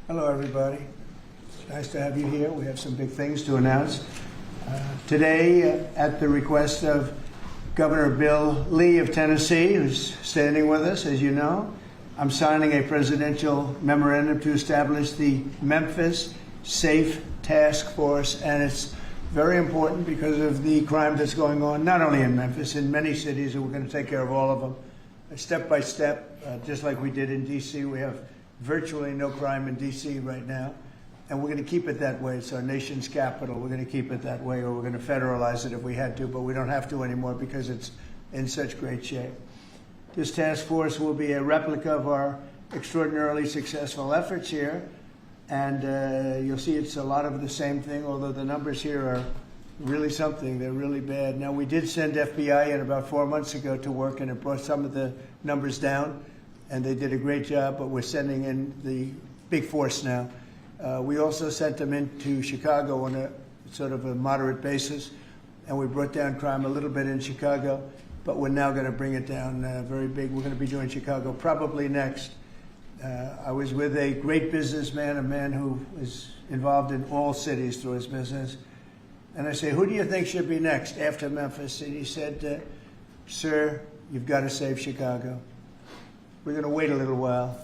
Hello, everybody. It's nice to have you here. We have some big things to announce. Today, at the request of Governor Bill Lee of Tennessee, who's standing with us, as you know, I'm signing a presidential memorandum to establish the Memphis Safe Task Force, and it's very important because of the crime that's going on, not only in Memphis, in many cities, and we're going to take care of all of them, step by step, just like we did in D.C. We have virtually no crime in D.C. right now, and we're going to keep it that way. It's our nation's capital. We're going to keep it that way, or we're going to federalize it if we had to, but we don't have to anymore because it's in such great shape. This task force will be a replica of our extraordinarily successful efforts here, and you'll see it's a lot of the same thing, although the numbers here are really something. They're really bad. Now, we did send FBI in about 4 months ago to work, and it brought some of the numbers down, and they did a great job, but we're sending in the big force now. We also sent them into Chicago on a sort of a moderate basis, and we brought down crime a little bit in Chicago, but we're now going to bring it down very big. We're going to be doing Chicago probably next. I was with a great businessman, a man who is involved in all cities through his business, and I say, who do you think should be next after Memphis? And he said, sir, you've got to save Chicago. We're going to wait a little while.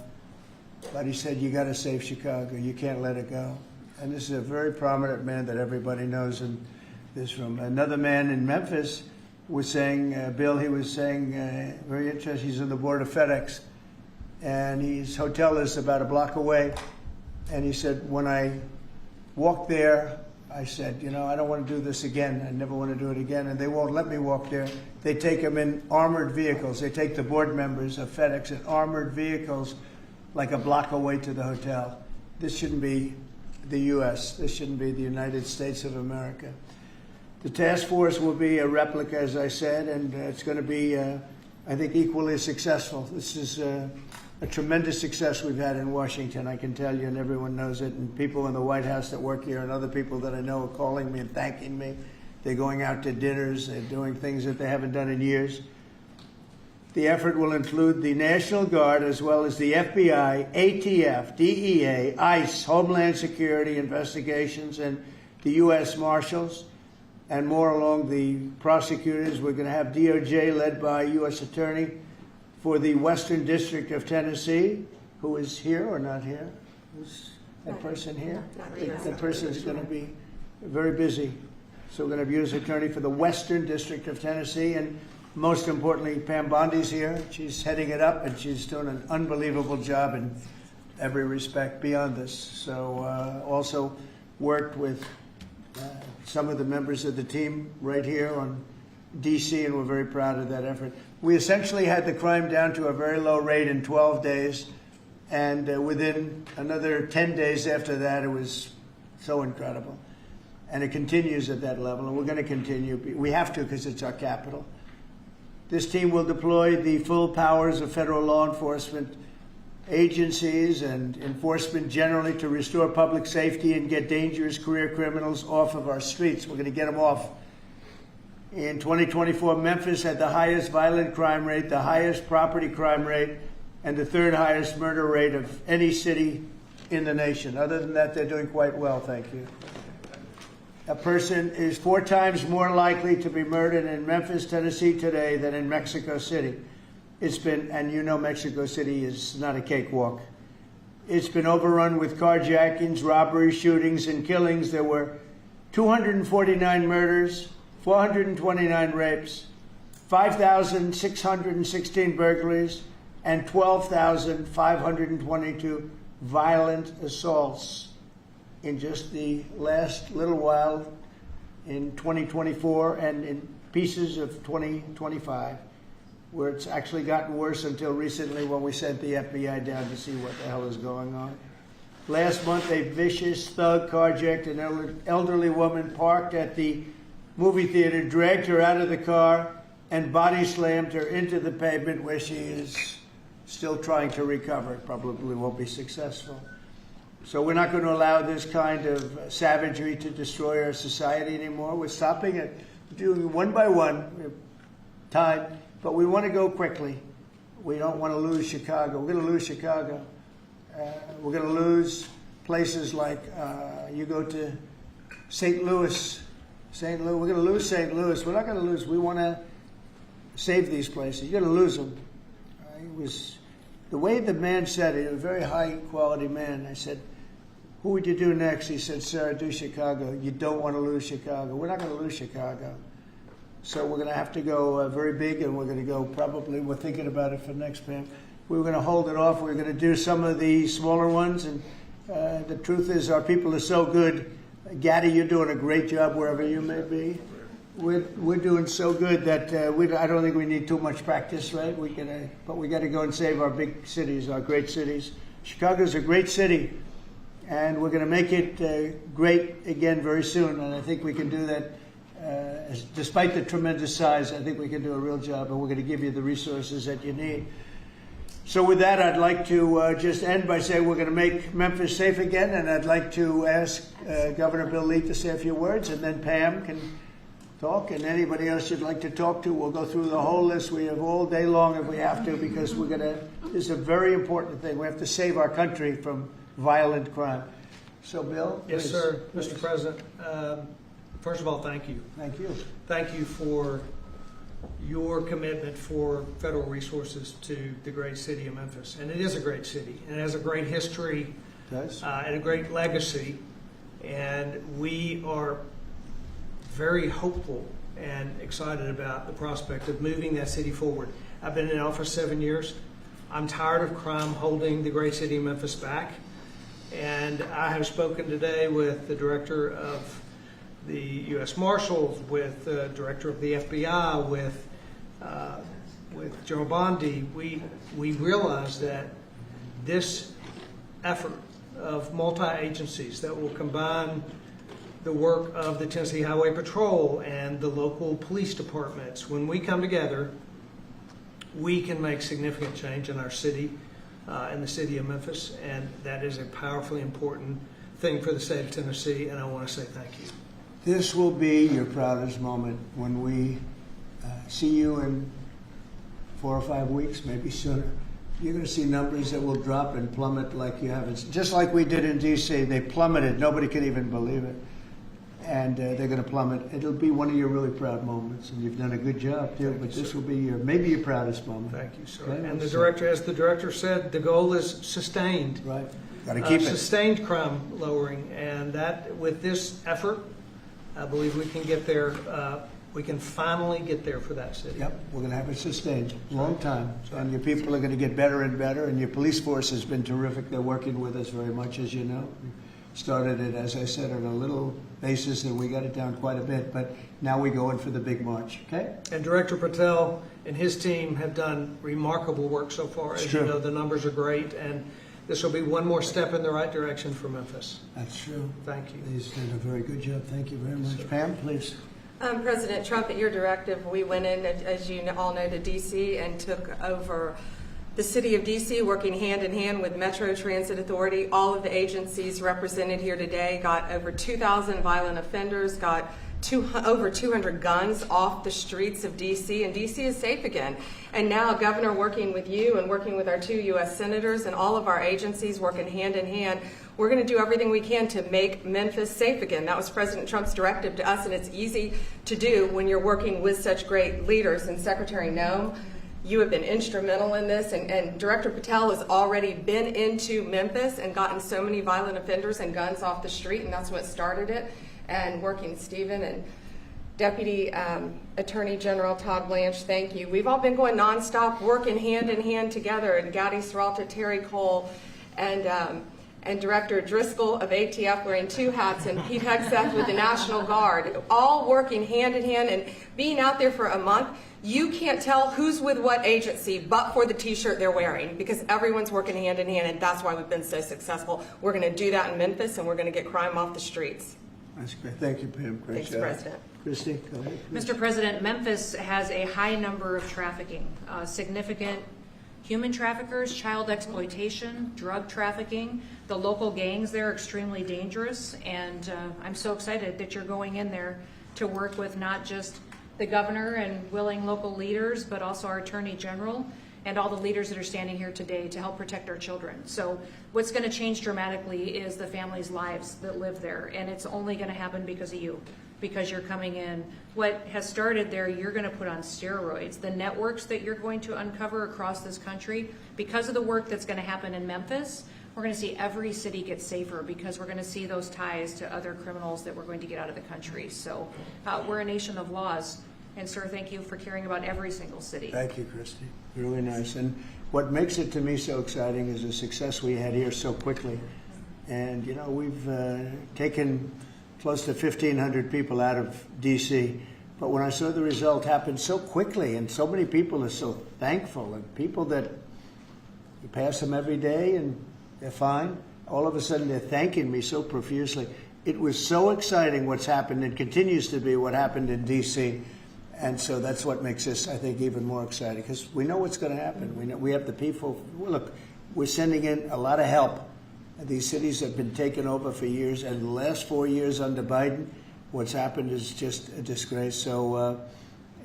But he said, you got to save Chicago. You can't let it go. And this is a very prominent man that everybody knows in this room. Another man in Memphis was saying, Bill, he was saying, very interesting, he's on the board of FedEx. And his hotel is about a block away. And he said, when I walked there, I said, you know, I don't want to do this again. I never want to do it again. And they won't let me walk there. They take them in armored vehicles. They take the board members of FedEx in armored vehicles like a block away to the hotel. This shouldn't be the U.S. This shouldn't be the United States of America. The task force will be a replica, as I said, and it's going to be, I think, equally successful. This is a tremendous success we've had in Washington, I can tell you, and everyone knows it. And people in the White House that work here and other people that I know are calling me and thanking me. They're going out to dinners. They're doing things that they haven't done in years. The effort will include the National Guard as well as the FBI, ATF, DEA, ICE, Homeland Security investigations, and the U.S. Marshals, and more along the prosecutors. We're going to have DOJ led by U.S. Attorney for the Western District of Tennessee, who is here or not here? Is that person here? That person is going to be very busy. So we're going to have U.S. Attorney for the Western District of Tennessee, and most importantly, Pam Bondi's here. She's heading it up, and she's doing an unbelievable job in every respect beyond this. So also worked with some of the members of the team right here on D.C., and we're very proud of that effort. We essentially had the crime down to a very low rate in 12 days, and within another 10 days after that, it was so incredible. And it continues at that level, and we're going to continue. We have to because it's our capital. This team will deploy the full powers of federal law enforcement agencies and enforcement generally to restore public safety and get dangerous career criminals off of our streets. We're going to get them off. In 2024, Memphis had the highest violent crime rate, the highest property crime rate, and the third highest murder rate of any city in the nation. Other than that, they're doing quite well, thank you. A person is 4 times more likely to be murdered in Memphis, Tennessee today than in Mexico City. It's been, and you know Mexico City is not a cakewalk. It's been overrun with carjackings, robberies, shootings, and killings. There were 249 murders, 429 rapes, 5,616 burglaries, and 12,522 violent assaults in just the last little while in 2024 and in pieces of 2025, where it's actually gotten worse until recently when we sent the FBI down to see what the hell is going on. Last month, a vicious thug carjacked an elderly woman parked at the movie theater, dragged her out of the car, and body slammed her into the pavement, where she is still trying to recover. Probably won't be successful. So we're not going to allow this kind of savagery to destroy our society anymore. We're stopping it, doing one by one, time, but we want to go quickly. We don't want to lose Chicago. We're going to lose Chicago. We're going to lose places like you go to St. Louis. We're going to lose St. Louis. We're not going to lose. We want to save these places. You're going to lose them. It was the way the man said it. A very high quality man. I said, "Who would you do next?" He said, "Sir, do Chicago." You don't want to lose Chicago. We're not going to lose Chicago. So we're going to have to go very big, and we're going to go probably, we're thinking about it for next Pam. We were going to hold it off. We're going to do some of the smaller ones. And the truth is our people are so good. Gaddy, you're doing a great job wherever you may be. We're doing so good that I don't think we need too much practice, right? But we got to go and save our big cities, our great cities. Chicago's a great city, and we're going to make it great again very soon. And I think we can do that. Despite the tremendous size, I think we can do a real job, and we're going to give you the resources that you need. So with that, I'd like to just end by saying we're going to make Memphis safe again, and I'd like to ask Governor Bill Lee to say a few words, and then Pam can talk, and anybody else you'd like to talk to. We'll go through the whole list. We have all day long if we have to, because this is a very important thing. We have to save our country from violent crime. So, Bill? Yes, please. sir. Mr. President, first of all, thank you. Thank you. Thank you for your commitment for federal resources to the great city of Memphis. And it is a great city, and it has a great history and a great legacy. And we are very hopeful and excited about the prospect of moving that city forward. I've been in office 7 years. I'm tired of crime holding the great city of Memphis back. And I have spoken today with the director of the U.S. Marshals, with the director of the FBI, with General Bondi. We realize that this effort of multi-agencies that will combine the work of the Tennessee Highway Patrol and the local police departments, when we come together, we can make significant change in our city, in the city of Memphis, and that is a powerfully important thing for the state of Tennessee, and I want to say thank you. This will be your proudest moment when we see you in 4 or 5 weeks, maybe sooner. You're going to see numbers that will drop and plummet like you haven't. Just like we did in D.C., they plummeted. Nobody can even believe it. And they're going to plummet. It'll be one of your really proud moments, and you've done a good job too. But this will be maybe your proudest moment. Thank you, sir. Okay? And the director, as the director said, the goal is sustained. Right. Got to keep it. Sustained crime lowering, and that with this effort, I believe we can get there. We can finally get there for that city. Yep, we're going to have it sustained. Long time. And your people are going to get better and better, and your police force has been terrific. They're working with us very much, as you know. We started it, as I said, on a little basis, and we got it down quite a bit, but now we go in for the big march, okay? And Director Patel and his team have done remarkable work so far. As you know, the numbers are great, and this will be one more step in the right direction for Memphis. That's true. Thank you. He's done a very good job. Thank you very much. Pam, please. President Trump, at your directive, we went in, as you all know, to D.C. and took over the city of D.C., working hand in hand with Metro Transit Authority. All of the agencies represented here today got over 2,000 violent offenders, got over 200 guns off the streets of D.C., and D.C. is safe again. And now, Governor, working with you and working with our 2 U.S. senators and all of our agencies working hand in hand, we're going to do everything we can to make Memphis safe again. That was President Trump's directive to us, and it's easy to do when you're working with such great leaders. And Secretary Noem, you have been instrumental in this, and Director Patel has already been into Memphis and gotten so many violent offenders and guns off the street, and that's what started it. And working with Stephen and Deputy Attorney General Todd Blanche, thank you. We've all been going nonstop, working hand in hand together, and Gadi Serralta, Terry Cole, and Director Driscoll of ATF wearing 2 hats, and Pete Hegseth with the National Guard, all working hand in hand and being out there for a month. You can't tell who's with what agency but for the T-shirt they're wearing, because everyone's working hand in hand, and that's why we've been so successful. We're going to do that in Memphis, and we're going to get crime off the streets. That's great. Thank you, Pam. Great Thanks, job. President. Christy, go ahead. Mr. President, Memphis has a high number of trafficking, significant human traffickers, child exploitation, drug trafficking. The local gangs there are extremely dangerous, and I'm so excited that you're going in there to work with not just the governor and willing local leaders, but also our Attorney General and all the leaders that are standing here today to help protect our children. So what's going to change dramatically is the families' lives that live there, and it's only going to happen because of you, because you're coming in. What has started there, you're going to put on steroids. The networks that you're going to uncover across this country, because of the work that's going to happen in Memphis, we're going to see every city get safer, because we're going to see those ties to other criminals that we're going to get out of the country. So we're a nation of laws. And sir, thank you for caring about every single city. Thank you, Christy. Really nice. And what makes it to me so exciting is the success we had here so quickly. And, you know, we've taken close to 1,500 people out of D.C. But when I saw the result happen so quickly, and so many people are so thankful, and people that you pass them every day and they're fine, all of a sudden they're thanking me so profusely. It was so exciting what's happened, and continues to be what happened in D.C., and so that's what makes this, I think, even more exciting, because we know what's going to happen. We know we have the people. Look, we're sending in a lot of help. These cities have been taken over for years, and the last 4 years under Biden, what's happened is just a disgrace. So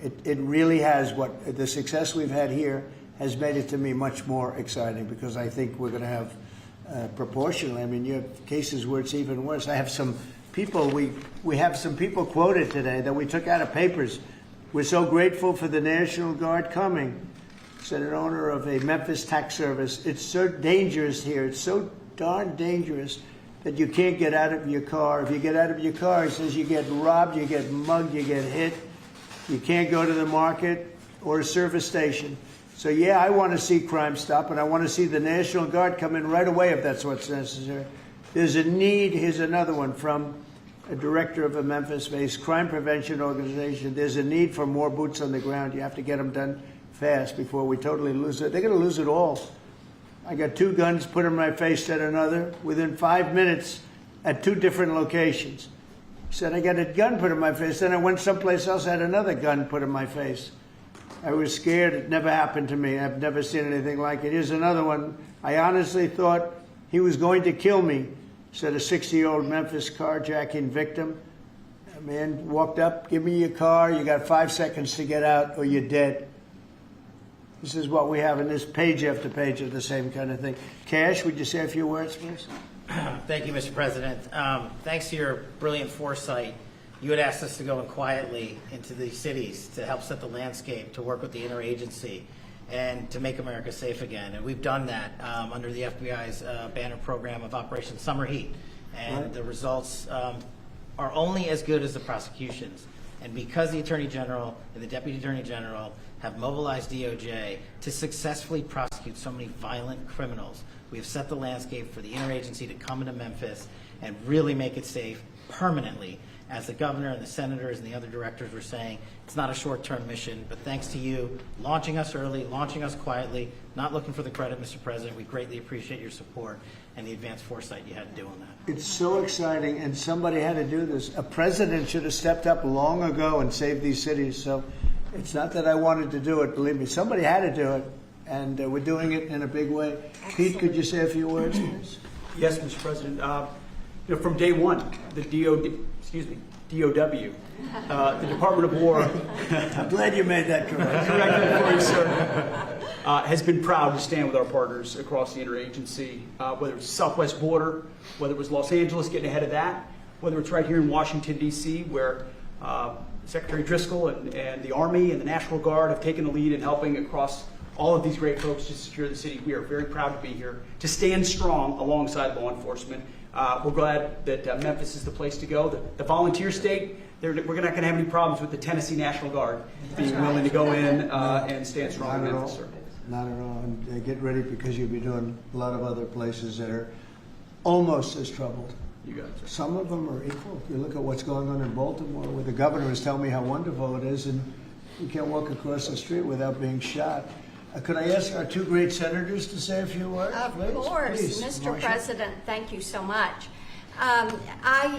it really has, what the success we've had here has made it to me much more exciting, because I think we're going to have proportionally. I mean, you have cases where it's even worse. I have some people, we have some people quoted today that we took out of papers. We're so grateful for the National Guard coming, said an owner of a Memphis tax service. It's so dangerous here. It's so darn dangerous that you can't get out of your car. If you get out of your car, he says, you get robbed, you get mugged, you get hit. You can't go to the market or a service station. So, yeah, I want to see crime stop, and I want to see the National Guard come in right away if that's what's necessary. There's a need. Here's another one from a director of a Memphis-based crime prevention organization. There's a need for more boots on the ground. You have to get them done fast before we totally lose it. They're going to lose it all. I got 2 guns put in my face, said another, within 5 minutes at 2 different locations. Said, I got a gun put in my face. Then I went someplace else, had another gun put in my face. I was scared. It never happened to me. I've never seen anything like it. Here's another one. I honestly thought he was going to kill me, said a 60-year-old Memphis carjacking victim. A man walked up, give me your car. You got 5 seconds to get out or you're dead. This is what we have in this page after page of the same kind of thing. Cash, would you say a few words, please? Thank you, Mr. President. Thanks to your brilliant foresight, you had asked us to go in quietly into these cities to help set the landscape, to work with the interagency, and to make America safe again. And we've done that under the FBI's banner program of Operation Summer Heat. And Right. the results are only as good as the prosecutions. And because the Attorney General and the Deputy Attorney General have mobilized DOJ to successfully prosecute so many violent criminals, we have set the landscape for the interagency to come into Memphis and really make it safe permanently. As the governor and the senators and the other directors were saying, it's not a short-term mission, but thanks to you launching us early, launching us quietly, not looking for the credit, Mr. President, we greatly appreciate your support and the advanced foresight you had doing that. It's so exciting, and somebody had to do this. A president should have stepped up long ago and saved these cities. So it's not that I wanted to do it, believe me. Somebody had to do it, and we're doing it in a big way. Excellent. Pete, could you say a few words, please? Yes, Mr. President. From day one, the DOW, the Department of War. I'm glad you made that correct. Correct for you, sir. Has been proud to stand with our partners across the interagency, whether it's Southwest border, whether it was Los Angeles getting ahead of that, whether it's right here in Washington, D.C., where Secretary Driscoll and the Army and the National Guard have taken the lead in helping across all of these great folks to secure the city. We are very proud to be here, to stand strong alongside law enforcement. We're glad that Memphis is the place to go. The volunteer state, we're not going to have any problems with the Tennessee National Guard being willing to go in and stand strong in Memphis, sir. Not at all. And get ready, because you'll be doing a lot of other places that are almost as troubled. You got it, sir. Some of them are equal. You look at what's going on in Baltimore, where the governor is telling me how wonderful it is, and you can't walk across the street without being shot. Could I ask our 2 great senators to say a few words? Of please? course. Please, Mr. Marcia. President, thank you so much. I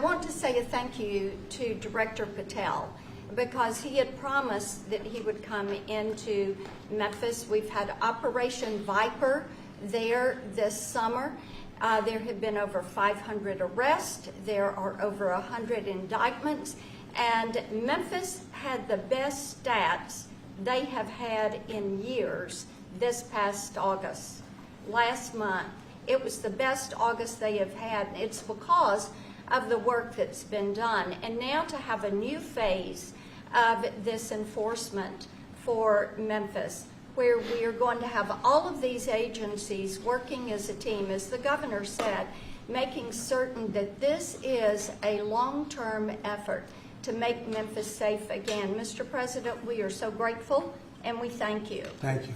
want to say a thank you to Director Patel, because he had promised that he would come into Memphis. We've had Operation Viper there this summer. There have been over 500 arrests. There are over 100 indictments. And Memphis had the best stats they have had in years this past August. Last month, it was the best August they have had. It's because of the work that's been done. And now to have a new phase of this enforcement for Memphis, where we are going to have all of these agencies working as a team, as the governor said, making certain that this is a long-term effort to make Memphis safe again. Mr. President, we are so grateful and we thank you. Thank you.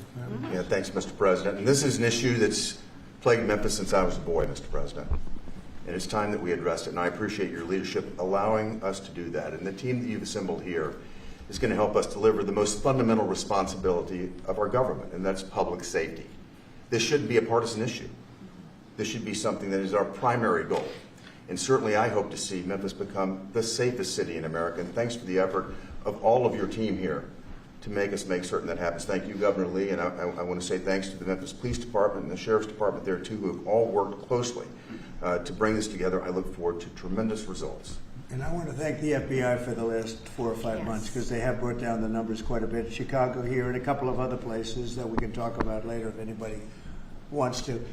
Yeah, thanks, Mr. President. And this is an issue that's plagued Memphis since I was a boy, Mr. President. And it's time that we addressed it. And I appreciate your leadership allowing us to do that. And the team that you've assembled here is going to help us deliver the most fundamental responsibility of our government, and that's public safety. This shouldn't be a partisan issue. This should be something that is our primary goal. And certainly I hope to see Memphis become the safest city in America. And thanks for the effort of all of your team here to make certain that happens. Thank you, Governor Lee, and I want to say thanks to the Memphis Police Department and the Sheriff's Department there too, who have all worked closely to bring this together. I look forward to tremendous results. And I want to thank the FBI for the last 4 or 5 months, because they have brought down the numbers quite a bit. Chicago here and a couple of other places that we can talk about later if anybody wants to.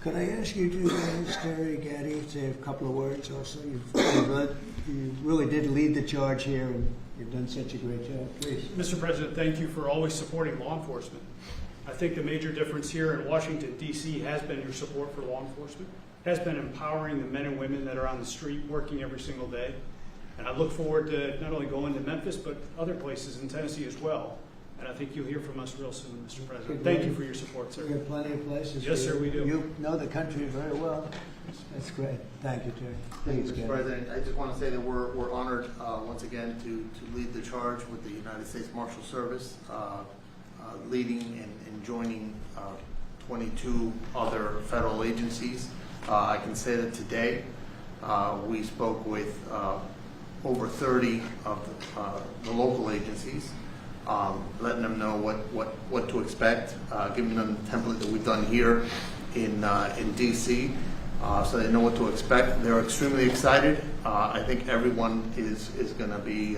Could I ask you to, Mr. Gaddy, say a couple of words also? You really did lead the charge here, and you've done such a great job. Please. Mr. President, thank you for always supporting law enforcement. I think the major difference here in Washington, D.C. has been your support for law enforcement, has been empowering the men and women that are on the street working every single day. And I look forward to not only going to Memphis, but other places in Tennessee as well. And I think you'll hear from us real soon, Mr. President. Thank you for your support, sir. We have plenty of places. Yes, sir, we do. You know the country very well. That's great. Thank you, Terry. Please, Mr. Gaddy. President, I just want to say that we're honored once again to lead the charge with the United States Marshal Service, leading and joining 22 other federal agencies. I can say that today we spoke with over 30 of the local agencies, letting them know what to expect, giving them the template that we've done here in DC, so they know what to expect. They're extremely excited. I think everyone is going to be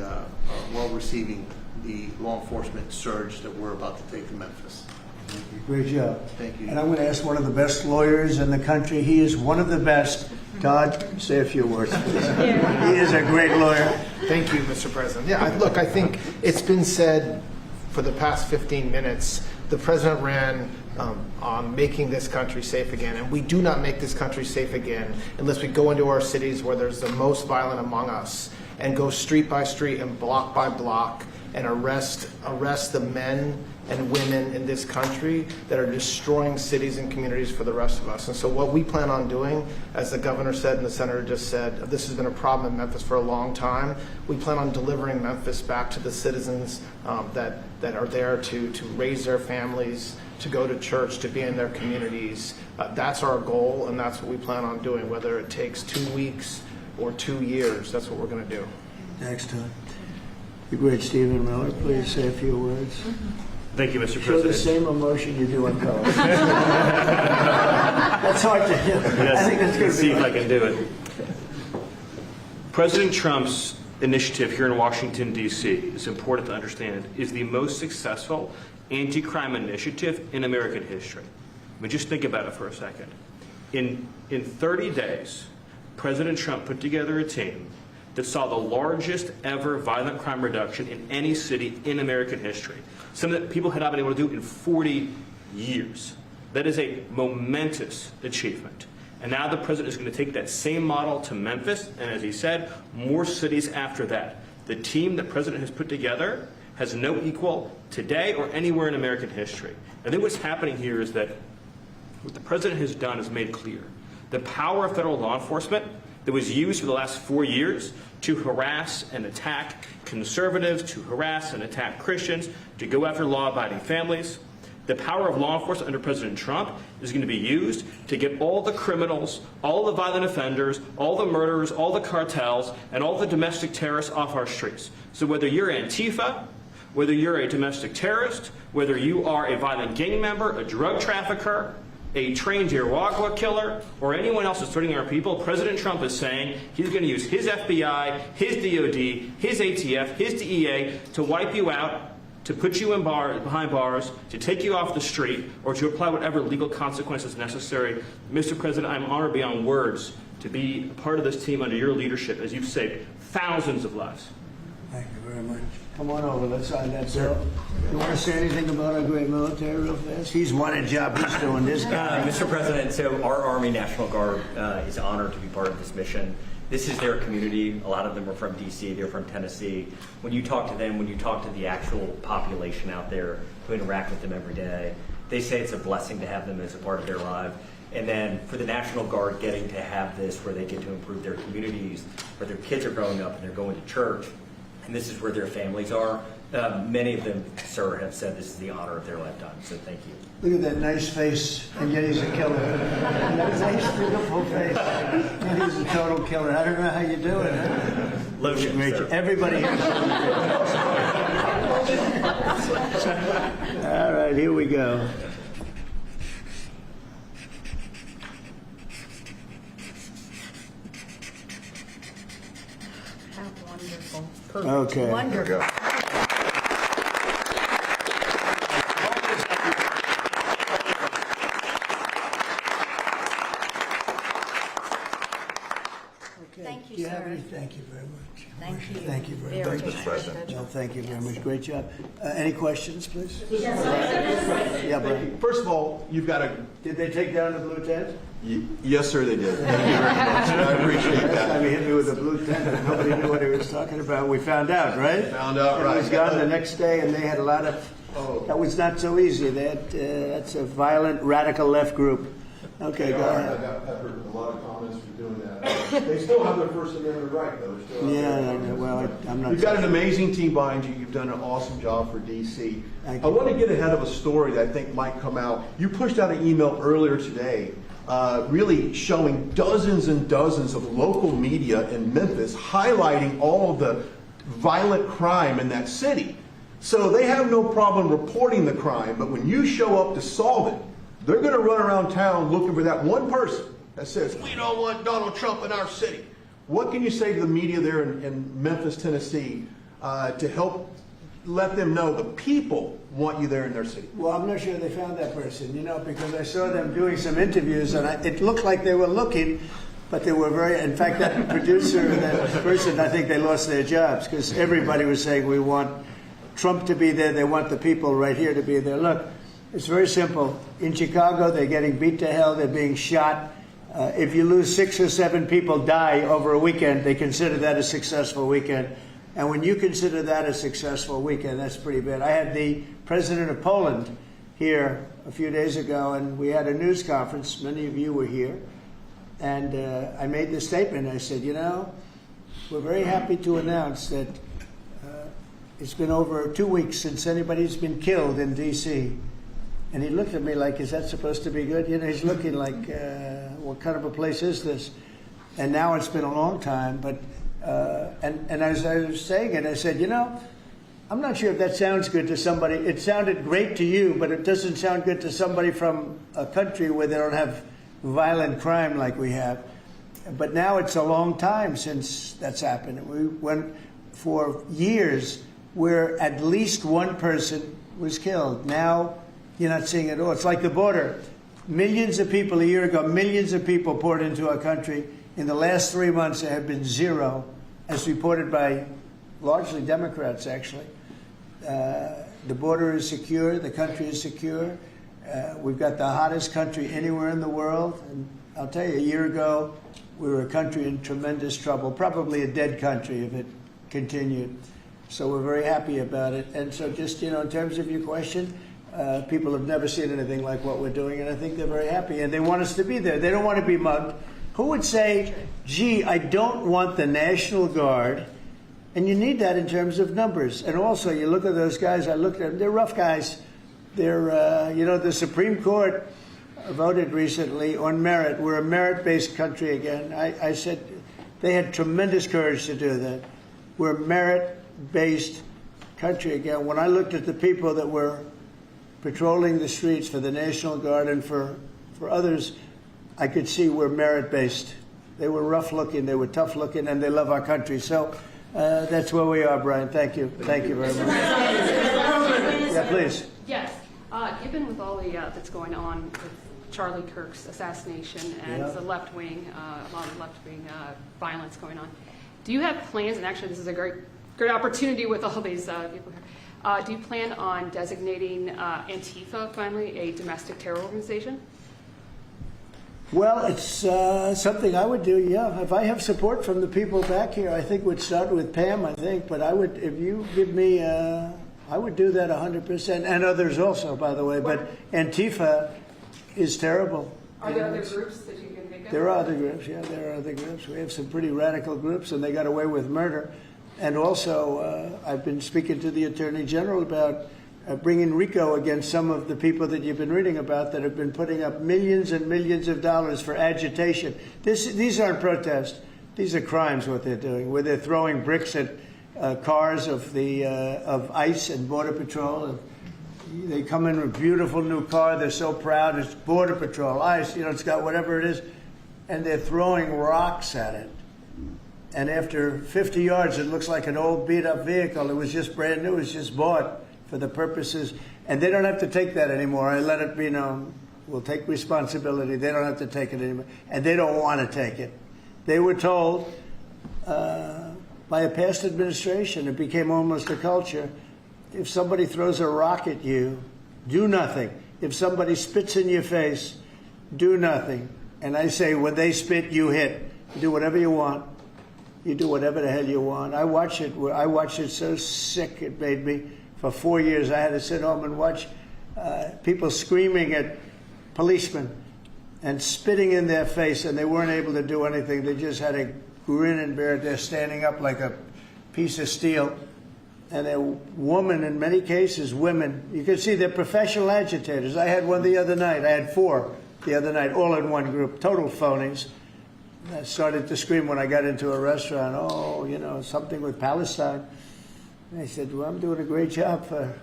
well receiving the law enforcement surge that we're about to take to Memphis. Great job. Thank you. And I'm going to ask one of the best lawyers in the country. He is one of the best. Todd, say a few words, please. He is a great lawyer. Thank you, Mr. President. Yeah, look, I think it's been said for the past 15 minutes, the President ran on making this country safe again, and we do not make this country safe again unless we go into our cities where there's the most violent among us and go street by street and block by block and arrest the men and women in this country that are destroying cities and communities for the rest of us. And so what we plan on doing, as the governor said and the senator just said, this has been a problem in Memphis for a long time. We plan on delivering Memphis back to the citizens that are there to raise their families, to go to church, to be in their communities. That's our goal, and that's what we plan on doing, whether it takes 2 weeks or 2 years. That's what we're going to do. Thanks, Todd. The great Stephen Miller, please say a few words. Thank you, Mr. Show President. the same emotion you do on color. That's hard to do. Yes, I think that's going let's to be see if I can do it. President Trump's initiative here in Washington, D.C., is important to understand, is the most successful anti-crime initiative in American history. I mean, just think about it for a second. In 30 days, President Trump put together a team that saw the largest ever violent crime reduction in any city in American history. Something that people had not been able to do in 40 years. That is a momentous achievement. And now the president is going to take that same model to Memphis, and as he said, more cities after that. The team that the president has put together has no equal today or anywhere in American history. I think what's happening here is that what the president has done is made clear. The power of federal law enforcement that was used for the last 4 years to harass and attack conservatives, to harass and attack Christians, to go after law-abiding families. The power of law enforcement under President Trump is going to be used to get all the criminals, all the violent offenders, all the murderers, all the cartels, and all the domestic terrorists off our streets. So whether you're Antifa, whether you're a domestic terrorist, whether you are a violent gang member, a drug trafficker, a trained Iraqwa killer, or anyone else that's threatening our people, President Trump is saying he's going to use his FBI, his DOD, his ATF, his DEA to wipe you out to put you in behind bars, to take you off the street, or to apply whatever legal consequences necessary. Mr. President, I'm honored beyond words to be a part of this team under your leadership as you've saved thousands of lives. Thank you very much. Come on over, let's sign that bill. You want to say anything about our great military real fast? He's won a job, he's doing this guy. Mr. President, so our Army National Guard is honored to be part of this mission. This is their community. A lot of them are from D.C., they're from Tennessee. When you talk to them, when you talk to the actual population out there who interact with them every day, they say it's a blessing to have them as a part of their life. And then for the National Guard getting to have this where they get to improve their communities, where their kids are growing up and they're going to church, and this is where their families are. Many of them, sir, have said this is the honor of their lifetime, so thank you. Look at that nice face, and yet he's a killer. That nice, beautiful face, and he's a total killer. I don't know how you do it. Huh? Lotion, Great. sir. Everybody here. All right, here we go. How wonderful. Okay. Wonderful. Thank you, Do you have sir. any? Thank you very much. Thank you. Thank you very Very much. much. Mr. President. No, thank you very much. Great job. Any questions, please? Yeah, Brian. First of all, you've got a... Did they take down the blue tent? Yes, sir, they did. Thank you very much. I appreciate Last time that. he hit me with a blue tent and nobody knew what he was talking about. We found out, right? Found out, And right. he was gone the next day, and they had a lot of... Oh. That was not so easy. They had, that's a violent, radical left group. Okay, go ahead. I've heard a lot of comments for doing that. They still have their First Amendment right, though. They're still out there. Yeah, well, I'm not... You've got an amazing team behind you. You've done an awesome job for D.C. Thank I you. want to get ahead of a story that I think might come out. You pushed out an email earlier today really showing dozens and dozens of local media in Memphis highlighting all of the violent crime in that city. So they have no problem reporting the crime, but when you show up to solve it, they're going to run around town looking for that one person that says, we don't want Donald Trump in our city. What can you say to the media there in Memphis, Tennessee, to help let them know the people want you there in their city? Well, I'm not sure they found that person, because I saw them doing some interviews, and it looked like they were looking, but they were very, in fact, that producer, that person, I think they lost their jobs, because everybody was saying, we want Trump to be there, they want the people right here to be there. Look, it's very simple. In Chicago, they're getting beat to hell, they're being shot. If you lose 6 or 7 people die over a weekend, they consider that a successful weekend. And when you consider that a successful weekend, that's pretty bad. I had the president of Poland here a few days ago, and we had a news conference. Many of you were here. And I made this statement. I said, we're very happy to announce that it's been over 2 weeks since anybody's been killed in D.C. And he looked at me like, is that supposed to be good? He's looking like, what kind of a place is this? And now it's been a long time, but, and as I was saying it, I said, I'm not sure if that sounds good to somebody. It sounded great to you, but it doesn't sound good to somebody from a country where they don't have violent crime like we have. But now it's a long time since that's happened. We went for years where at least one person was killed. Now, you're not seeing it all. It's like the border. Millions of people, a year ago, millions of people poured into our country. In the last 3 months, there have been 0, as reported by largely Democrats, actually. The border is secure. The country is secure. We've got the hottest country anywhere in the world. And I'll tell you, a year ago, we were a country in tremendous trouble, probably a dead country if it continued. So we're very happy about it. And so just, in terms of your question, people have never seen anything like what we're doing, and I think they're very happy, and they want us to be there. They don't want to be mugged. Who would say, gee, I don't want the National Guard? And you need that in terms of numbers. And also, you look at those guys, I looked at them, they're rough guys. They're, the Supreme Court voted recently on merit. We're a merit-based country again. I said they had tremendous courage to do that. We're a merit-based country again. When I looked at the people that were patrolling the streets for the National Guard and for others, I could see we're merit-based. They were rough-looking, they were tough-looking, and they love our country. So that's where we are, Brian. Thank you. Thank you very much. Yeah, please. Yes. Given with all the that's going on with Charlie Kirk's assassination and the left wing, a lot of left wing violence going on, do you have plans? And actually, this is a great opportunity with all these people here. Do you plan on designating Antifa finally a domestic terror organization? Well, it's something I would do, yeah. If I have support from the people back here, I think we'd start with Pam, I think. But I would, if you give me, I would do that 100%. And others also, by the way. But Antifa is terrible. Are there other groups that you can think of? There are other groups, yeah, there are other groups. We have some pretty radical groups, and they got away with murder. And also, I've been speaking to the Attorney General about bringing RICO against some of the people that you've been reading about that have been putting up millions and millions of dollars for agitation. These aren't protests. These are crimes, what they're doing, where they're throwing bricks at cars of ICE and Border Patrol. And they come in with a beautiful new car. They're so proud. It's Border Patrol, ICE, it's got whatever it is. And they're throwing rocks at it. And after 50 yards, it looks like an old beat-up vehicle. It was just brand new. It was just bought for the purposes. And they don't have to take that anymore. I let it be known. We'll take responsibility. They don't have to take it anymore. And they don't want to take it. They were told by a past administration, it became almost a culture, if somebody throws a rock at you, do nothing. If somebody spits in your face, do nothing. And I say, when they spit, you hit. You do whatever you want. You do whatever the hell you want. I watched it so sick it made me. For 4 years, I had to sit home and watch people screaming at policemen and spitting in their face, and they weren't able to do anything. They just had a grin and bear it. They're standing up like a piece of steel. And a woman, in many cases, women, you can see they're professional agitators. I had one the other night. I had 4 the other night, all in one group, total phonies. I started to scream when I got into a restaurant, something with Palestine. And I said, well, I'm doing a great job for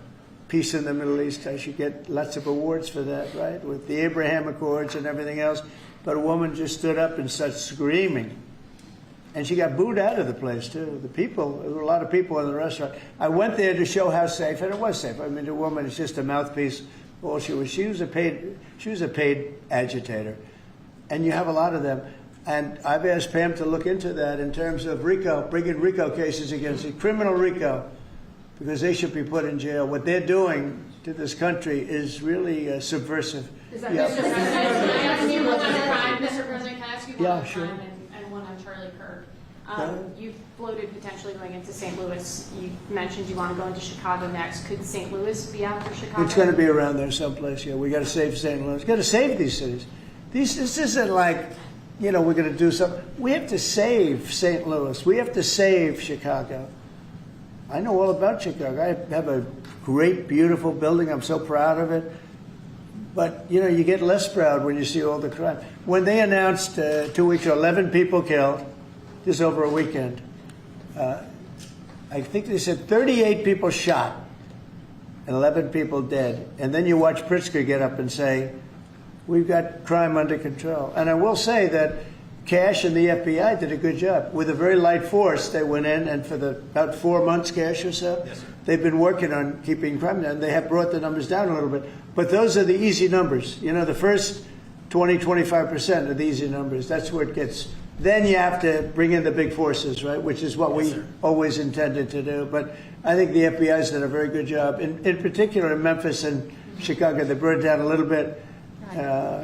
peace in the Middle East. I should get lots of awards for that, right? With the Abraham Accords and everything else. But a woman just stood up and started screaming. And she got booed out of the place, too. There were a lot of people in the restaurant. I went there to show how safe, and it was safe. I mean, the woman is just a mouthpiece. All she was a paid agitator. And you have a lot of them. And I've asked Pam to look into that in terms of RICO, bringing RICO cases against it, criminal RICO, because they should be put in jail. What they're doing to this country is really subversive. Is that Mr. President, can I ask you one on crime? Mr. President, can I ask you one on crime and one on Charlie Kirk? You've floated potentially going into St. Louis. You mentioned you want to go into Chicago next. Could St. Louis be after Chicago? It's going to be around there someplace, yeah. We got to save St. Louis. Got to save these cities. This isn't like, we're going to do something. We have to save St. Louis. We have to save Chicago. I know all about Chicago. I have a great, beautiful building. I'm so proud of it. But, you get less proud when you see all the crime. When they announced 2 weeks ago, 11 people killed, just over a weekend, I think they said 38 people shot and 11 people dead. And then you watch Pritzker get up and say, we've got crime under control. And I will say that Cash and the FBI did a good job. With a very light force, they went in, and for about 4 months, Cash or so, they've been working on keeping crime down. They have brought the numbers down a little bit. But those are the easy numbers. The first 20, 25% are the easy numbers. That's where it gets. Then you have to bring in the big forces, right, which is what we always intended to do. But I think the FBI's done a very good job. In particular, in Memphis and Chicago, they brought it down a little bit.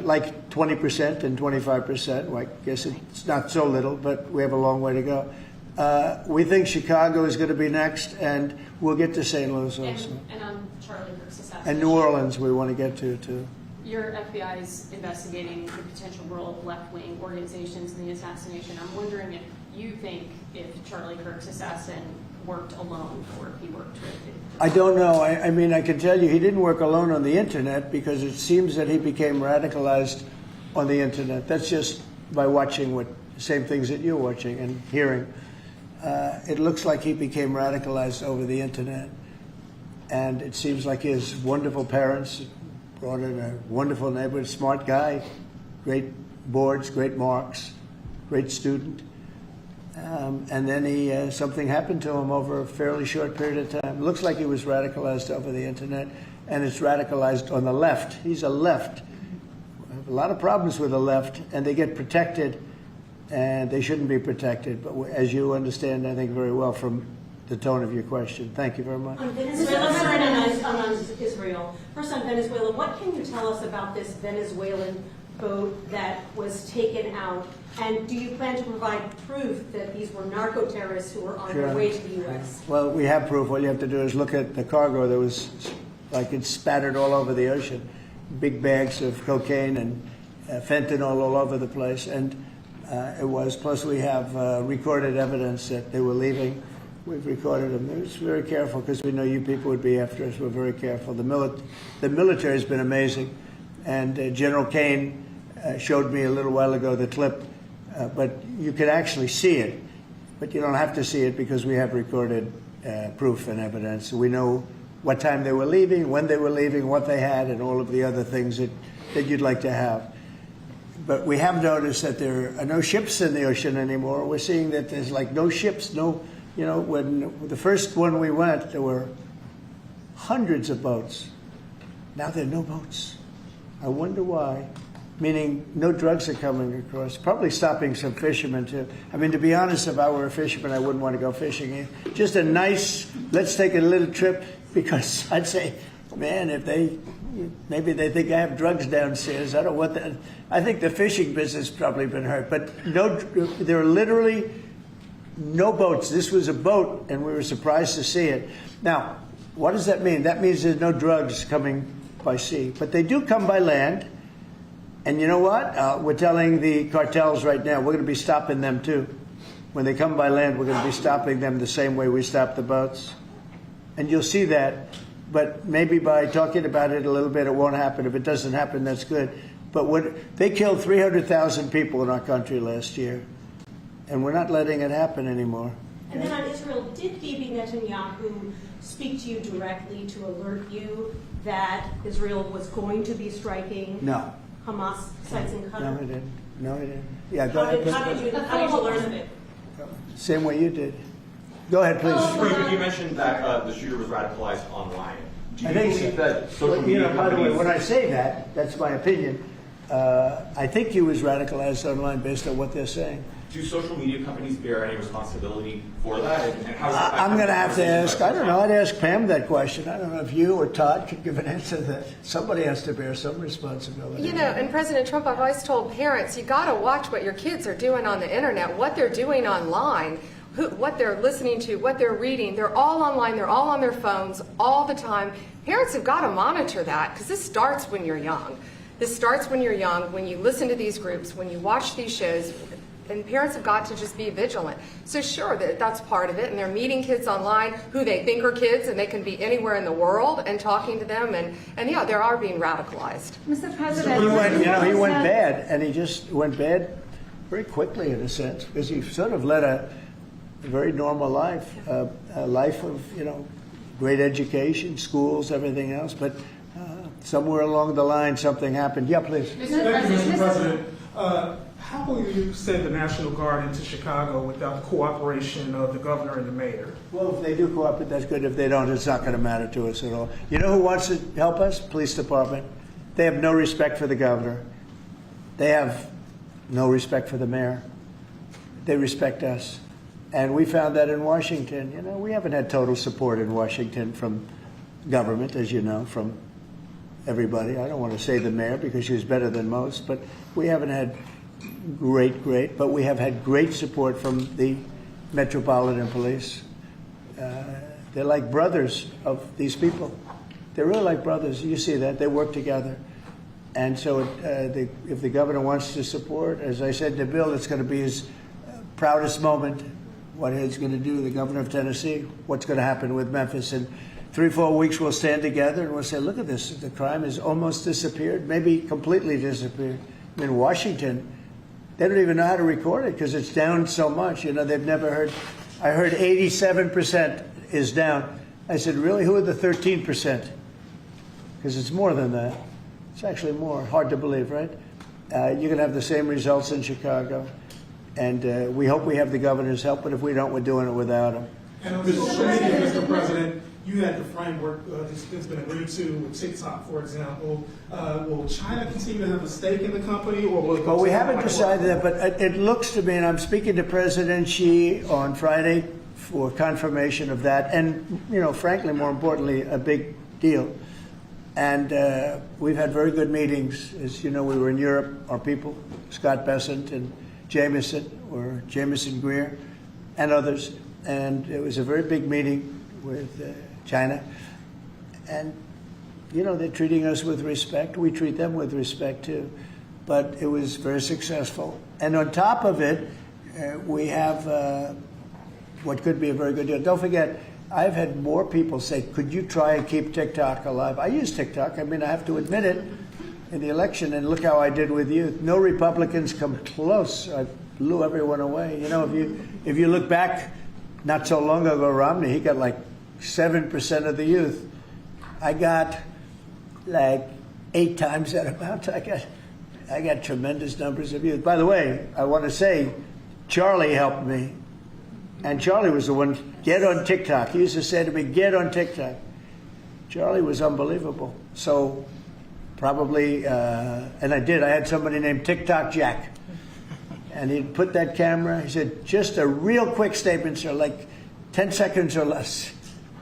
Like 20% and 25%. Well, I guess it's not so little, but we have a long way to go. We think Chicago is going to be next, and we'll get to St. Louis also. And on Charlie Kirk's assassination. And New Orleans we want to get to, too. Your FBI is investigating the potential role of left-wing organizations in the assassination. I'm wondering if you think if Charlie Kirk's assassin worked alone or if he worked with it. I don't know. I mean, I can tell you he didn't work alone on the Internet, because it seems that he became radicalized on the Internet. That's just by watching the same things that you're watching and hearing. It looks like he became radicalized over the Internet. And it seems like his wonderful parents brought in a wonderful neighborhood, smart guy, great boards, great marks, great student. And then something happened to him over a fairly short period of time. Looks like he was radicalized over the internet, and it's radicalized on the left. He's a left. We have a lot of problems with the left, and they get protected, and they shouldn't be protected. But as you understand, I think very well from the tone of your question. Thank you very much. On Venezuela, on Israel. First on Venezuela, what can you tell us about this Venezuelan boat that was taken out? And do you plan to provide proof that these were narco-terrorists who were on their way to the U.S.? Well, we have proof. All you have to do is look at the cargo that was, like, it's spattered all over the ocean. Big bags of cocaine and fentanyl all over the place. And it was, plus we have recorded evidence that they were leaving. We've recorded them. We're just very careful because we know you people would be after us. We're very careful. The military has been amazing. And General Kane showed me a little while ago the clip. But you can actually see it, but you don't have to see it because we have recorded proof and evidence. We know what time they were leaving, when they were leaving, what they had, and all of the other things that you'd like to have. But we have noticed that there are no ships in the ocean anymore. We're seeing that there's like no ships, when the first one we went, there were hundreds of boats. Now there are no boats. I wonder why. Meaning no drugs are coming across, probably stopping some fishermen too. I mean, to be honest, if I were a fisherman, I wouldn't want to go fishing. Just a nice, let's take a little trip, because I'd say, man, maybe they think I have drugs downstairs. I don't want that. I think the fishing business has probably been hurt, but there are literally no boats. This was a boat, and we were surprised to see it. Now, what does that mean? That means there's no drugs coming by sea, but they do come by land. And you know what? We're telling the cartels right now, we're going to be stopping them too. When they come by land, we're going to be stopping them the same way we stop the boats. And you'll see that. But maybe by talking about it a little bit, it won't happen. If it doesn't happen, that's good. But they killed 300,000 people in our country last year. And we're not letting it happen anymore. And then on Israel, did Bibi Netanyahu speak to you directly to alert you that Israel was going to be striking? No. Hamas sites in Qatar? No, he didn't. Yeah, go ahead. How did you learn of it? Same way you did. Go ahead, please. You mentioned that the shooter was radicalized online. Do you I think believe so. that social media by the way, companies... when I say that, that's my opinion. I think he was radicalized online based on what they're saying. Do social media companies bear any responsibility for that? And how does that I'm going to have to ask, I don't know, I'd ask Pam that question. I don't know if you or Todd could give an answer to that. Somebody has to bear some responsibility. And President Trump, I've always told parents, you got to watch what your kids are doing on the internet, what they're doing online, what they're listening to, what they're reading. They're all online, they're all on their phones all the time. Parents have got to monitor that because this starts when you're young. This starts when you're young, when you listen to these groups, when you watch these shows. And parents have got to just be vigilant. So sure, that's part of it. And they're meeting kids online who they think are kids, and they can be anywhere in the world and talking to them. And yeah, they are being radicalized. Mr. President, he went bad, and he just went bad very quickly in a sense, because he sort of led a very normal life, a life of great education, schools, everything else. But somewhere along the line, something happened. Yeah, please. Thank you, Mr. President. How will you send the National Guard into Chicago without the cooperation of the governor and the mayor? Well, if they do cooperate, that's good. If they don't, it's not going to matter to us at all. You know who wants to help us? Police department. They have no respect for the governor. They have no respect for the mayor. They respect us. And we found that in Washington. We haven't had total support in Washington from government, as you know, from everybody. I don't want to say the mayor because she was better than most, but we haven't had great, but we have had great support from the Metropolitan Police. They're like brothers of these people. They're really like brothers. You see that. They work together. And so if the governor wants to support, as I said to Bill, it's going to be his proudest moment, what he's going to do, the governor of Tennessee, what's going to happen with Memphis. In 3-4 weeks, we'll stand together and we'll say, look at this. The crime has almost disappeared, maybe completely disappeared. In Washington, they don't even know how to record it because it's down so much. They've never heard. I heard 87% is down. I said, really? Who are the 13%? Because it's more than that. It's actually more. Hard to believe, right? You're going to have the same results in Chicago. And we hope we have the governor's help, but if we don't, we're doing it without him. And on social media, Mr. President, you had the framework that's been agreed to with TikTok, for example. Will China continue to have a stake in the company, or will it? Well, we haven't decided that, but it looks to me, and I'm speaking to President Xi on Friday for confirmation of that, and frankly, more importantly, a big deal. And we've had very good meetings. As you know, we were in Europe. Our people, Scott Bessent and Jameson Greer, and others. And it was a very big meeting with China. And, they're treating us with respect. We treat them with respect, too. But it was very successful. And on top of it, we have what could be a very good deal. Don't forget, I've had more people say, could you try and keep TikTok alive? I use TikTok. I mean, I have to admit it. In the election, and look how I did with youth. No Republicans come close. I blew everyone away. If you look back, not so long ago, Romney, he got like 7% of the youth. I got like 8 times that amount. I got tremendous numbers of youth. By the way, I want to say, Charlie helped me, and Charlie was the one. Get on TikTok. He used to say to me, "Get on TikTok." Charlie was unbelievable. So. Probably, and I did. I had somebody named TikTok Jack. And he'd put that camera, he said, just a real quick statement, sir, like 10 seconds or less.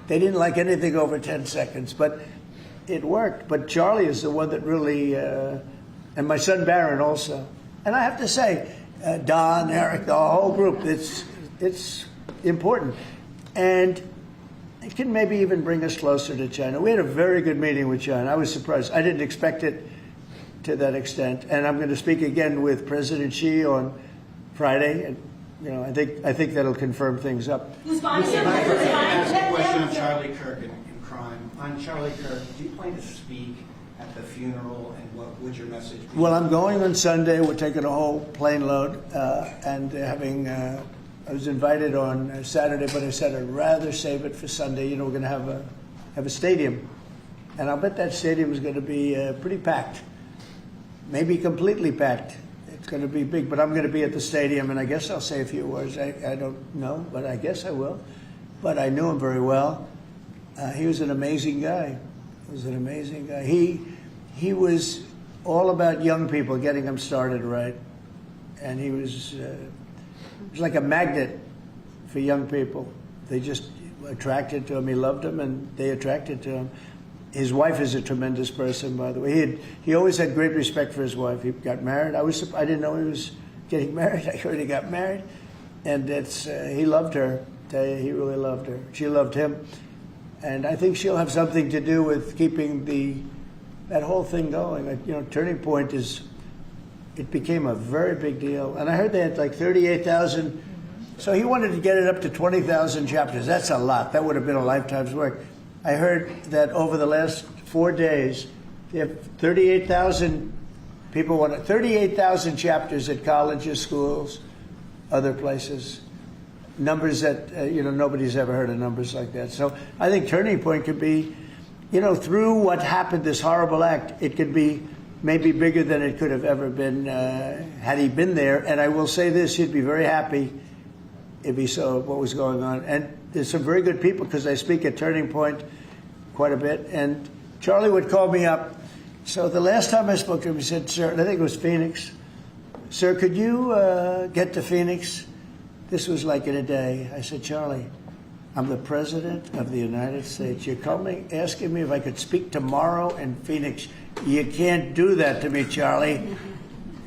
They didn't like anything over 10 seconds, but it worked. But Charlie is the one that really, and my son Barron also. And I have to say, Don, Eric, the whole group, it's important. And it can maybe even bring us closer to China. We had a very good meeting with China. I was surprised. I didn't expect it to that extent. And I'm going to speak again with President Xi on Friday. And, I think that'll confirm things up. Mr. President, I ask a question on Charlie Kirk and crime. On Charlie Kirk, do you plan to speak at the funeral, and what would your message be? Well, I'm going on Sunday. We're taking a whole plane load and having... I was invited on Saturday, but I said I'd rather save it for Sunday. We're going to have a stadium, and I'll bet that stadium is going to be pretty packed, maybe completely packed. It's going to be big, but I'm going to be at the stadium, and I guess I'll say a few words. I don't know, but I guess I will. But I knew him very well. He was an amazing guy. He was all about young people, getting them started right, and he was. It was like a magnet for young people. They just attracted to him. He loved them, and they attracted to him. His wife is a tremendous person, by the way. He always had great respect for his wife. He got married. I didn't know he was getting married. I heard he got married, and he loved her. He really loved her. She loved him, and I think she'll have something to do with keeping that whole thing going. Turning Point is. It became a very big deal. And I heard they had like 38,000. So he wanted to get it up to 20,000 chapters. That's a lot. That would have been a lifetime's work. I heard that over the last 4 days, they have 38,000 people 38,000 chapters at colleges, schools, other places. Numbers that, nobody's ever heard of numbers like that. So I think Turning Point could be, through what happened, this horrible act, it could be maybe bigger than it could have ever been had he been there. And I will say this, he'd be very happy if he saw what was going on. And there's some very good people, because I speak at Turning Point quite a bit. And Charlie would call me up. So the last time I spoke to him, he said, sir, and I think it was Phoenix, sir, could you get to Phoenix? This was like in a day. I said, Charlie, I'm the President of the United States. You're coming, asking me if I could speak tomorrow in Phoenix. You can't do that to me, Charlie.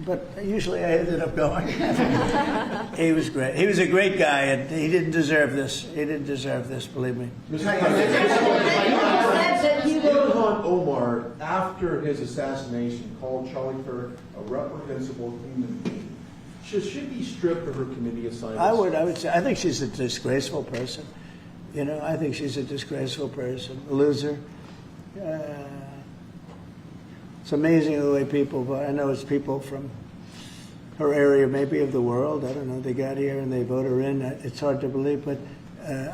But usually I ended up going. He was great. He was a great guy, and he didn't deserve this. He didn't deserve this, believe me. Ilhan Omar, after his assassination, called Charlie Kirk a reprehensible human being. Should he be stripped of her committee assignments? I would say, I think she's a disgraceful person. I think she's a disgraceful person, a loser. It's amazing the way people, but I know it's people from her area, maybe of the world. I don't know. They got here and they vote her in. It's hard to believe, but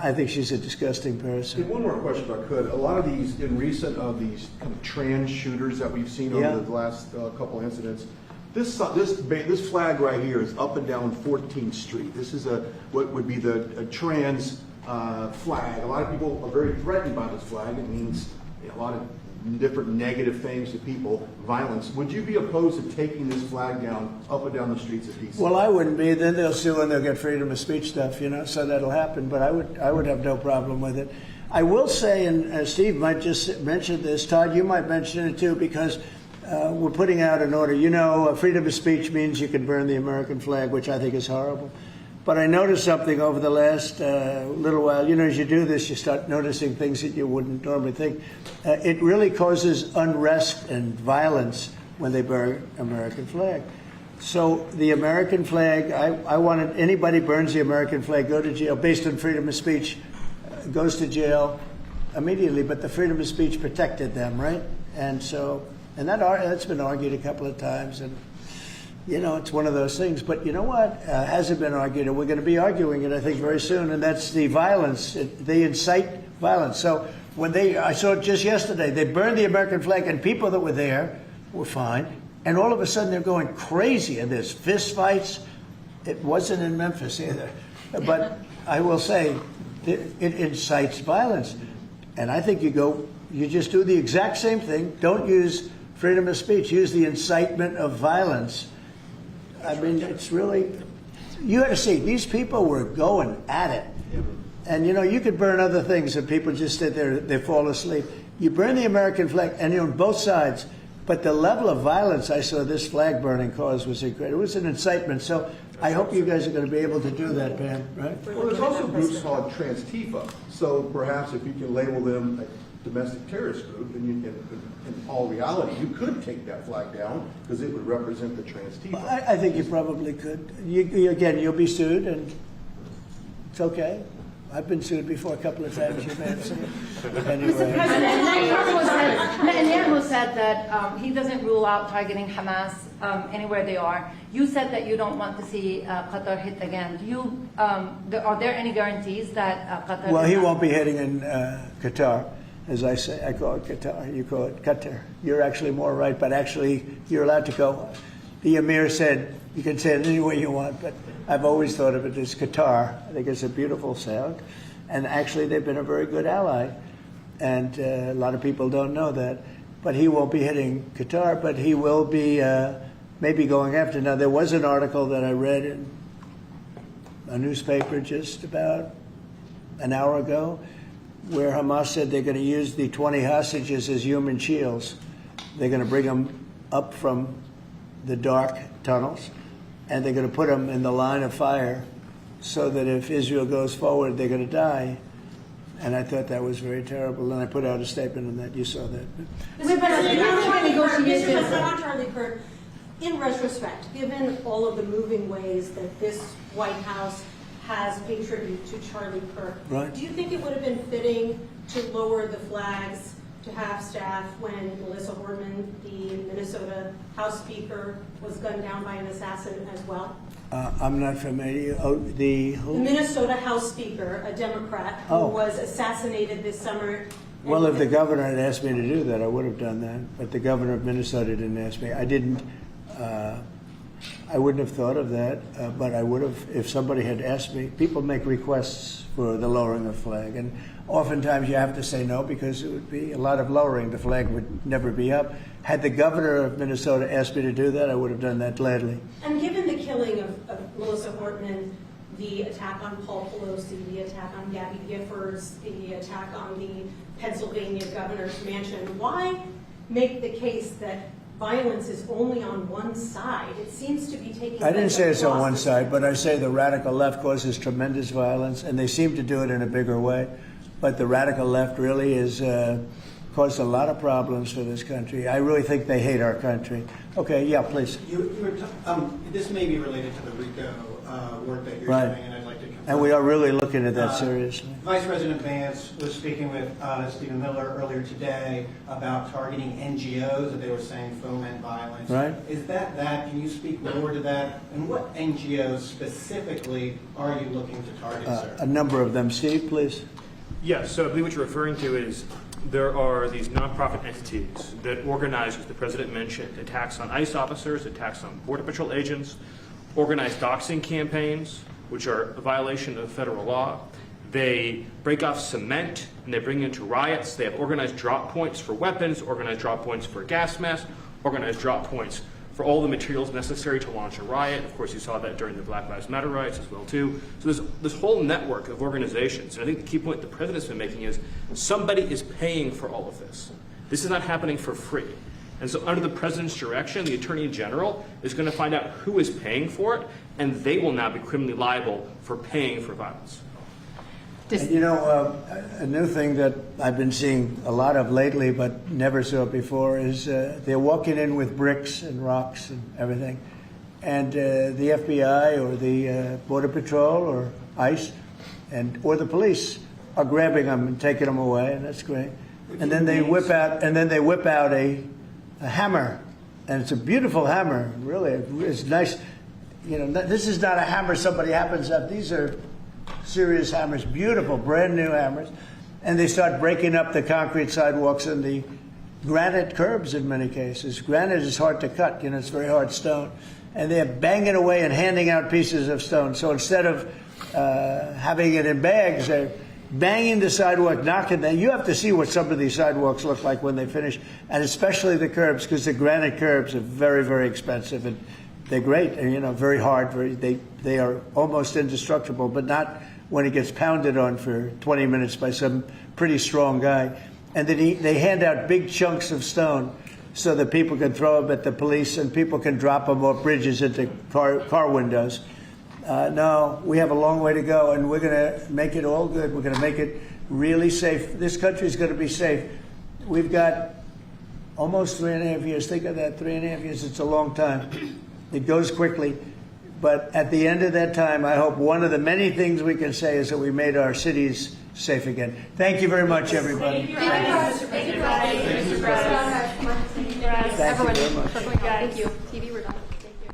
I think she's a disgusting person. One more question, if I could. A lot of these, in recent of these kind of trans shooters that we've seen over the last couple incidents, This flag right here is up and down 14th Street. This is what would be a trans flag. A lot of people are very threatened by this flag. It means a lot of different negative things to people, violence. Would you be opposed to taking this flag down up and down the streets of DC? Well, I wouldn't be. Then they'll sue and they'll get freedom of speech stuff, so that'll happen. But I would have no problem with it. I will say, and Steve might just mention this, Todd, you might mention it too, because we're putting out an order. Freedom of speech means you can burn the American flag, which I think is horrible. But I noticed something over the last little while. As you do this, you start noticing things that you wouldn't normally think. It really causes unrest and violence when they burn American flag. So the American flag, I wanted anybody burns the American flag, go to jail based on freedom of speech, goes to jail immediately. But the freedom of speech protected them, right? And that's been argued a couple of times. And it's one of those things. But you know what? Hasn't been argued, and we're going to be arguing it, I think, very soon. And that's the violence. They incite violence. So I saw it just yesterday. They burned the American flag, and people that were there were fine. And all of a sudden, they're going crazy, and there's fist fights. It wasn't in Memphis either. But I will say, it incites violence. And I think you just do the exact same thing. Don't use freedom of speech. Use the incitement of violence. I mean, it's really, you got to see, these people were going at it. And, you could burn other things and people just sit there, they fall asleep. You burn the American flag, and on both sides. But the level of violence I saw this flag burning cause was incredible. It was an incitement. So I hope you guys are going to be able to do that, Pam, right? Well, there's also groups called Trans-Tifa. So perhaps if you can label them a domestic terrorist group, and in all reality, you could take that flag down because it would represent the Trans-Tifa. Well, I think you probably could. Again, you'll be sued, and it's okay. I've been sued before a couple of times. You may have seen it. Anyway. Netanyahu said that he doesn't rule out targeting Hamas anywhere they are. You said that you don't want to see Qatar hit again. Are there any guarantees that Qatar? Well, he won't be hitting in Qatar. As I say, I call it Qatar. You call it Qatar. You're actually more right, but actually you're allowed to go. The Emir said you can say it any way you want, but I've always thought of it as Qatar. I think it's a beautiful sound. And actually they've been a very good ally. And a lot of people don't know that. But he won't be hitting Qatar, but he will be maybe going after. Now, there was an article that I read in a newspaper just about an hour ago where Hamas said they're going to use the 20 hostages as human shields. They're going to bring them up from the dark tunnels, and they're going to put them in the line of fire so that if Israel goes forward, they're going to die. And I thought that was very terrible, and I put out a statement on that. You saw that. Mr. President, on Charlie Kirk, in retrospect, given all of the moving ways that this White House has paid tribute to Charlie Kirk, right. Do you think it would have been fitting to lower the flags to have staff when Melissa Hortman, the Minnesota House Speaker, was gunned down by an assassin as well? I'm not familiar. The Minnesota House Speaker, a Democrat, who was assassinated this summer. Well, if the governor had asked me to do that, I would have done that. But the governor of Minnesota didn't ask me. I didn't. I wouldn't have thought of that, but I would have if somebody had asked me. People make requests for the lowering of flag, and oftentimes you have to say no because it would be a lot of lowering. The flag would never be up. Had the governor of Minnesota asked me to do that, I would have done that gladly. And given the killing of Melissa Hortman, the attack on Paul Pelosi, the attack on Gabby Giffords, the attack on the Pennsylvania governor's mansion, why make the case that violence is only on one side? It seems to be taking. I didn't say it's on one side, but I say the radical left causes tremendous violence, and they seem to do it in a bigger way. But the radical left really is caused a lot of problems for this country. I really think they hate our country. Okay, yeah, please. This may be related to the RICO work that you're Right. doing, and I'd like to confirm. And we are really looking at that seriously. Vice President Vance was speaking with Stephen Miller earlier today about targeting NGOs that they were saying foment violence. Right. Is that? Can you speak more to that? And what NGOs specifically are you looking to target, sir? A number of them. Steve, please. Yes, so I believe what you're referring to is there are these nonprofit entities that organize, as the president mentioned, attacks on ICE officers, attacks on Border Patrol agents, organized doxing campaigns, which are a violation of federal law. They break off cement and they bring into riots. They have organized drop points for weapons, organized drop points for gas masks, organized drop points for all the materials necessary to launch a riot. Of course, you saw that during the Black Lives Matter riots as well, too. So there's this whole network of organizations. And I think the key point the president's been making is somebody is paying for all of this. This is not happening for free. And so under the president's direction, the attorney general is going to find out who is paying for it, and they will now be criminally liable for paying for violence. And, you know, a new thing that I've been seeing a lot of lately, but never saw it before, is they're walking in with bricks and rocks and everything. And the FBI or the Border Patrol or ICE or the police are grabbing them and taking them away, and that's great. And then they whip out a hammer, and it's a beautiful hammer. Really, it's nice. You know, this is not a hammer somebody happens to have. These are serious hammers, beautiful, brand new hammers, and they start breaking up the concrete sidewalks and the granite curbs in many cases. Granite is hard to cut, you know, it's very hard stone, and they're banging away and handing out pieces of stone. So instead of having it in bags, they're banging the sidewalk, knocking them. You have to see what some of these sidewalks look like when they finish, and especially the curbs, because the granite curbs are very, very expensive, and they're great, and, you know, very hard. They are almost indestructible, but not when it gets pounded on for 20 minutes by some pretty strong guy. And then they hand out big chunks of stone so that people can throw them at the police and people can drop them off bridges into car windows. No, we have a long way to go, and we're going to make it all good. We're going to make it really safe. This country is going to be safe. We've got almost 3.5 years. Think of that, 3.5 years. It's a long time. It goes quickly. But at the end of that time, I hope one of the many things we can say is that we made our cities safe again. Thank you very much, everybody. Thank you, Thank you very much. Thank you. TV, we're done. Thank you.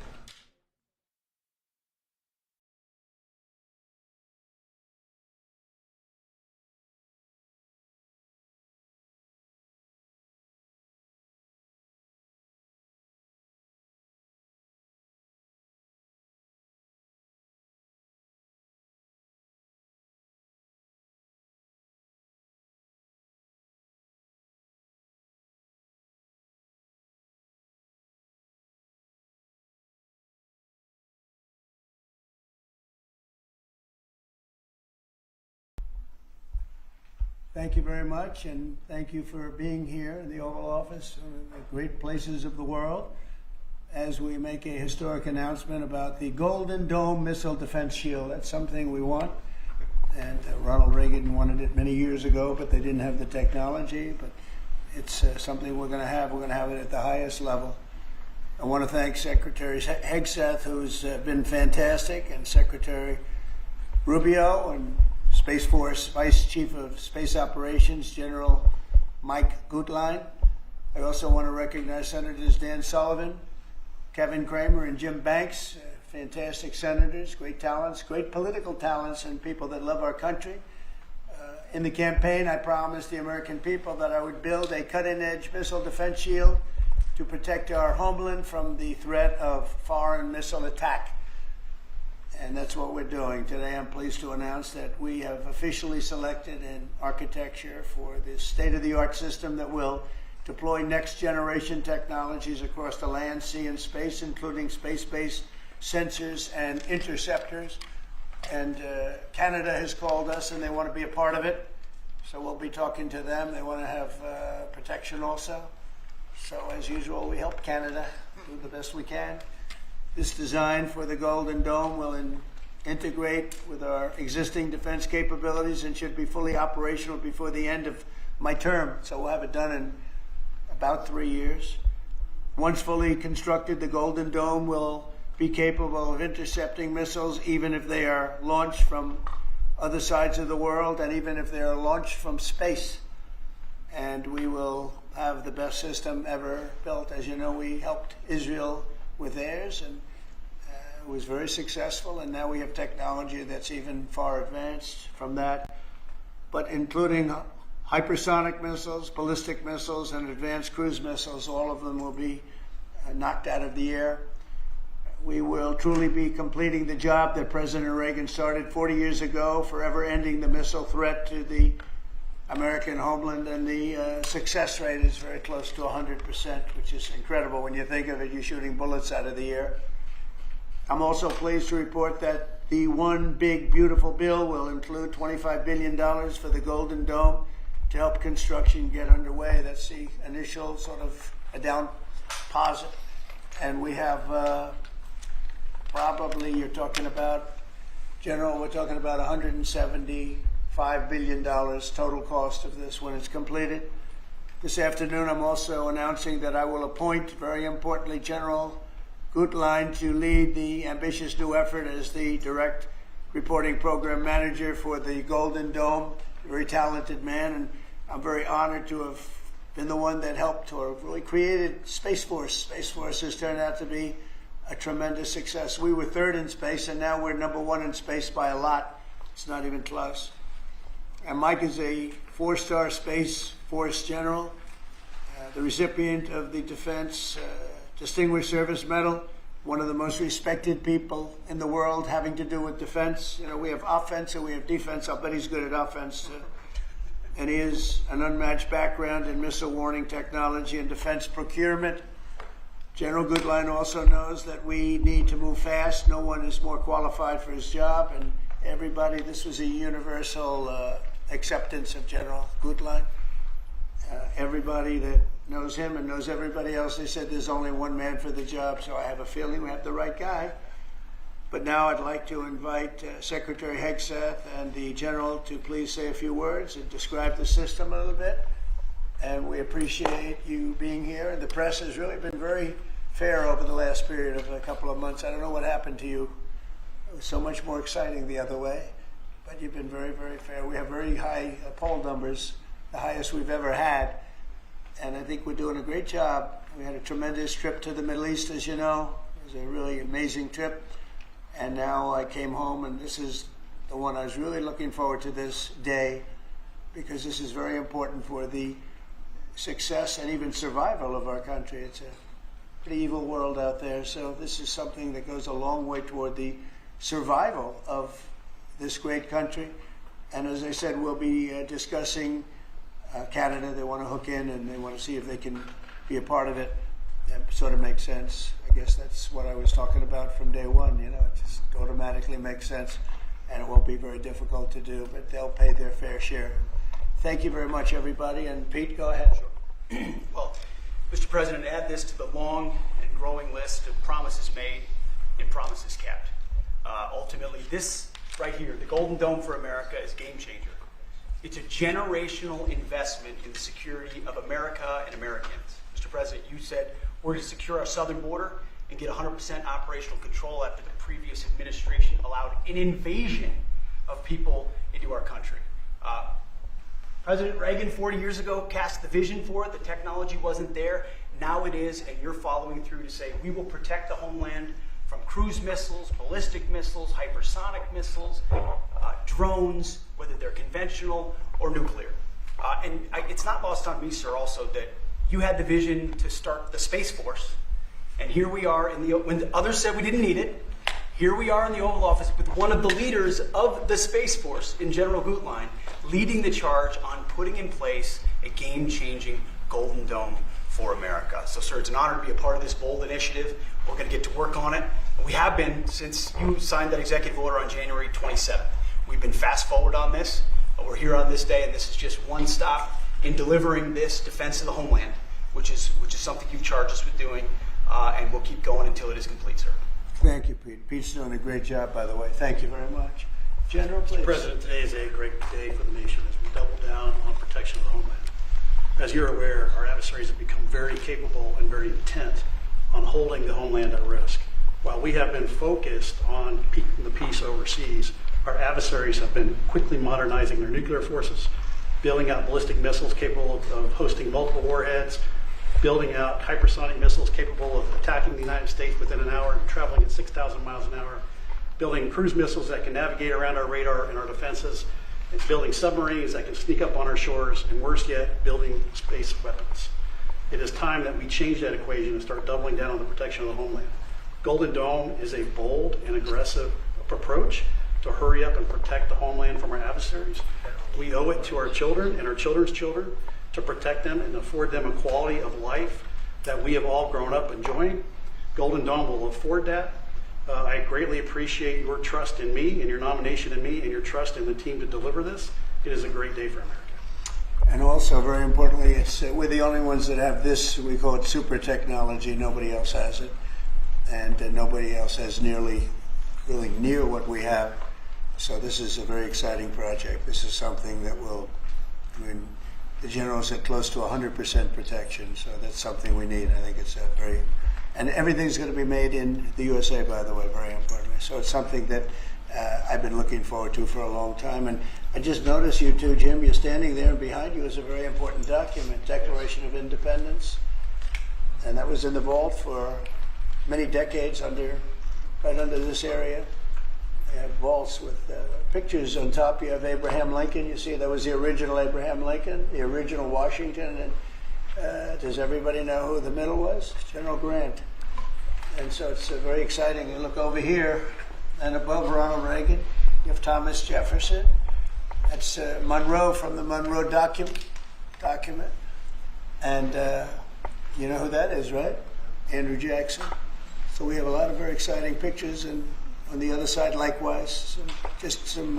Thank you very much, and thank you for being here in the Oval Office, one of the great places of the world, as we make a historic announcement about the Golden Dome Missile Defense Shield. That's something we want, and Ronald Reagan wanted it many years ago, but they didn't have the technology, but it's something we're going to have. We're going to have it at the highest level. I want to thank Secretary Hegseth, who's been fantastic, and Secretary Rubio, and Space Force Vice Chief of Space Operations, General Mike Gutlein. I also want to recognize Senators Dan Sullivan, Kevin Cramer, and Jim Banks, fantastic senators, great talents, great political talents, and people that love our country. In the campaign, I promised the American people that I would build a cutting-edge missile defense shield to protect our homeland from the threat of foreign missile attack. And that's what we're doing. Today I'm pleased to announce that we have officially selected an architecture for this state-of-the-art system that will deploy next-generation technologies across the land, sea, and space, including space-based sensors and interceptors. And Canada has called us, and they want to be a part of it. So we'll be talking to them. They want to have protection also. So as usual, we help Canada do the best we can. This design for the Golden Dome will integrate with our existing defense capabilities and should be fully operational before the end of my term. So we'll have it done in about 3 years. Once fully constructed, the Golden Dome will be capable of intercepting missiles even if they are launched from other sides of the world and even if they are launched from space. And we will have the best system ever built. As you know, we helped Israel with theirs, and it was very successful, and now we have technology that's even far advanced from that, but including hypersonic missiles, ballistic missiles, and advanced cruise missiles. All of them will be knocked out of the air. We will truly be completing the job that President Reagan started 40 years ago, forever ending the missile threat to the American homeland, and the success rate is very close to 100%, which is incredible when you think of it, you're shooting bullets out of the air. I'm also pleased to report that the one big, beautiful bill will include $25 billion for the Golden Dome to help construction get underway. That's the initial sort of a down deposit. And we have probably, you're talking about, General, we're talking about $175 billion total cost of this when it's completed. This afternoon, I'm also announcing that I will appoint, very importantly, General Gutlein to lead the ambitious new effort as the direct reporting program manager for the Golden Dome. A very talented man, and I'm very honored to have been the one that helped or really created Space Force. Space Force has turned out to be a tremendous success. We were third in space, and now we're number one in space by a lot. It's not even close. And Mike is a 4-star Space Force general, the recipient of the Defense Distinguished Service Medal, one of the most respected people in the world having to do with defense. You know, we have offense and we have defense. I'll bet he's good at offense. And he has an unmatched background in missile warning technology and defense procurement. General Gutlein also knows that we need to move fast. No one is more qualified for his job, and everybody, this was a universal acceptance of General Gutlein. Everybody that knows him and knows everybody else, they said there's only one man for the job, so I have a feeling we have the right guy. But now I'd like to invite Secretary Hegseth and the General to please say a few words and describe the system a little bit. And we appreciate you being here. And the press has really been very fair over the last period of a couple of months. I don't know what happened to you. It was so much more exciting the other way. But you've been very, very fair. We have very high poll numbers, the highest we've ever had. And I think we're doing a great job. We had a tremendous trip to the Middle East, as you know. It was a really amazing trip. And now I came home, and this is the one I was really looking forward to this day, because this is very important for the success and even survival of our country. It's a pretty evil world out there, so this is something that goes a long way toward the survival of this great country. And as I said, we'll be discussing Canada. They want to hook in, and they want to see if they can be a part of it. That sort of makes sense. I guess that's what I was talking about from day one. You know, it just automatically makes sense, and it won't be very difficult to do, but they'll pay their fair share. Thank you very much, everybody. And Pete, go ahead. Sure. Well, Mr. President, add this to the long and growing list of promises made and promises kept. Ultimately, this right here, the Golden Dome for America, is a game changer. It's a generational investment in the security of America and Americans. Mr. President, you said we're going to secure our southern border and get 100% operational control after the previous administration allowed an invasion of people into our country. President Reagan 40 years ago cast the vision for it. The technology wasn't there. Now it is, and you're following through to say we will protect the homeland from cruise missiles, ballistic missiles, hypersonic missiles, drones, whether they're conventional or nuclear. It's not lost on me, sir, also that you had the vision to start the Space Force, and here we are when others said we didn't need it. Here we are in the Oval Office with one of the leaders of the Space Force, in General Gutlein, leading the charge on putting in place a game-changing Golden Dome for America. So, sir, it's an honor to be a part of this bold initiative. We're going to get to work on it. We have been since you signed that executive order on January 27th. We've been fast forward on this. We're here on this day, and this is just one stop in delivering this defense of the homeland, which is something you've charged us with doing, and we'll keep going until it is complete, sir. Thank you, Pete. Pete's doing a great job, by the way. Thank you very much. General, please. Mr. President, today is a great day for the nation as we double down on protection of the homeland. As you're aware, our adversaries have become very capable and very intent on holding the homeland at risk. While we have been focused on keeping the peace overseas, our adversaries have been quickly modernizing their nuclear forces, building out ballistic missiles capable of hosting multiple warheads, building out hypersonic missiles capable of attacking the United States within an hour and traveling at 6,000 miles an hour, building cruise missiles that can navigate around our radar and our defenses, building submarines that can sneak up on our shores, and worse yet, building space weapons. It is time that we change that equation and start doubling down on the protection of the homeland. Golden Dome is a bold and aggressive approach to hurry up and protect the homeland from our adversaries. We owe it to our children and our children's children to protect them and afford them a quality of life that we have all grown up enjoying. Golden Dome will afford that. I greatly appreciate your trust in me and your nomination in me and your trust in the team to deliver this. It is a great day for America. And also, very importantly, we're the only ones that have this, we call it super technology. Nobody else has it. And nobody else has really near what we have. So this is a very exciting project. This is something that will, the general said close to 100% protection. So that's something we need. I think it's and everything's going to be made in the USA, by the way, very importantly. So it's something that I've been looking forward to for a long time. And I just noticed you two, Jim, you're standing there, and behind you is a very important document, Declaration of Independence. And that was in the vault for many decades right under this area. They have vaults with pictures on top. You have Abraham Lincoln. You see that was the original Abraham Lincoln, the original Washington. And does everybody know who the middle was? General Grant. And so it's very exciting. You look over here, and above Ronald Reagan, you have Thomas Jefferson. That's Monroe from the Monroe document. And you know who that is, right? Andrew Jackson. So we have a lot of very exciting pictures, and on the other side, likewise, some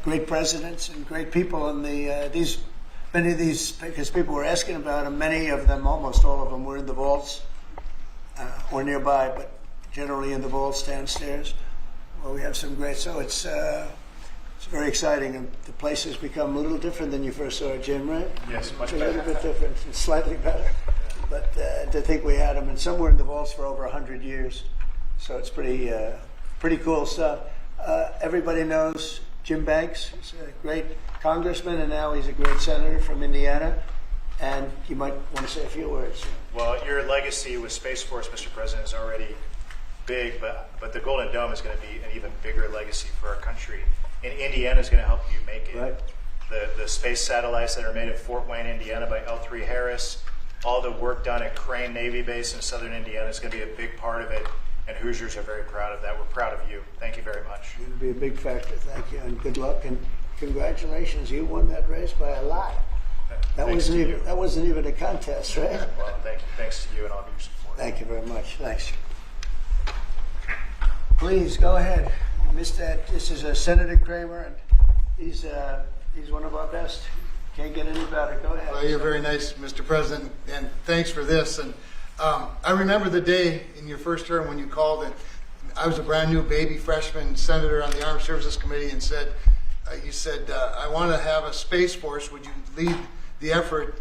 great presidents and great people. And many of these, because people were asking about them, many of them, almost all of them, were in the vaults or nearby, but generally in the vaults downstairs. Well, we have some great. So it's very exciting, and the place has become a little different than you first saw it, Jim, right? Yes, much better. A better. little bit different, it's slightly better. But to think we had them, and some were in the vaults for over 100 years. So it's pretty cool stuff. Everybody knows Jim Banks. He's a great congressman, and now he's a great senator from Indiana. And you might want to say a few words. Well, your legacy with Space Force, Mr. President, is already big, but the Golden Dome is going to be an even bigger legacy for our country. And Indiana is going to help you make it. Right. The space satellites that are made at Fort Wayne, Indiana by L3 Harris, all the work done at Crane Navy Base in southern Indiana is going to be a big part of it. And Hoosiers are very proud of that. We're proud of you. Thank you very much. It'll be a big factor. Thank you, and good luck, and congratulations. You won that race by a lot. That wasn't even a contest, right? Well, thank you. Thanks to you and all of your support. Thank you very much. Thanks. Please go ahead. You missed that. This is Senator Kramer, and he's one of our best. Can't get any better. Go ahead. Well, you're very nice, Mr. President, and thanks for this. And I remember the day in your first term when you called, and I was a brand new baby freshman senator on the Armed Services Committee, and you said, I want to have a Space Force. Would you lead the effort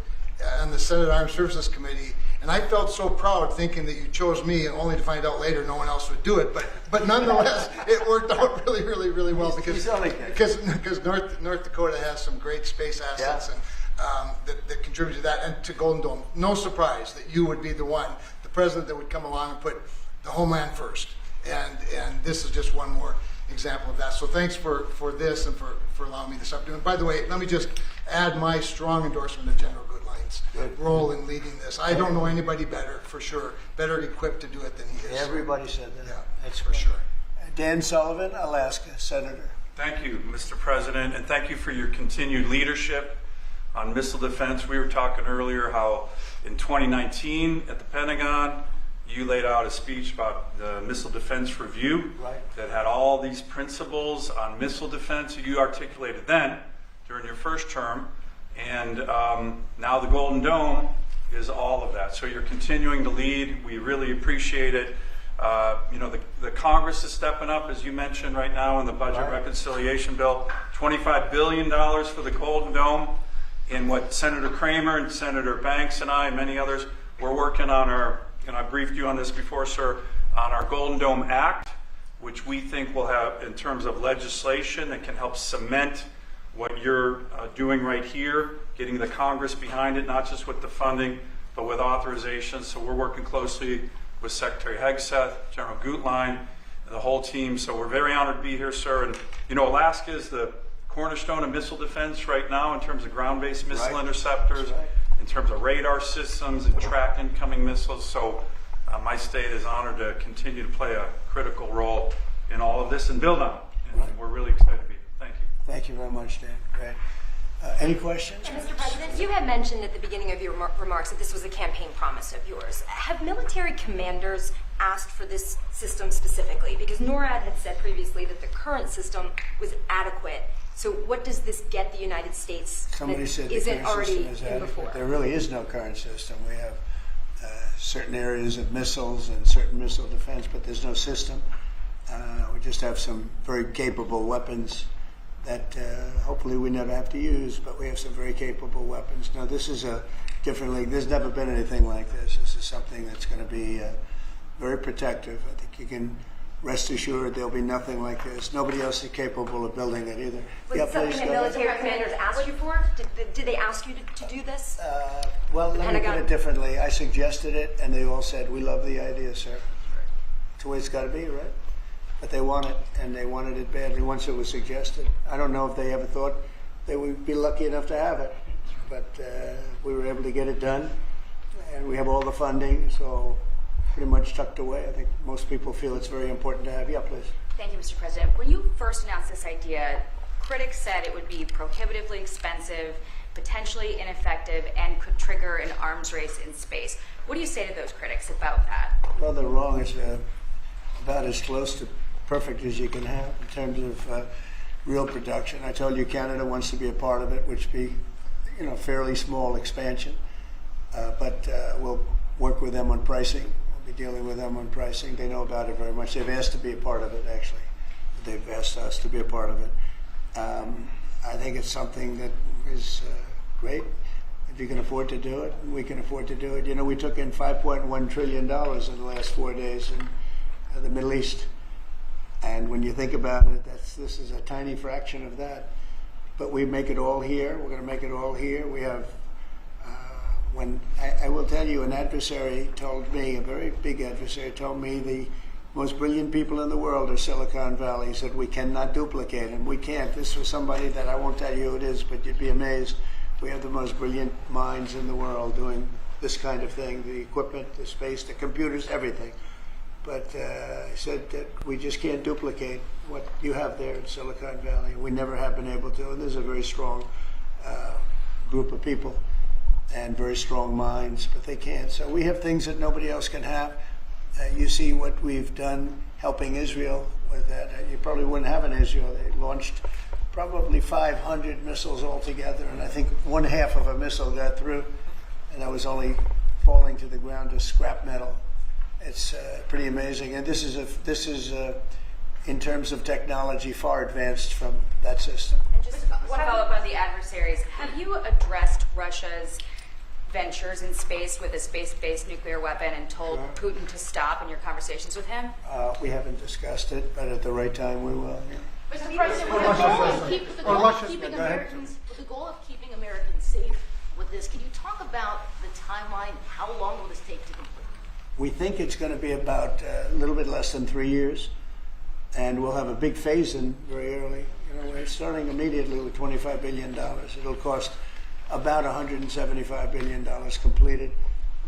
on the Senate Armed Services Committee? And I felt so proud thinking that you chose me, only to find out later no one else would do it. But nonetheless, it worked out really, really, really well because North Dakota has some great space assets. Yeah. And that contribute to that, and to Golden Dome. No surprise that you would be the president that would come along and put the homeland first. And this is just one more example of that. So thanks for this and for allowing me this opportunity. And by the way, let me just add my strong endorsement of General Goodline's role in leading this. I don't know anybody better, for sure, better equipped to do it than he is. Everybody said that. Yeah, that's for sure. Dan Sullivan, Alaska, Senator. Thank you, Mr. President, and thank you for your continued leadership on missile defense. We were talking earlier how in 2019 at the Pentagon, you laid out a speech about the Missile Defense Review that had all these principles on missile defense you articulated then during your first term, and now the Golden Dome is all of that. So you're continuing to lead. We really appreciate it. The Congress is stepping up, as you mentioned right now in the budget reconciliation bill, $25 billion for the Golden Dome. And what Senator Kramer and Senator Banks and I and many others, we're working on and I briefed you on this before, sir, on our Golden Dome Act, which we think will have, in terms of legislation that can help cement what you're doing right here, getting the Congress behind it, not just with the funding, but with authorization. So we're working closely with Secretary Hegseth, General Gutlein, and the whole team. So we're very honored to be here, sir. And Alaska is the cornerstone of missile defense right now in terms of ground-based missile Right. interceptors, That's right. in terms of radar systems and track incoming missiles. So my state is honored to continue to play a critical role in all of this and build on it. And we're really excited to be here. Thank you. Thank you very much, Dan. Great. Any questions? Mr. President, you had mentioned at the beginning of your remarks that this was a campaign promise of yours. Have military commanders asked for this system specifically? Because NORAD had said previously that the current system was adequate. So what does this get the United States Somebody that said the isn't current already system is in adequate. before? There really is no current system. We have certain areas of missiles and certain missile defense, but there's no system. We just have some very capable weapons that hopefully we never have to use, but we have some very capable weapons. Now, this is a different league. There's never been anything like this. This is something that's going to be very protective. I think you can rest assured there'll be nothing like this. Nobody else is capable of building it either. Was it something that military commanders asked you for? Did they ask you to do this? Well, The let me put Pentagon? it differently. I suggested it, and they all said, "We love the idea, sir." It's the way it's got to be, right? But they want it, and they wanted it badly once it was suggested. I don't know if they ever thought they would be lucky enough to have it, but we were able to get it done, and we have all the funding, so pretty much tucked away. I think most people feel it's very important to have. Yeah, please. Thank you, Mr. President. When you first announced this idea, critics said it would be prohibitively expensive, potentially ineffective, and could trigger an arms race in space. What do you say to those critics about that? Well, they're wrong. It's about as close to perfect as you can have in terms of real production. I told you Canada wants to be a part of it, which be, fairly small expansion, but we'll work with them on pricing. We'll be dealing with them on pricing. They know about it very much. They've asked to be a part of it, actually. They've asked us to be a part of it. I think it's something that is great. If you can afford to do it, we can afford to do it. We took in $5.1 trillion in the last 4 days in the Middle East. And when you think about it, this is a tiny fraction of that. But we make it all here. We're going to make it all here. We have, I will tell you, an adversary told me, a very big adversary told me the most brilliant people in the world are Silicon Valley. He said, we cannot duplicate them. We can't. This was somebody that I won't tell you who it is, but you'd be amazed. We have the most brilliant minds in the world doing this kind of thing, the equipment, the space, the computers, everything. But I said that we just can't duplicate what you have there in Silicon Valley. We never have been able to. And there's a very strong group of people and very strong minds, but they can't. So we have things that nobody else can have. You see what we've done helping Israel with that. You probably wouldn't have in Israel. They launched probably 500 missiles altogether, and I think 1/2 of a missile got through, and that was only falling to the ground as scrap metal. It's pretty amazing, and this is in terms of technology far advanced from that system. And just one follow-up on the adversaries. Have you addressed Russia's ventures in space with a space-based nuclear weapon and told Putin to stop in your conversations with him? We haven't discussed it, but at the right time we will. Yeah. Mr. President, with the goal of keeping Americans safe with this, can you talk about the timeline? How long will this take to complete? We think it's going to be about a little bit less than 3 years, and we'll have a big phase-in very early. We're starting immediately with $25 billion. It'll cost about $175 billion completed,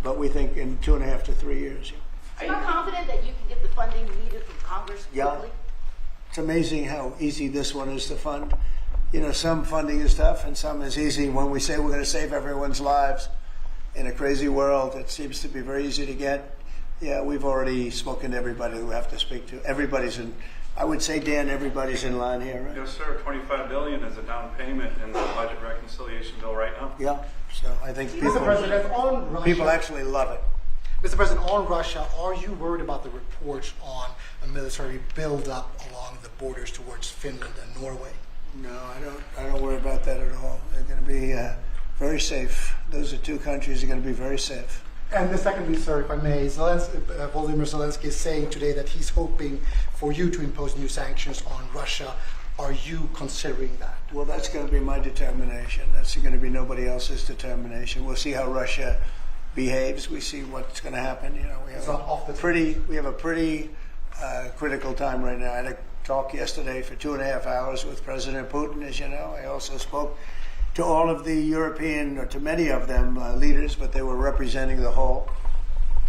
but we think in 2.5 to 3 years. Are you confident that you can get the funding needed from Congress quickly? It's amazing how easy this one is to fund. Some funding is tough and some is easy. When we say we're going to save everyone's lives in a crazy world, it seems to be very easy to get. Yeah, we've already spoken to everybody we have to speak to. Everybody's in, I would say, Dan, everybody's in line here, right? Yes, sir. $25 billion is a down payment in the budget reconciliation bill right now. Yeah, so I think Mr. President, on Russia, people actually love it. Mr. President, on Russia, are you worried about the reports on a military buildup along the borders towards Finland and Norway? No, I don't worry about that at all. They're going to be very safe. Those are two countries that are going to be very safe. And the secondly, sir, if I may, Volodymyr Zelensky is saying today that he's hoping for you to impose new sanctions on Russia. Are you considering that? Well, that's going to be my determination. That's going to be nobody else's determination. We'll see how Russia behaves. We see what's going to happen. We have a pretty critical time right now. I had a talk yesterday for 2.5 hours with President Putin, as you know. I also spoke to all of the European, or to many of them, leaders, but they were representing the whole.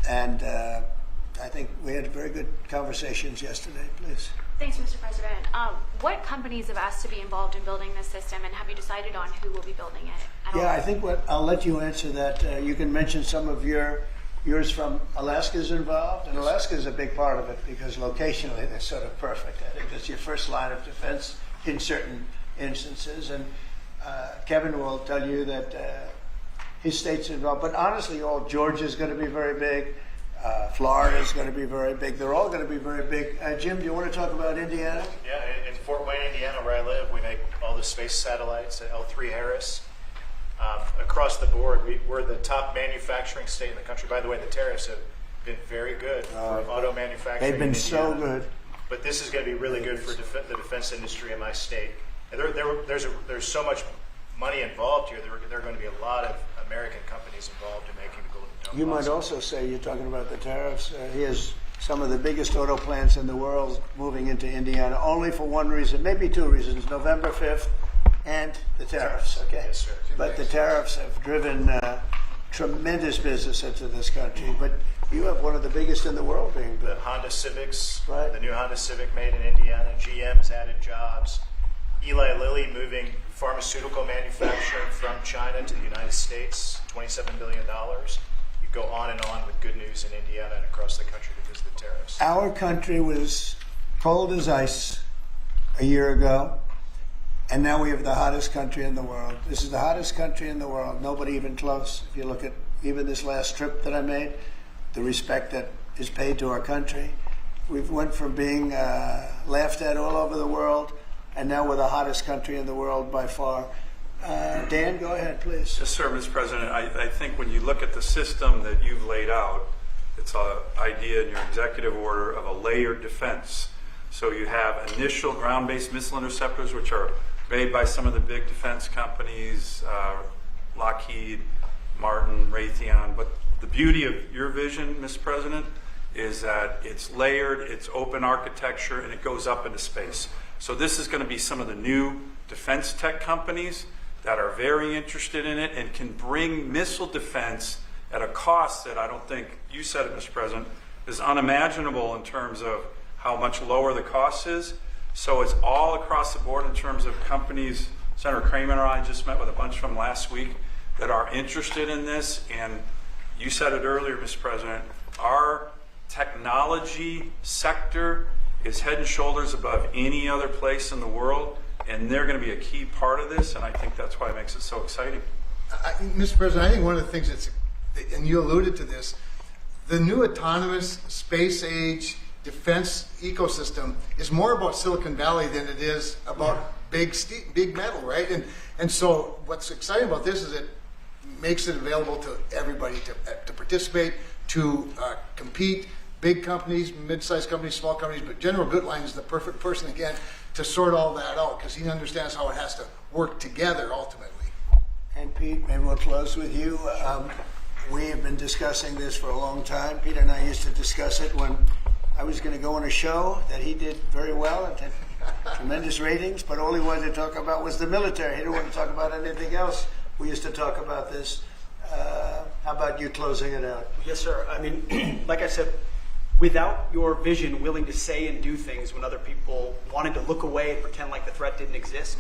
And I think we had very good conversations yesterday. Please. Thanks, Mr. President. What companies have asked to be involved in building this system, and have you decided on who will be building it? Yeah, I think I'll let you answer that. You can mention some of yours from Alaska's involved, and Alaska is a big part of it because locationally they're sort of perfect. I think that's your first line of defense in certain instances. And Kevin will tell you that his state's involved. But honestly, Georgia's going to be very big. Florida's going to be very big. They're all going to be very big. Jim, do you want to talk about Indiana? Yeah, in Fort Wayne, Indiana, where I live, we make all the space satellites at L3 Harris. Across the board, we're the top manufacturing state in the country. By the way, the tariffs have been very good for auto manufacturing. They've been so good. But this is going to be really good for the defense industry in my state. And there's so much money involved here. There are going to be a lot of American companies involved in making the Golden Dome. You might also say, you're talking about the tariffs. Here's some of the biggest auto plants in the world moving into Indiana, only for one reason, maybe two reasons, November 5th and the tariffs, okay? Yes, sir. But the tariffs have driven tremendous business into this country. But you have one of the biggest in the world being built. The Honda Civics, right? The new Honda Civic made in Indiana. GM has added jobs. Eli Lilly moving pharmaceutical manufacturing from China to the United States, $27 billion. You go on and on with good news in Indiana and across the country because of the tariffs. Our country was cold as ice a year ago, and now we have the hottest country in the world. This is the hottest country in the world. Nobody even close. If you look at even this last trip that I made, the respect that is paid to our country. We've went from being laughed at all over the world, and now we're the hottest country in the world by far. Dan, go ahead, please. Yes, sir, Mr. President. I think when you look at the system that you've laid out, it's an idea in your executive order of a layered defense. So you have initial ground-based missile interceptors, which are made by some of the big defense companies, Lockheed, Martin, Raytheon. But the beauty of your vision, Mr. President, is that it's layered, it's open architecture, and it goes up into space. So this is going to be some of the new defense tech companies that are very interested in it and can bring missile defense at a cost that I don't think, you said it, Mr. President, is unimaginable in terms of how much lower the cost is. So it's all across the board in terms of companies. Senator Kramer and I just met with a bunch from last week that are interested in this. And you said it earlier, Mr. President, our technology sector is head and shoulders above any other place in the world, and they're going to be a key part of this, and I think that's why it makes it so exciting. Mr. President, I think one of the things that's, and you alluded to this, the new autonomous space age defense ecosystem is more about Silicon Valley than it is about big metal, right? And so what's exciting about this is it makes it available to everybody to participate, to compete. Big companies, mid-sized companies, small companies, but General Gutlein is the perfect person, again, to sort all that out because he understands how it has to work together ultimately. And Pete, maybe we'll close with you. We have been discussing this for a long time. Peter and I used to discuss it when I was going to go on a show that he did very well and had tremendous ratings, but all he wanted to talk about was the military. He didn't want to talk about anything else. We used to talk about this. How about you closing it out? Yes, sir. I mean, like I said, without your vision, willing to say and do things when other people wanted to look away and pretend like the threat didn't exist,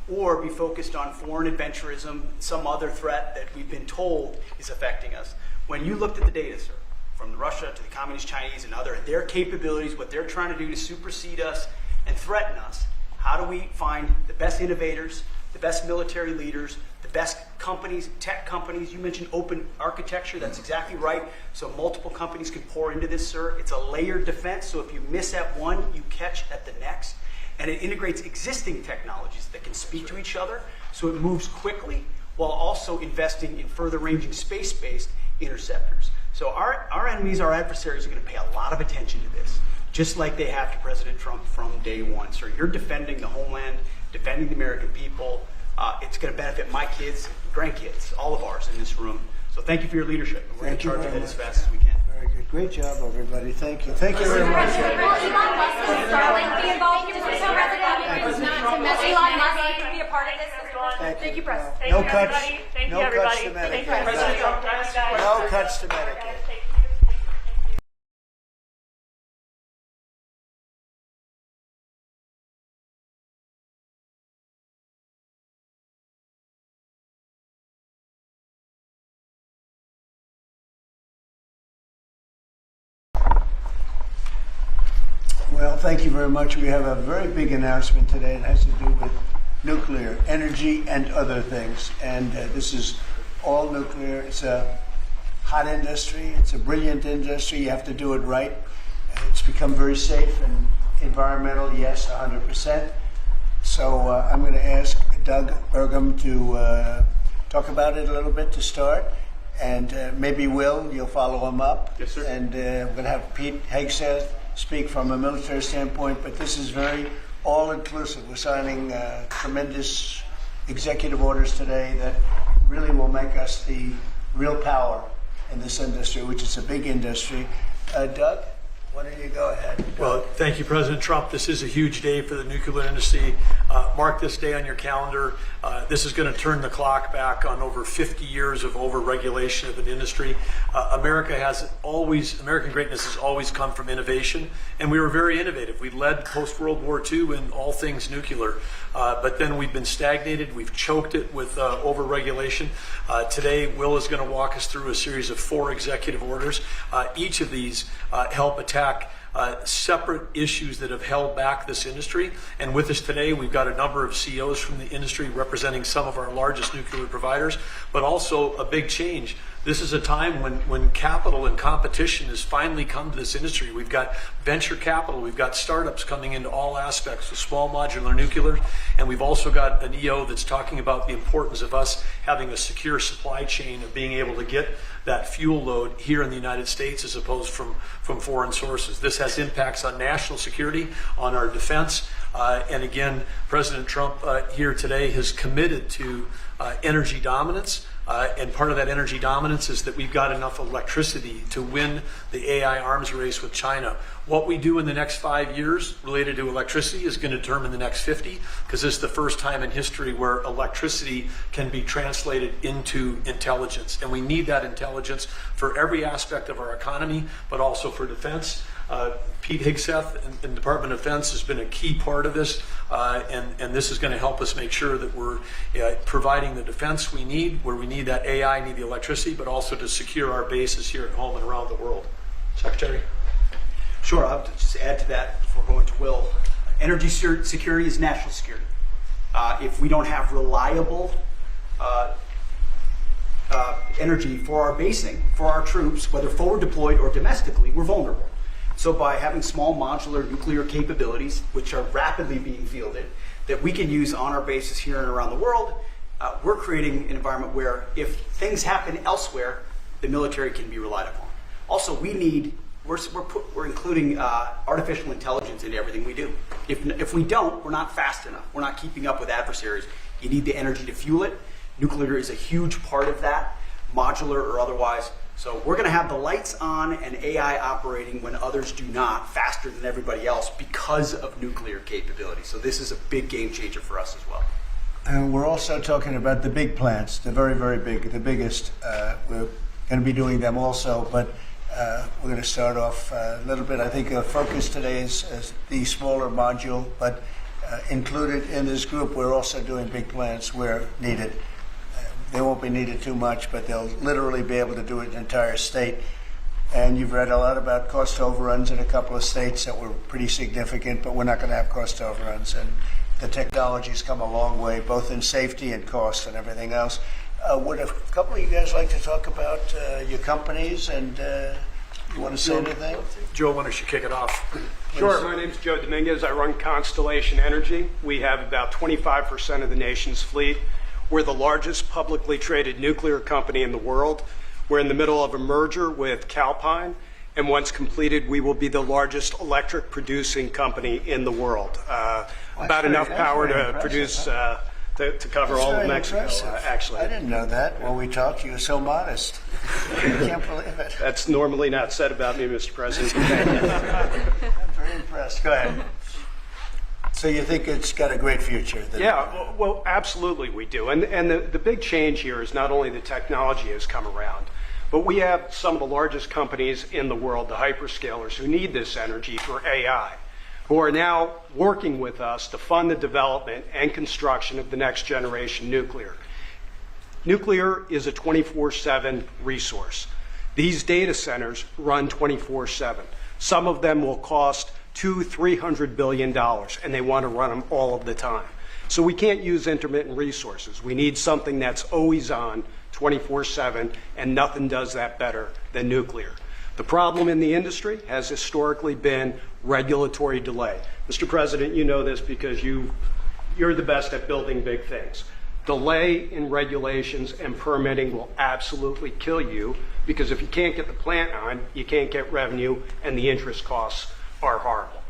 or be focused on foreign adventurism, some other threat that we've been told is affecting us. When you looked at the data, sir, from Russia to the Communist Chinese and their capabilities, what they're trying to do to supersede us and threaten us, how do we find the best innovators, the best military leaders, the best companies, tech companies? You mentioned open architecture. That's exactly right. So multiple companies can pour into this, sir. It's a layered defense. So if you miss at one, you catch at the next. And it integrates existing technologies that can speak to each other. So it moves quickly while also investing in further ranging space-based interceptors. So our enemies, our adversaries, are going to pay a lot of attention to this, just like they have to President Trump from day one. So you're defending the homeland, defending the American people. It's going to benefit my kids, grandkids, all of ours in this room. So thank you for your leadership. We're going to charge ahead as fast as we can. Very good. Great job, everybody. Thank you. Thank you very much. Will Elon Musk and Starlink be involved in this? Thank you, Press. Thank No you, cuts. everybody. Thank No you, everybody. cuts to Thank you, Medicare. President Trump. Thank you, guys. No cuts to Medicare. Thank you. Well, thank you very much. We have a very big announcement today. It has to do with nuclear energy and other things. And this is all nuclear. It's a hot industry. It's a brilliant industry. You have to do it right. It's become very safe and environmental, yes, 100%. So I'm going to ask Doug Burgum to talk about it a little bit to start. And maybe Will, you'll follow him up. Yes, sir. And we're going to have Pete Hegseth speak from a military standpoint, but this is very all-inclusive. We're signing tremendous executive orders today that really will make us the real power in this industry, which is a big industry. Doug, why don't you go ahead? Well, thank you, President Trump. This is a huge day for the nuclear industry. Mark this day on your calendar. This is going to turn the clock back on over 50 years of over-regulation of an industry. American greatness has always come from innovation, and we were very innovative. We led post-World War II in all things nuclear, but then we've been stagnated. We've choked it with over-regulation. Today, Will is going to walk us through a series of 4 executive orders. Each of these help attack separate issues that have held back this industry. And with us today, we've got a number of CEOs from the industry representing some of our largest nuclear providers, but also a big change. This is a time when capital and competition has finally come to this industry. We've got venture capital, we've got startups coming into all aspects of small modular nuclear, and we've also got an EO that's talking about the importance of us having a secure supply chain of being able to get that fuel load here in the United States as opposed from foreign sources. This has impacts on national security, on our defense, and again, President Trump here today has committed to energy dominance. And part of that energy dominance is that we've got enough electricity to win the AI arms race with China. What we do in the next 5 years related to electricity is going to determine the next 50, because this is the first time in history where electricity can be translated into intelligence. And we need that intelligence for every aspect of our economy, but also for defense. Pete Hegseth in the Department of Defense has been a key part of this, and this is going to help us make sure that we're providing the defense we need, where we need that AI, need the electricity, but also to secure our bases here at home and around the world. Secretary? Sure, I'll just add to that before going to Will. Energy security is national security. If we don't have reliable energy for our basing, for our troops, whether forward deployed or domestically, we're vulnerable. So by having small modular nuclear capabilities, which are rapidly being fielded, that we can use on our bases here and around the world, we're creating an environment where if things happen elsewhere, the military can be relied upon. Also, we're including artificial intelligence into everything we do. If we don't, we're not fast enough. We're not keeping up with adversaries. You need the energy to fuel it. Nuclear is a huge part of that, modular or otherwise. So we're going to have the lights on and AI operating when others do not, faster than everybody else because of nuclear capability. So this is a big game changer for us as well. And we're also talking about the big plants, the very, very big, the biggest. We're going to be doing them also, but we're going to start off a little bit. I think our focus today is the smaller module, but included in this group, we're also doing big plants where needed. They won't be needed too much, but they'll literally be able to do it in an entire state. And you've read a lot about cost overruns in a couple of states that were pretty significant, but we're not going to have cost overruns. And the technology's come a long way, both in safety and cost and everything else. Would a couple of you guys like to talk about your companies and you want to say anything? Joe, why don't you kick it off? Sure. My name's Joe Dominguez. I run Constellation Energy. We have about 25% of the nation's fleet. We're the largest publicly traded nuclear company in the world. We're in the middle of a merger with Calpine, and once completed, we will be the largest electric producing company in the world. About enough power to produce, to cover all of Mexico, actually. I didn't know that. When we talked, you were so modest. I can't believe it. That's normally not said about me, Mr. President. I'm very impressed. Go ahead. So you think it's got a great future? Yeah, well, absolutely we do. And the big change here is not only the technology has come around, but we have some of the largest companies in the world, the hyperscalers, who need this energy for AI, who are now working with us to fund the development and construction of the next generation nuclear. Nuclear is a 24/7 resource. These data centers run 24/7. Some of them will cost $200–300 billion, and they want to run them all of the time. So we can't use intermittent resources. We need something that's always on, 24/7, and nothing does that better than nuclear. The problem in the industry has historically been regulatory delay. Mr. President, you know this because you're the best at building big things. Delay in regulations and permitting will absolutely kill you, because if you can't get the plant on, you can't get revenue, and the interest costs are horrible.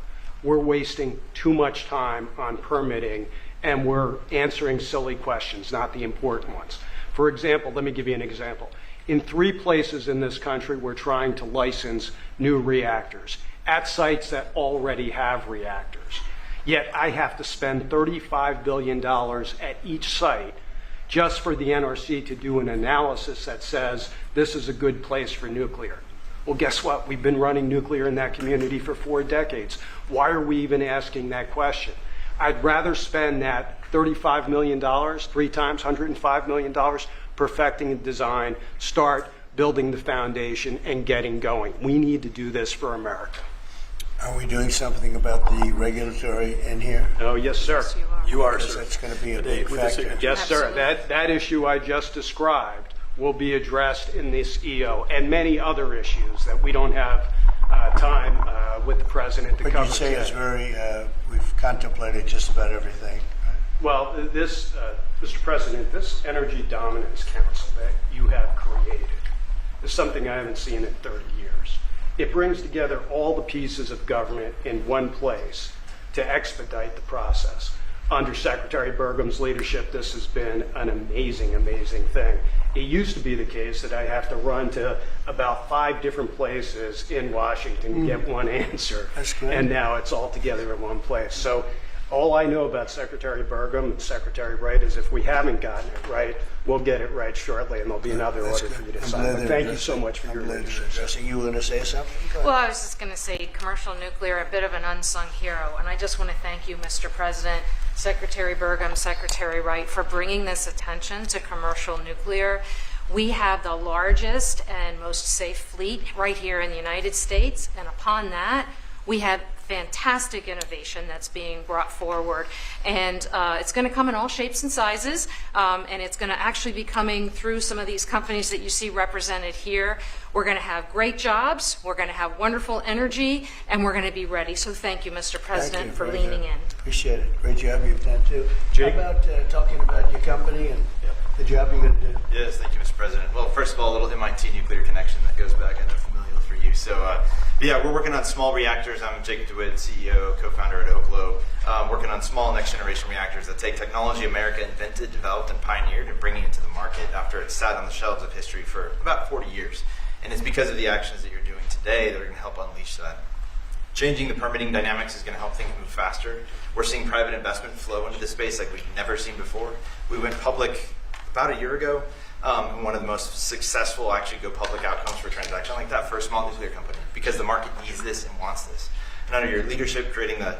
We're wasting too much time on permitting, and we're answering silly questions, not the important ones. For example, let me give you an example. In 3 places in this country, we're trying to license new reactors at sites that already have reactors. Yet I have to spend $35 billion at each site just for the NRC to do an analysis that says this is a good place for nuclear. Well, guess what? We've been running nuclear in that community for 4 decades. Why are we even asking that question? I'd rather spend that $35 million, 3 times $105 million, perfecting the design, start building the foundation, and getting going. We need to do this for America. Are we doing something about the regulatory in here? Oh, yes, sir. Yes, you are, because sir. That's going to be a big factor. Yes, sir. That issue I just described will be addressed in this EO, and many other issues that we don't have time with the president to cover. But you say it's very, we've contemplated just about everything. Well, this, Mr. President, this Energy Dominance Council that you have created is something I haven't seen in 30 years. It brings together all the pieces of government in one place to expedite the process. Under Secretary Burgum's leadership, this has been an amazing, amazing thing. It used to be the case that I have to run to about 5 different places in Washington to get one answer. That's great. And now it's all together in one place. So all I know about Secretary Burgum and Secretary Wright is if we haven't gotten it right, we'll get it right shortly, and there'll be another order for you to sign. But thank you so much for your leadership. You were going to say something? Well, I was just going to say commercial nuclear, a bit of an unsung hero, and I just want to thank you, Mr. President, Secretary Burgum, Secretary Wright, for bringing this attention to commercial nuclear. We have the largest and most safe fleet right here in the United States, and upon that, we have fantastic innovation that's being brought forward, and it's going to come in all shapes and sizes, and it's going to actually be coming through some of these companies that you see represented here. We're going to have great jobs, we're going to have wonderful energy, and we're going to be ready. So thank you, Mr. President, for leaning in. Appreciate it. Great job you've done too. Jake? How about talking about your company and the job you're going to do? Yes, thank you, Mr. President. Well, first of all, a little MIT nuclear connection that goes back, I know, familial for you. So, yeah, we're working on small reactors. I'm Jacob DeWitt, CEO, co-founder at Oklo, working on small next-generation reactors that take technology America invented, developed, and pioneered and bringing it to the market after it sat on the shelves of history for about 40 years. And it's because of the actions that you're doing today that are going to help unleash that. Changing the permitting dynamics is going to help things move faster. We're seeing private investment flow into this space like we've never seen before. We went public about a year ago, and one of the most successful actually go public outcomes for a transaction like that for a small nuclear company, because the market needs this and wants this. And under your leadership, creating the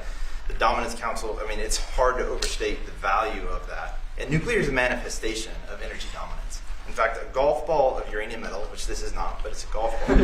Dominance Council, I mean, it's hard to overstate the value of that. And nuclear is a manifestation of energy dominance. In fact, a golf ball of uranium metal, which this is not, but it's a golf ball,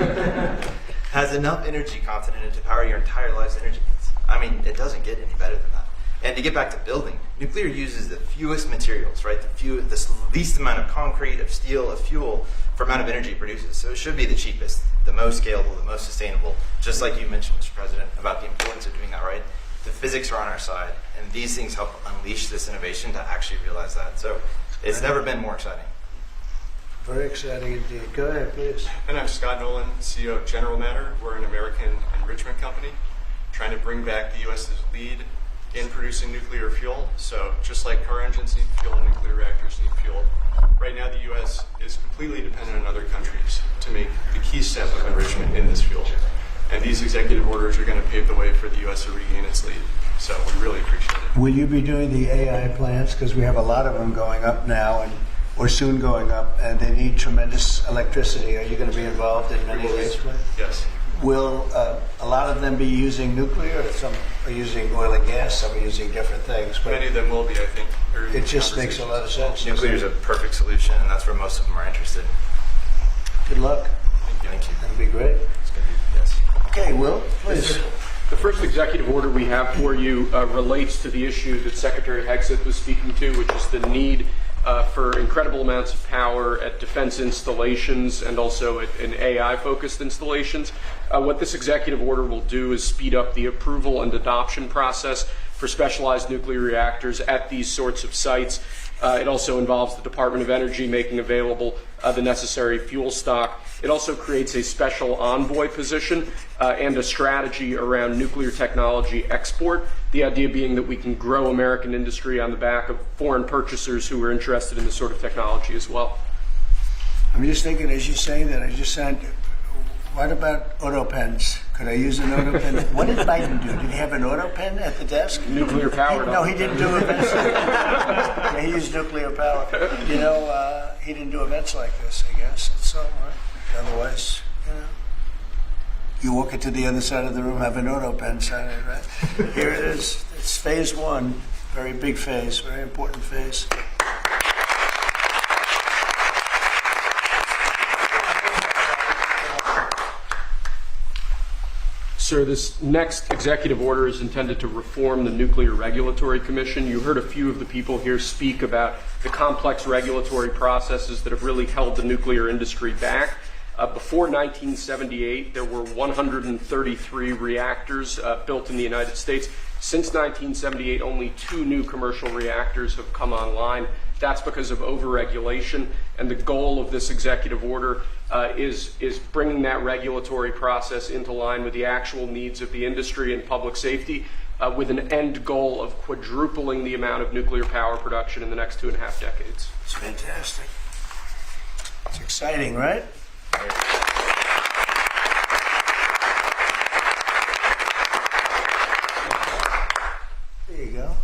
has enough energy content in it to power your entire life's energy needs. I mean, it doesn't get any better than that. And to get back to building, nuclear uses the fewest materials, right? The least amount of concrete, of steel, of fuel for amount of energy it produces. So it should be the cheapest, the most scalable, the most sustainable. Just like you mentioned, Mr. President, about the importance of doing that right. The physics are on our side, and these things help unleash this innovation to actually realize that. So it's never been more exciting. Very exciting indeed. Go ahead, please. And I'm Scott Nolan, CEO of General Matter. We're an American enrichment company trying to bring back the U.S.'s lead in producing nuclear fuel. So just like car engines need fuel, nuclear reactors need fuel. Right now, the U.S. is completely dependent on other countries to make the key step of enrichment in this fuel. And these executive orders are going to pave the way for the U.S. to regain its lead. So we really appreciate it. Will you be doing the AI plants? Because we have a lot of them going up now, or soon going up, and they need tremendous electricity. Are you going to be involved in many of these plants? Yes. Will a lot of them be using nuclear? Or some are using oil and gas, some are using different things. But many of them will be, I think. It just makes a lot of sense. Nuclear is a perfect solution, and that's where most of them are interested. Good luck. Thank you. That'll be great. It's going to be, yes. Okay, Will, please. The first executive order we have for you relates to the issue that Secretary Hegseth was speaking to, which is the need for incredible amounts of power at defense installations and also in AI-focused installations. What this executive order will do is speed up the approval and adoption process for specialized nuclear reactors at these sorts of sites. It also involves the Department of Energy making available the necessary fuel stock. It also creates a special envoy position and a strategy around nuclear technology export, the idea being that we can grow American industry on the back of foreign purchasers who are interested in this sort of technology as well. I'm just thinking, as you say that, I just said, what about auto pens? Could I use an auto pen? What did Biden do? Did he have an auto pen at the desk? Nuclear powered. No, he didn't do events. Yeah, he used nuclear power. You know, he didn't do events like this, I guess. It's all right. Otherwise, you know, you walk into the other side of the room, have an auto pen sign it, right? Here it is. It's phase one. Very big phase, very important phase. Sir, this next executive order is intended to reform the Nuclear Regulatory Commission. You heard a few of the people here speak about the complex regulatory processes that have really held the nuclear industry back. Before 1978, there were 133 reactors built in the United States. Since 1978, only 2 new commercial reactors have come online. That's because of overregulation, and the goal of this executive order is bringing that regulatory process into line with the actual needs of the industry and public safety, with an end goal of quadrupling the amount of nuclear power production in the next 2.5 decades. It's fantastic. It's exciting, right? There you go.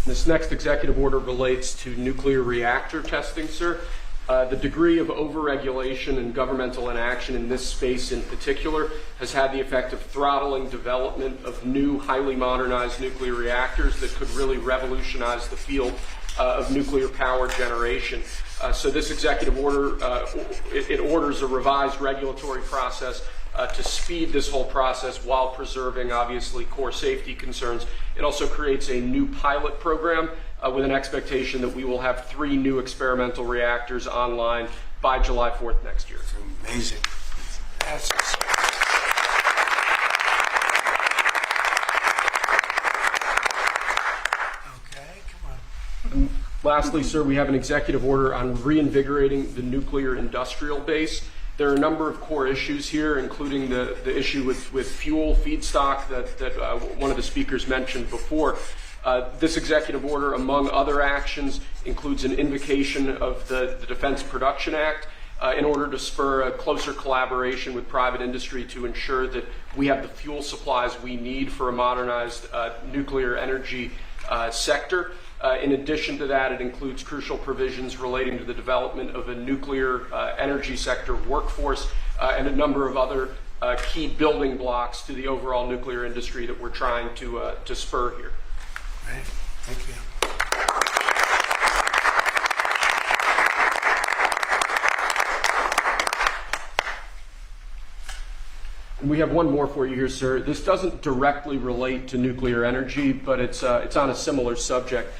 This next executive order relates to nuclear reactor testing, sir. The degree of overregulation and governmental inaction in this space in particular has had the effect of throttling development of new, highly modernized nuclear reactors that could really revolutionize the field of nuclear power generation. So this executive order, it orders a revised regulatory process to speed this whole process while preserving, obviously, core safety concerns. It also creates a new pilot program with an expectation that we will have 3 new experimental reactors online by July 4th next year. It's amazing. That's exciting. Okay, come on. Lastly, sir, we have an executive order on reinvigorating the nuclear industrial base. There are a number of core issues here, including the issue with fuel feedstock that one of the speakers mentioned before. This executive order, among other actions, includes an invocation of the Defense Production Act in order to spur a closer collaboration with private industry to ensure that we have the fuel supplies we need for a modernized nuclear energy sector. In addition to that, it includes crucial provisions relating to the development of a nuclear energy sector workforce and a number of other key building blocks to the overall nuclear industry that we're trying to spur here. Right. Thank you. And we have one more for you here, sir. This doesn't directly relate to nuclear energy, but it's on a similar subject.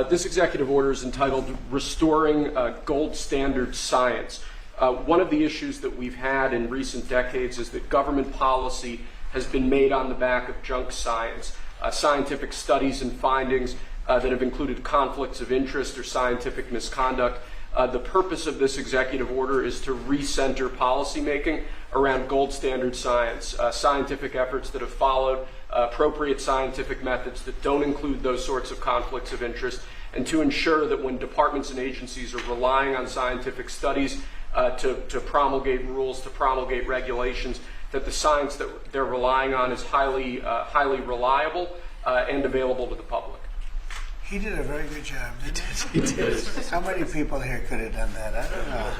This executive order is entitled Restoring Gold Standard Science. One of the issues that we've had in recent decades is that government policy has been made on the back of junk science. Scientific studies and findings that have included conflicts of interest or scientific misconduct. The purpose of this executive order is to recenter policymaking around gold standard science, scientific efforts that have followed appropriate scientific methods that don't include those sorts of conflicts of interest, and to ensure that when departments and agencies are relying on scientific studies to promulgate rules, to promulgate regulations, that the science that they're relying on is highly reliable and available to the public. He did a very good job, didn't he? He did. How many people here could have done that? I don't know.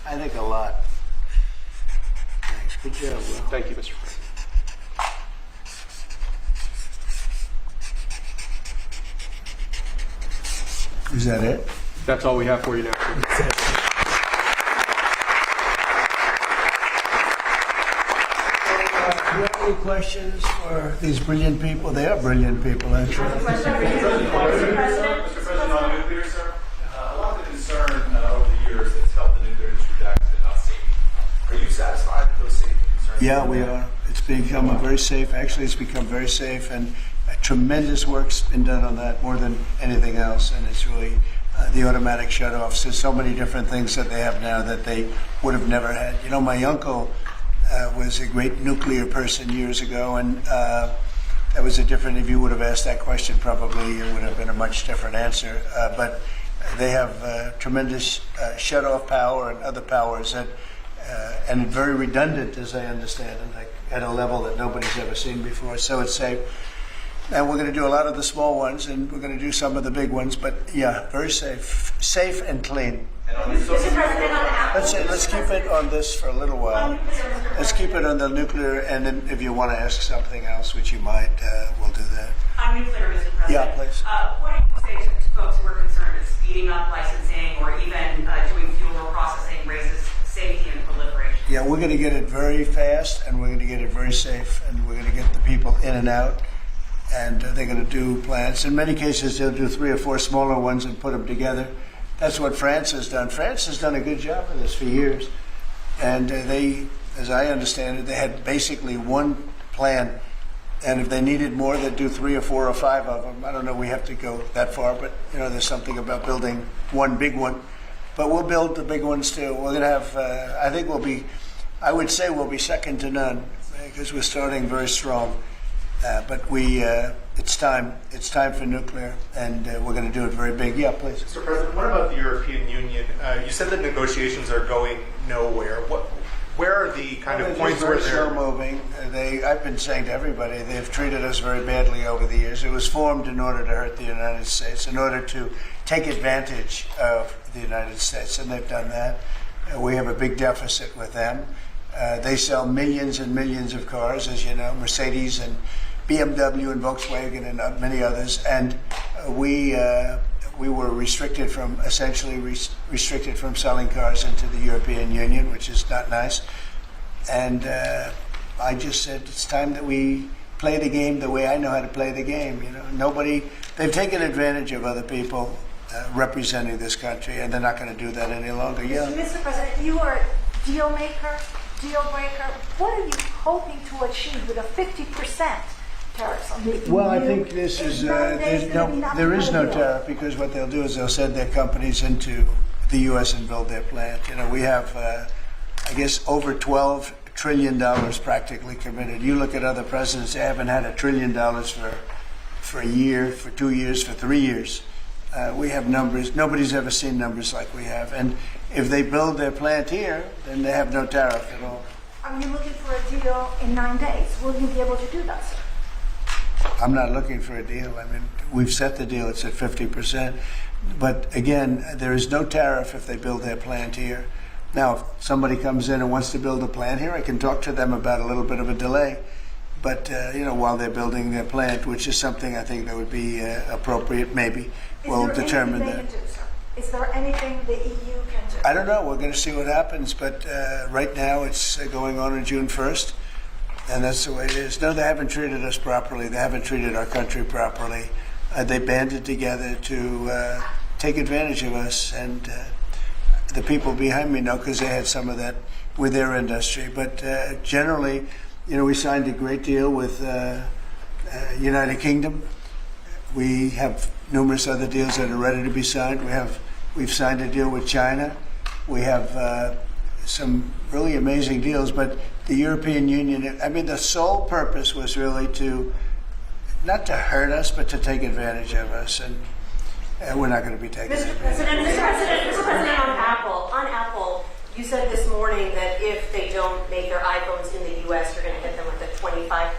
I think a lot. Thanks. Good job, Will. Thank you, Mr. President. Is that it? That's all we have for you now. Do you have any questions for these brilliant people? They are brilliant people, aren't you? Mr. President, on nuclear, sir, a lot of the concern over the years that's helped the nuclear industry back about safety. Are you satisfied with those safety concerns? Yeah, we are. It's become very safe. Actually, it's become very safe, and tremendous work's been done on that, more than anything else. And it's really the automatic shutoffs. There's so many different things that they have now that they would have never had. You know, my uncle was a great nuclear person years ago, and that was a different, if you would have asked that question, probably it would have been a much different answer. But they have tremendous shut-off power and other powers that, and very redundant, as I understand it, like at a level that nobody's ever seen before. So it's safe. And we're going to do a lot of the small ones, and we're going to do some of the big ones. But yeah, very safe and clean. Let's keep it on this for a little while. Let's keep it on the nuclear, and then if you want to ask something else, which you might, we'll do that. On nuclear, Mr. President. Yeah, please. What do you say to folks who are concerned that speeding up licensing or even doing fuel processing raises safety and proliferation? Yeah, we're going to get it very fast, and we're going to get it very safe, and we're going to get the people in and out. And they're going to do plants. In many cases, they'll do 3 or 4 smaller ones and put them together. That's what France has done. France has done a good job of this for years. And they, as I understand it, they had basically one plan. And if they needed more, they'd do 3 or 4 or 5 of them. I don't know, we have to go that far, but you know, there's something about building one big one. But we'll build the big ones too. We're going to have, I think I would say we'll be second to none, because we're starting very strong. But it's time. It's time for nuclear, and we're going to do it very big. Yeah, please. Mr. President, what about the European Union? You said that negotiations are going nowhere. Where are the kind of points where they're slow moving? I've been saying to everybody, they've treated us very badly over the years. It was formed in order to hurt the United States, in order to take advantage of the United States, and they've done that. We have a big deficit with them. They sell millions and millions of cars, as you know, Mercedes and BMW and Volkswagen and many others, and we were essentially restricted from selling cars into the European Union, which is not nice. And I just said it's time that we play the game the way I know how to play the game. You know, they've taken advantage of other people representing this country, and they're not going to do that any longer. Yeah. Mr. President, you are a deal maker, deal breaker. What are you hoping to achieve with a 50%? Well, I think this is there is no tariff, because what they'll do is they'll send their companies into the U.S. and build their plant. You know, we have, I guess, over $12 trillion practically committed. You look at other presidents; they haven't had $1 trillion for a year, for 2 years, for 3 years. We have numbers. Nobody's ever seen numbers like we have. And if they build their plant here, then they have no tariff at all. Are you looking for a deal in 9 days? Will you be able to do that, sir? I'm not looking for a deal. I mean, we've set the deal. It's at 50%. But again, there is no tariff if they build their plant here. Now, if somebody comes in and wants to build a plant here, I can talk to them about a little bit of a delay. But, you know, while they're building their plant, which is something I think that would be appropriate, maybe, we'll determine that. Is there anything the EU can do? I don't know. We're going to see what happens. But right now it's going on June 1st. And that's the way it is. No, they haven't treated us properly. They haven't treated our country properly. They banded together to take advantage of us. And the people behind me know, because they had some of that with their industry. But generally, you know, we signed a great deal with United Kingdom. We have numerous other deals that are ready to be signed. We've signed a deal with China. We have some really amazing deals, but the European Union, I mean, the sole purpose was really not to hurt us, but to take advantage of us, and we're not going to be taking Mr. advantage. President, on Apple, You said this morning that if they don't make their iPhones in the U.S., you're going to hit them with a 25%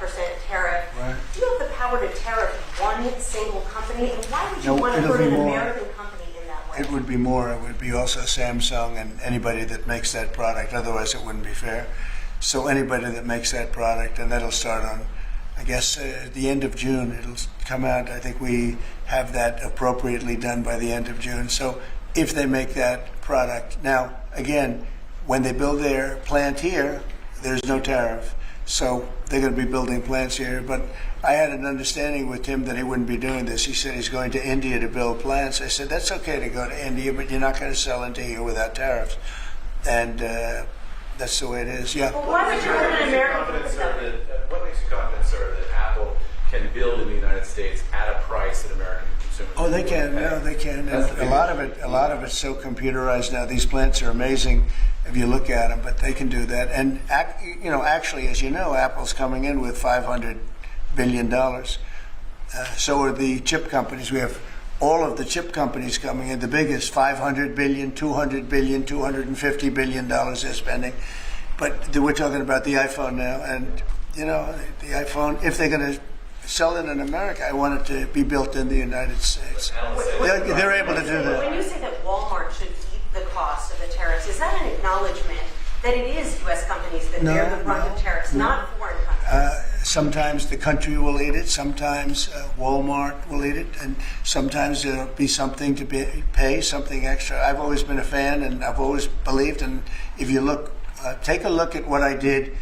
tariff. Right. Do you have the power to tariff one single company? And why would you want to it'll hurt be an more. American company in that way? It would be more. It would be also Samsung and anybody that makes that product. Otherwise, it wouldn't be fair. So anybody that makes that product, and that'll start on, I guess, the end of June. It'll come out. I think we have that appropriately done by the end of June. So if they make that product. Now, again, when they build their plant here, there's no tariff. So they're going to be building plants here. But I had an understanding with Tim that he wouldn't be doing this. He said he's going to India to build plants. I said, that's okay to go to India, but you're not going to sell into here without tariffs. And that's the way it is. Yeah. Well, why would you hurt an American confident, company? sir, what makes you confident, sir, that Apple can build in the United States at a price that American consumers? Oh, they can. No, they can. And a lot of it's so computerized now. These plants are amazing if you look at them, but they can do that. And actually, as you know, Apple's coming in with $500 billion. So are the chip companies. We have all of the chip companies coming in. The biggest, $500 billion, $200 billion, $250 billion they're spending. But we're talking about the iPhone now, and the iPhone. If they're going to sell it in America, I want it to be built in the United States. They're able to do that. When you say that Walmart should eat the cost of the tariffs, is that an acknowledgement that it is U.S. companies that bear the brunt of tariffs, not foreign countries? Sometimes the country will eat it. Sometimes Walmart will eat it, and sometimes there'll be something to pay, something extra. I've always been a fan, and I've always believed. And if you look, take a look at what I did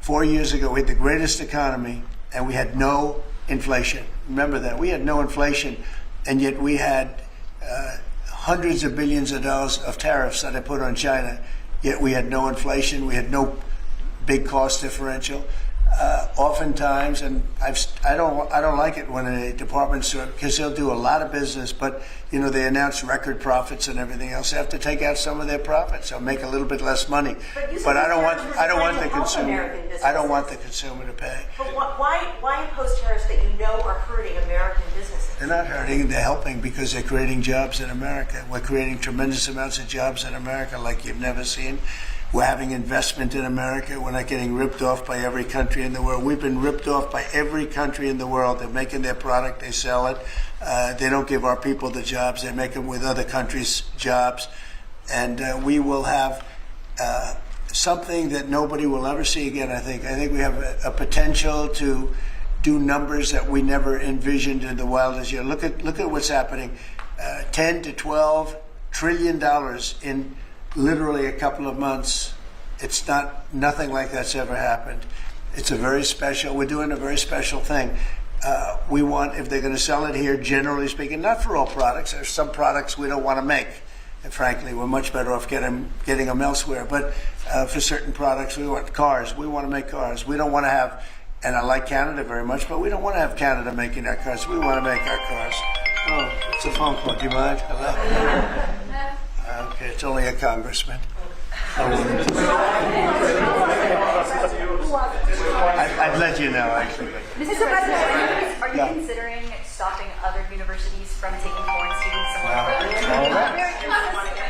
4 years ago. We had the greatest economy, and we had no inflation. Remember that. We had no inflation, and yet we had hundreds of billions of dollars of tariffs that I put on China, yet we had no inflation. We had no big cost differential. Oftentimes, and I don't like it when a department store, because they'll do a lot of business, but they announce record profits and everything else. They have to take out some of their profits or make a little bit less money. But I don't want the consumer. I don't want the consumer to pay. But why impose tariffs that you know are hurting American businesses? They're not hurting. They're helping because they're creating jobs in America. We're creating tremendous amounts of jobs in America like you've never seen. We're having investment in America. We're not getting ripped off by every country in the world. We've been ripped off by every country in the world. They're making their product, they sell it. They don't give our people the jobs. They make them with other countries' jobs. And we will have something that nobody will ever see again, I think. I think we have a potential to do numbers that we never envisioned in the wildest year. Look at what's happening. 10 to 12 trillion dollars in literally a couple of months. It's nothing like that's ever happened. It's we're doing a very special thing. We want, if they're going to sell it here, generally speaking, not for all products. There's some products we don't want to make. And frankly, we're much better off getting them elsewhere. But for certain products, we want cars. We want to make cars. We don't want to have, and I like Canada very much, but we don't want to have Canada making our cars. We want to make our cars. Oh, it's a phone call. Do you mind? Hello? Okay, it's only a congressman. I'd let you know, actually. Mr. President, are you considering stopping other universities from taking foreign students somewhere?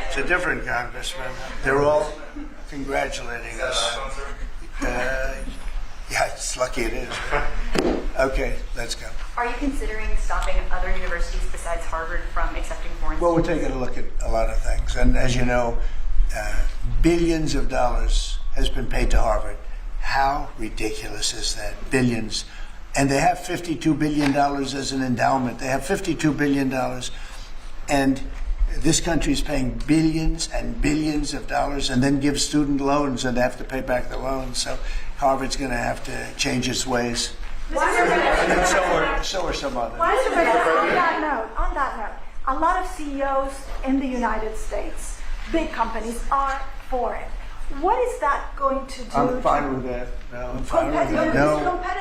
It's a different congressman. They're all congratulating us. Yeah, it's lucky it is. Okay, let's go. Are you considering stopping other universities besides Harvard from accepting foreign Well, we're students? taking a look at a lot of things. And as you know, billions of dollars has been paid to Harvard. How ridiculous is that? Billions. And they have $52 billion as an endowment. They have $52 billion. And this country is paying billions and billions of dollars and then gives student loans, and they have to pay back the loans. So Harvard's going to have to change its ways. And so are some others. Mr. President, on that note, a lot of CEOs in the United States, big companies, are foreign. What is that going to do? I'm fine with that. No, I'm fine with that. No,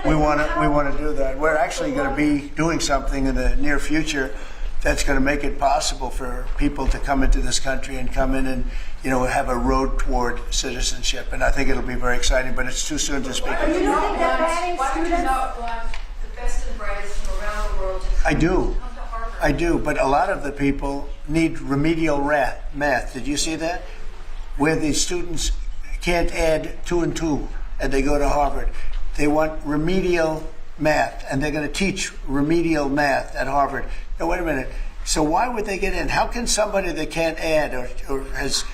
we want to do that. We're actually going to be doing something in the near future that's going to make it possible for people to come into this country and come in and have a road toward citizenship. And I think it'll be very exciting, but it's too soon to speak. You don't think that banning Why would you not want the best and brightest from around the world to I do. come to Harvard? I do, but a lot of the people need remedial math. Did you see that? where the students can't add 2 and 2 and they go to Harvard. They want remedial math, and they're going to teach remedial math at Harvard. Now, wait a minute. So why would they get in? How can somebody that can't add or has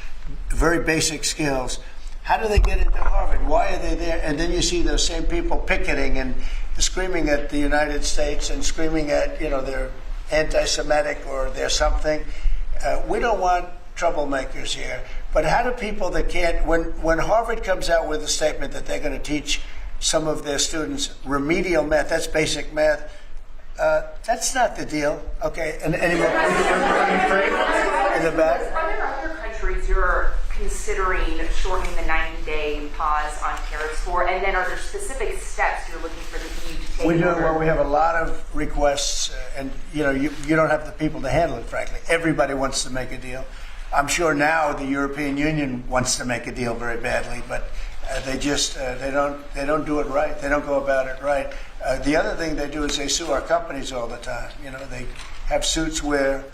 very basic skills, how do they get into Harvard? Why are they there? And then you see those same people picketing and screaming at the United States and screaming at, they're anti-Semitic or they're something. We don't want troublemakers here. But how do people that can't, when Harvard comes out with a statement that they're going to teach some of their students remedial math, that's basic math, that's not the deal. Okay, and anymore in the back. Are there other countries you're considering shortening the 90-day pause on tariffs for? And then are there specific steps you're looking for the EU to take? We do. Well, we have a lot of requests, and you don't have the people to handle it, frankly. Everybody wants to make a deal. I'm sure now the European Union wants to make a deal very badly, but they just they don't do it right. They don't go about it right. The other thing they do is they sue our companies all the time. They have suits where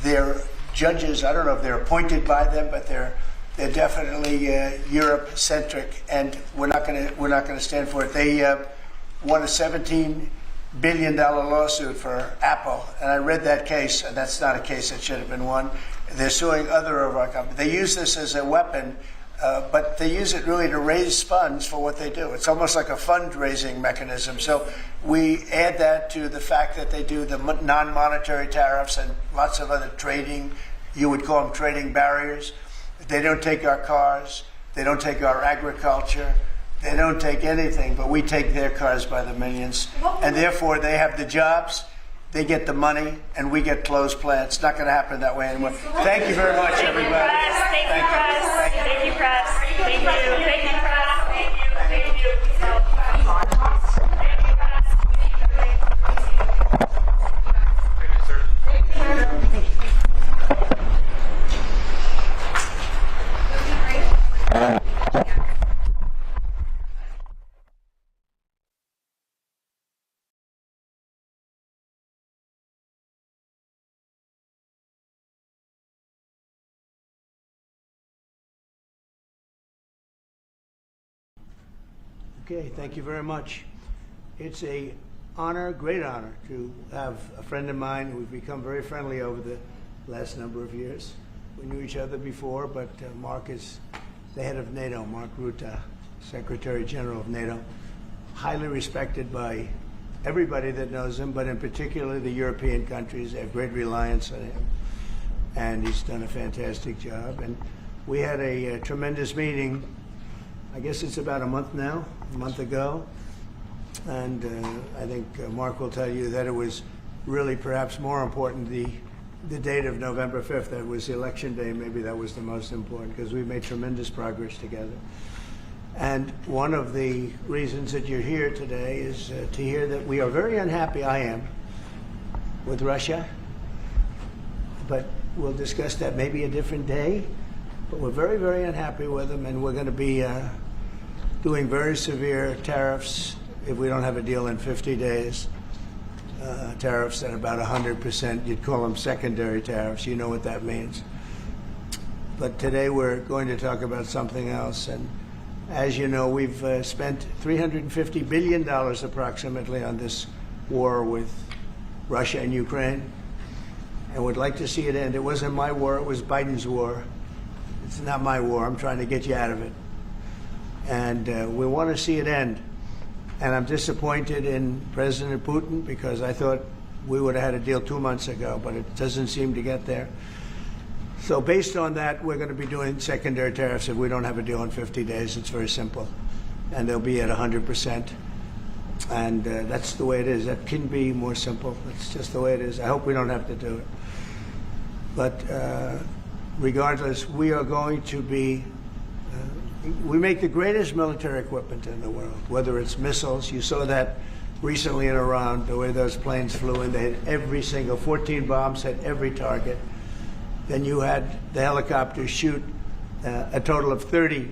their judges, I don't know if they're appointed by them, but they're definitely Europe-centric, and we're not going to stand for it. They won a $17 billion lawsuit for Apple, and I read that case, and that's not a case that should have been won. They're suing other of our companies. They use this as a weapon, but they use it really to raise funds for what they do. It's almost like a fundraising mechanism. So we add that to the fact that they do the non-monetary tariffs and lots of other trading, you would call them trading barriers. They don't take our cars. They don't take our agriculture. They don't take anything, but we take their cars by the millions. And therefore, they have the jobs, they get the money, and we get closed plants. It's not going to happen that way anymore. Thank you very much, everybody. Thank you, press. Thank you, press. Thank you, press. Thank you. Okay, thank you very much. It's a great honor to have a friend of mine. We've become very friendly over the last number of years. We knew each other before, but Mark is the head of NATO, Mark Rutte, Secretary General of NATO, highly respected by everybody that knows him, but in particular the European countries. They have great reliance on him, and he's done a fantastic job. And we had a tremendous meeting, I guess it's about a month ago, and I think Mark will tell you that it was really perhaps more important the date of November 5th. That was the election day. Maybe that was the most important, because we made tremendous progress together. And one of the reasons that you're here today is to hear that we are very unhappy, I am, with Russia, but we'll discuss that maybe a different day. But we're very, very unhappy with them, and we're going to be doing very severe tariffs if we don't have a deal in 50 days. Tariffs at about 100%. You'd call them secondary tariffs. You know what that means. But today we're going to talk about something else. And as you know, we've spent $350 billion approximately on this war with Russia and Ukraine, and would like to see it end. It wasn't my war. It was Biden's war. It's not my war. I'm trying to get you out of it. And we want to see it end. And I'm disappointed in President Putin, because I thought we would have had a deal 2 months ago, but it doesn't seem to get there. So based on that, we're going to be doing secondary tariffs if we don't have a deal in 50 days. It's very simple. And they'll be at 100%. And that's the way it is. That can be more simple. It's just the way it is. I hope we don't have to do it. But regardless, we are going to be, we make the greatest military equipment in the world, whether it's missiles. You saw that recently in Iran, the way those planes flew in. They hit every single, 14 bombs hit every target. Then you had the helicopters shoot a total of 30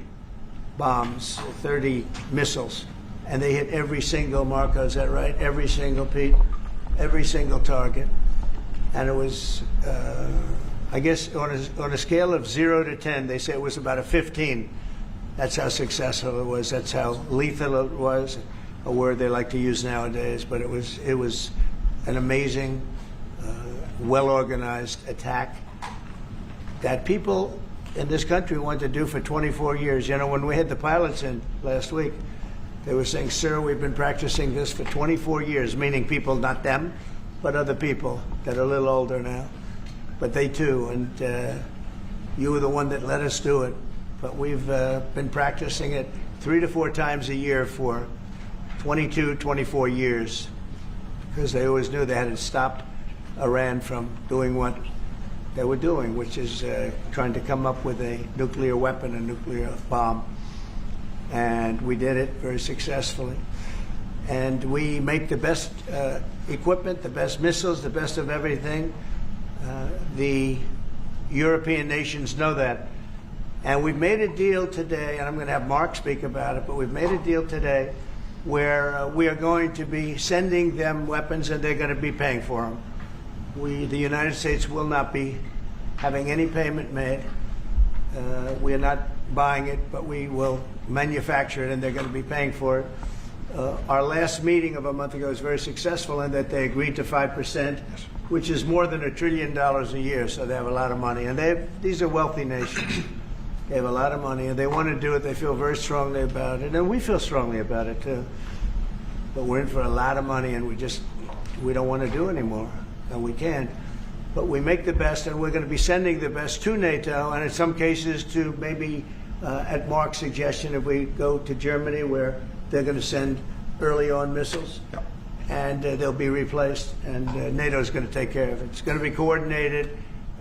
bombs, 30 missiles, and they hit every single, Marco, is that right? Every single, Pete, every single target. And it was, I guess on a scale of 0 to 10, they say it was about a 15. That's how successful it was. That's how lethal it was, a word they like to use nowadays. But it was an amazing, well-organized attack that people in this country wanted to do for 24 years. You know, when we had the pilots in last week, they were saying, "Sir, we've been practicing this for 24 years," meaning people, not them, but other people that are a little older now. But they too, and you were the one that let us do it. But we've been practicing it 3 to 4 times a year for 22, 24 years, because they always knew they had to stop Iran from doing what they were doing, which is trying to come up with a nuclear weapon, a nuclear bomb. And we did it very successfully. And we make the best equipment, the best missiles, the best of everything. The European nations know that. And we've made a deal today, and I'm going to have Mark speak about it, but we've made a deal today where we are going to be sending them weapons and they're going to be paying for them. The United States will not be having any payment made. We are not buying it, but we will manufacture it and they're going to be paying for it. Our last meeting of a month ago was very successful in that they agreed to 5%, which is more than $1 trillion a year, so they have a lot of money. And these are wealthy nations. They have a lot of money, and they want to do it. They feel very strongly about it, and we feel strongly about it, too. But we're in for a lot of money, and we don't want to do anymore, and we can't. But we make the best, and we're going to be sending the best to NATO, and in some cases to maybe, at Mark's suggestion, if we go to Germany, where they're going to send early on missiles, and they'll be replaced, and NATO is going to take care of it. It's going to be coordinated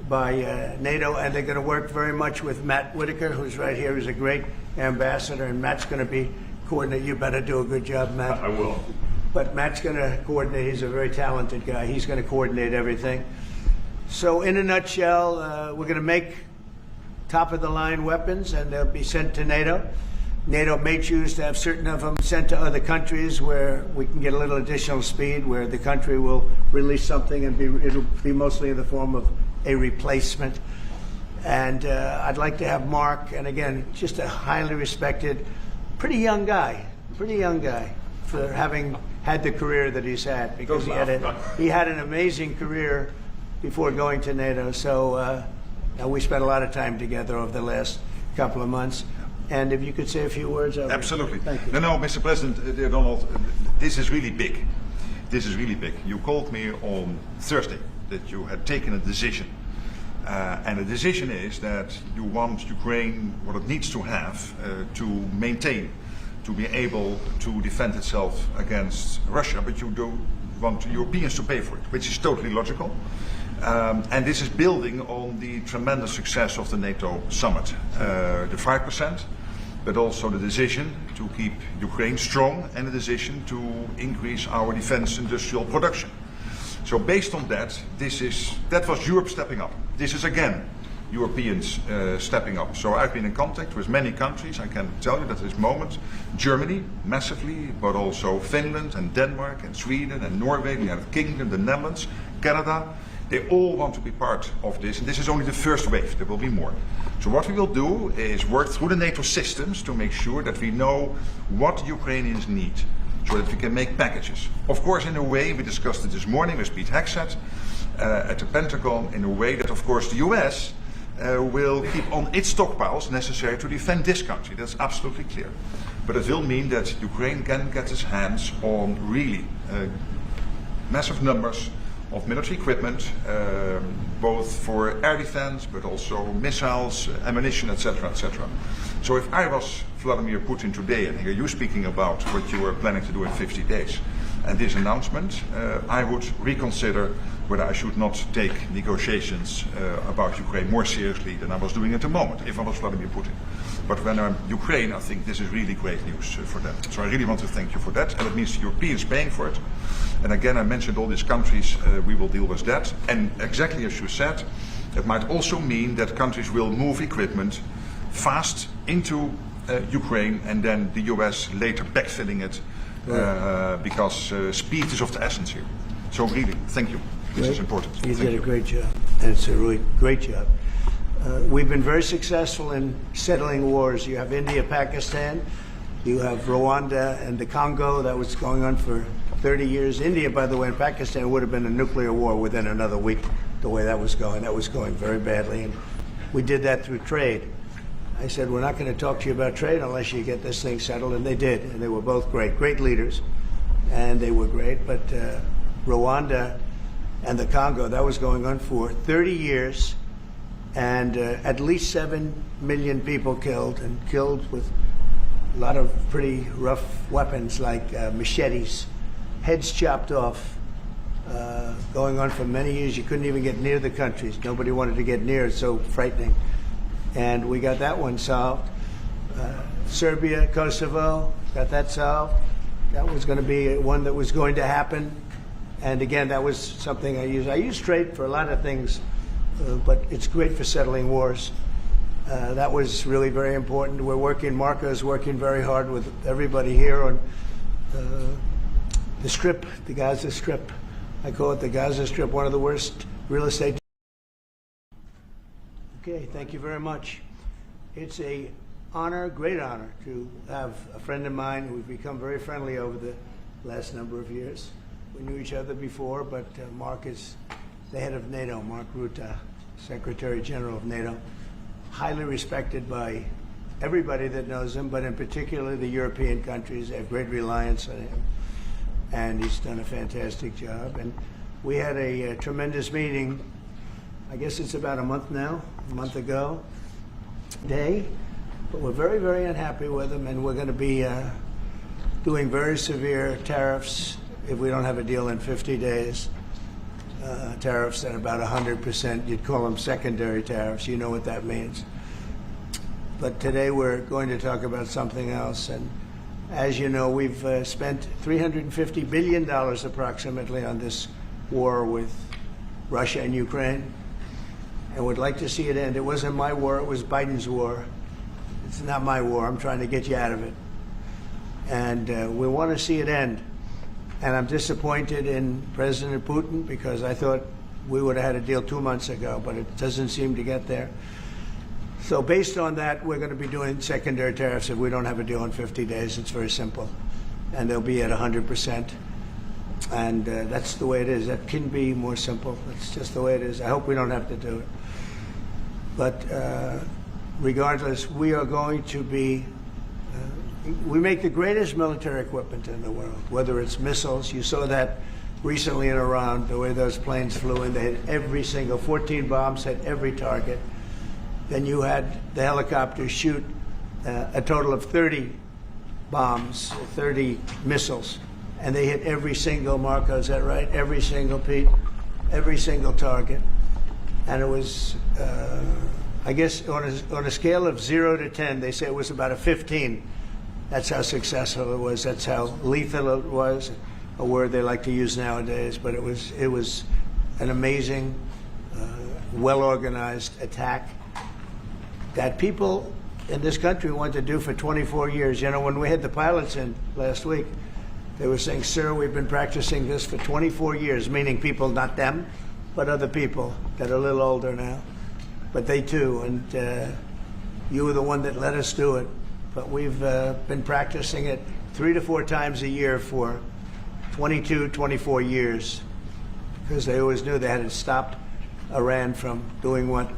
by NATO, and they're going to work very much with Matt Whitaker, who's right here, who's a great ambassador, and Matt's going to be coordinating. You better do a good job, Matt. I will. But Matt's going to coordinate. He's a very talented guy. He's going to coordinate everything. So in a nutshell, we're going to make top-of-the-line weapons, and they'll be sent to NATO. NATO may choose to have certain of them sent to other countries where we can get a little additional speed, where the country will release something and it'll be mostly in the form of a replacement. And I'd like to have Mark, and again, just a highly respected, pretty young guy for having had the career that he's had, because he had an amazing career before going to NATO. So we spent a lot of time together over the last couple of months. And if you could say a few words. Absolutely. Thank you. No, Mr. President, dear Donald, this is really big. This is really big. You called me on Thursday that you had taken a decision. And the decision is that you want Ukraine what it needs to have to maintain, to be able to defend itself against Russia, but you don't want Europeans to pay for it, which is totally logical. And this is building on the tremendous success of the NATO summit. The 5%, but also the decision to keep Ukraine strong and the decision to increase our defense industrial production. So based on that, that was Europe stepping up. This is again Europeans stepping up. So I've been in contact with many countries. I can tell you that at this moment, Germany massively, but also Finland and Denmark and Sweden and Norway, the United Kingdom, the Netherlands, Canada. They all want to be part of this, and this is only the first wave. There will be more. So what we will do is work through the NATO systems to make sure that we know what Ukrainians need, so that we can make packages. Of course, in a way, we discussed it this morning with Pete Hegseth at the Pentagon, in a way that, of course, the US will keep on its stockpiles necessary to defend this country. That's absolutely clear. But it will mean that Ukraine can get its hands on really massive numbers of military equipment, both for air defense, but also missiles, ammunition, etc., etc. So if I was Vladimir Putin today and hear you speaking about what you are planning to do in 50 days, and this announcement, I would reconsider whether I should not take negotiations about Ukraine more seriously than I was doing at the moment, if I was Vladimir Putin. But when I'm Ukraine, I think this is really great news for them. So I really want to thank you for that, and it means the Europeans paying for it. And again, I mentioned all these countries, we will deal with that. And exactly as you said, it might also mean that countries will move equipment fast into Ukraine, and then the US later backfilling it, because speed is of the essence here. So really, thank you. This is important. You Thank did a great job, and it's a really great job. We've been very successful in settling wars. You have India, Pakistan, you have Rwanda and the Congo. That was going on for 30 years. India, by the way, and Pakistan would have been a nuclear war within another week, the way that was going. That was going very badly. And we did that through trade. I said, we're not going to talk to you about trade unless you get this thing settled, and they did. And they were both great leaders, and they were great. But Rwanda and the Congo, that was going on for 30 years, and at least 7 million people killed, and killed with a lot of pretty rough weapons like machetes, heads chopped off, going on for many years. You couldn't even get near the countries. Nobody wanted to get near. It's so frightening. And we got that one solved. Serbia, Kosovo, got that solved. That was going to be one that was going to happen. And again, that was something I use. I use trade for a lot of things, but it's great for settling wars. That was really very important. We're working, Marco's working very hard with everybody here on the Strip, the Gaza Strip. I call it the Gaza Strip, one of the worst real estate. Okay, thank you very much. It's a honor, great honor, to have a friend of mine who we've become very friendly over the last number of years. We knew each other before, but Mark is the head of NATO, Mark Rutte, Secretary General of NATO. Highly respected by everybody that knows him, but in particular the European countries. They have great reliance on him, and he's done a fantastic job. And we had a tremendous meeting, I guess it's about a month ago, but we're very unhappy with him, and we're going to be doing very severe tariffs if we don't have a deal in 50 days. Tariffs at about 100%. You'd call them secondary tariffs. You know what that means. But today we're going to talk about something else. And as you know, we've spent $350 billion approximately on this war with Russia and Ukraine. And would like to see it end. It wasn't my war, it was Biden's war. It's not my war. I'm trying to get you out of it. And we want to see it end. And I'm disappointed in President Putin because I thought we would have had a deal 2 months ago, but it doesn't seem to get there. So based on that, we're going to be doing secondary tariffs if we don't have a deal in 50 days. It's very simple. And they'll be at 100%. And that's the way it is. That can be more simple. That's just the way it is. I hope we don't have to do it. But regardless, we are going to be we make the greatest military equipment in the world, whether it's missiles. You saw that recently in Iran, the way those planes flew in. They hit every single, 14 bombs hit every target. Then you had the helicopters shoot a total of 30 bombs, 30 missiles, and they hit every single, Marco, is that right? Every single, Pete? Every single target. And it was, I guess, on a scale of 0 to 10, they say it was about a 15. That's how successful it was. That's how lethal it was, a word they like to use nowadays. But it was an amazing, well-organized attack that people in this country want to do for 24 years. You know, when we had the pilots in last week, they were saying, sir, we've been practicing this for 24 years, meaning people, not them, but other people that are a little older now. But they too, and you were the one that let us do it. But we've been practicing it 3 to 4 times a year for 22, 24 years, because they always knew they had to stop Iran from doing what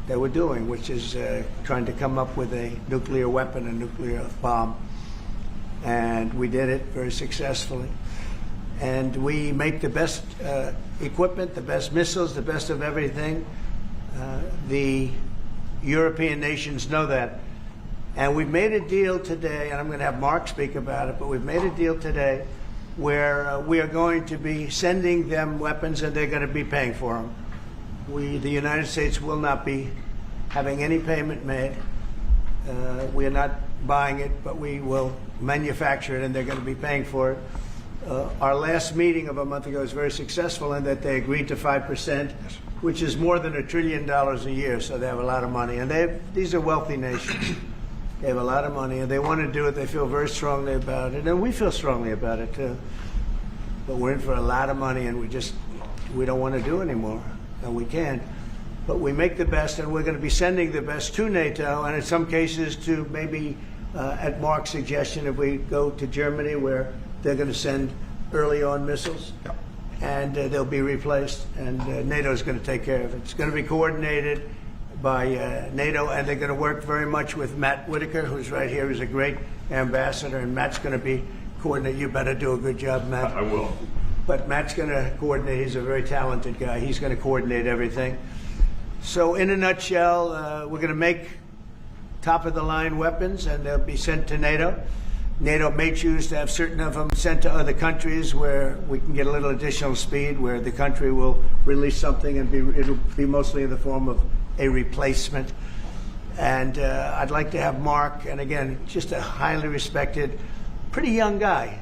they were doing, which is trying to come up with a nuclear weapon, a nuclear bomb. And we did it very successfully. And we make the best equipment, the best missiles, the best of everything. The European nations know that. And we've made a deal today, and I'm going to have Mark speak about it, but we've made a deal today where we are going to be sending them weapons and they're going to be paying for them. The United States will not be having any payment made. We are not buying it, but we will manufacture it and they're going to be paying for it. Our last meeting of a month ago was very successful in that they agreed to 5%, which is more than $1 trillion a year, so they have a lot of money. And these are wealthy nations. They have a lot of money, and they want to do it. They feel very strongly about it, and we feel strongly about it, too. But we're in for a lot of money, and we don't want to do anymore, and we can't. But we make the best, and we're going to be sending the best to NATO, and in some cases to maybe, at Mark's suggestion, if we go to Germany, where they're going to send early on missiles, and they'll be replaced, and NATO is going to take care of it. It's going to be coordinated by NATO, and they're going to work very much with Matt Whitaker, who's right here, who's a great ambassador, and Matt's going to be coordinated. You better do a good job, Matt. I will. But Matt's going to coordinate. He's a very talented guy. He's going to coordinate everything. So in a nutshell, we're going to make top-of-the-line weapons, and they'll be sent to NATO. NATO may choose to have certain of them sent to other countries where we can get a little additional speed, where the country will release something and it'll be mostly in the form of a replacement. And I'd like to have Mark, and again, just a highly respected, pretty young guy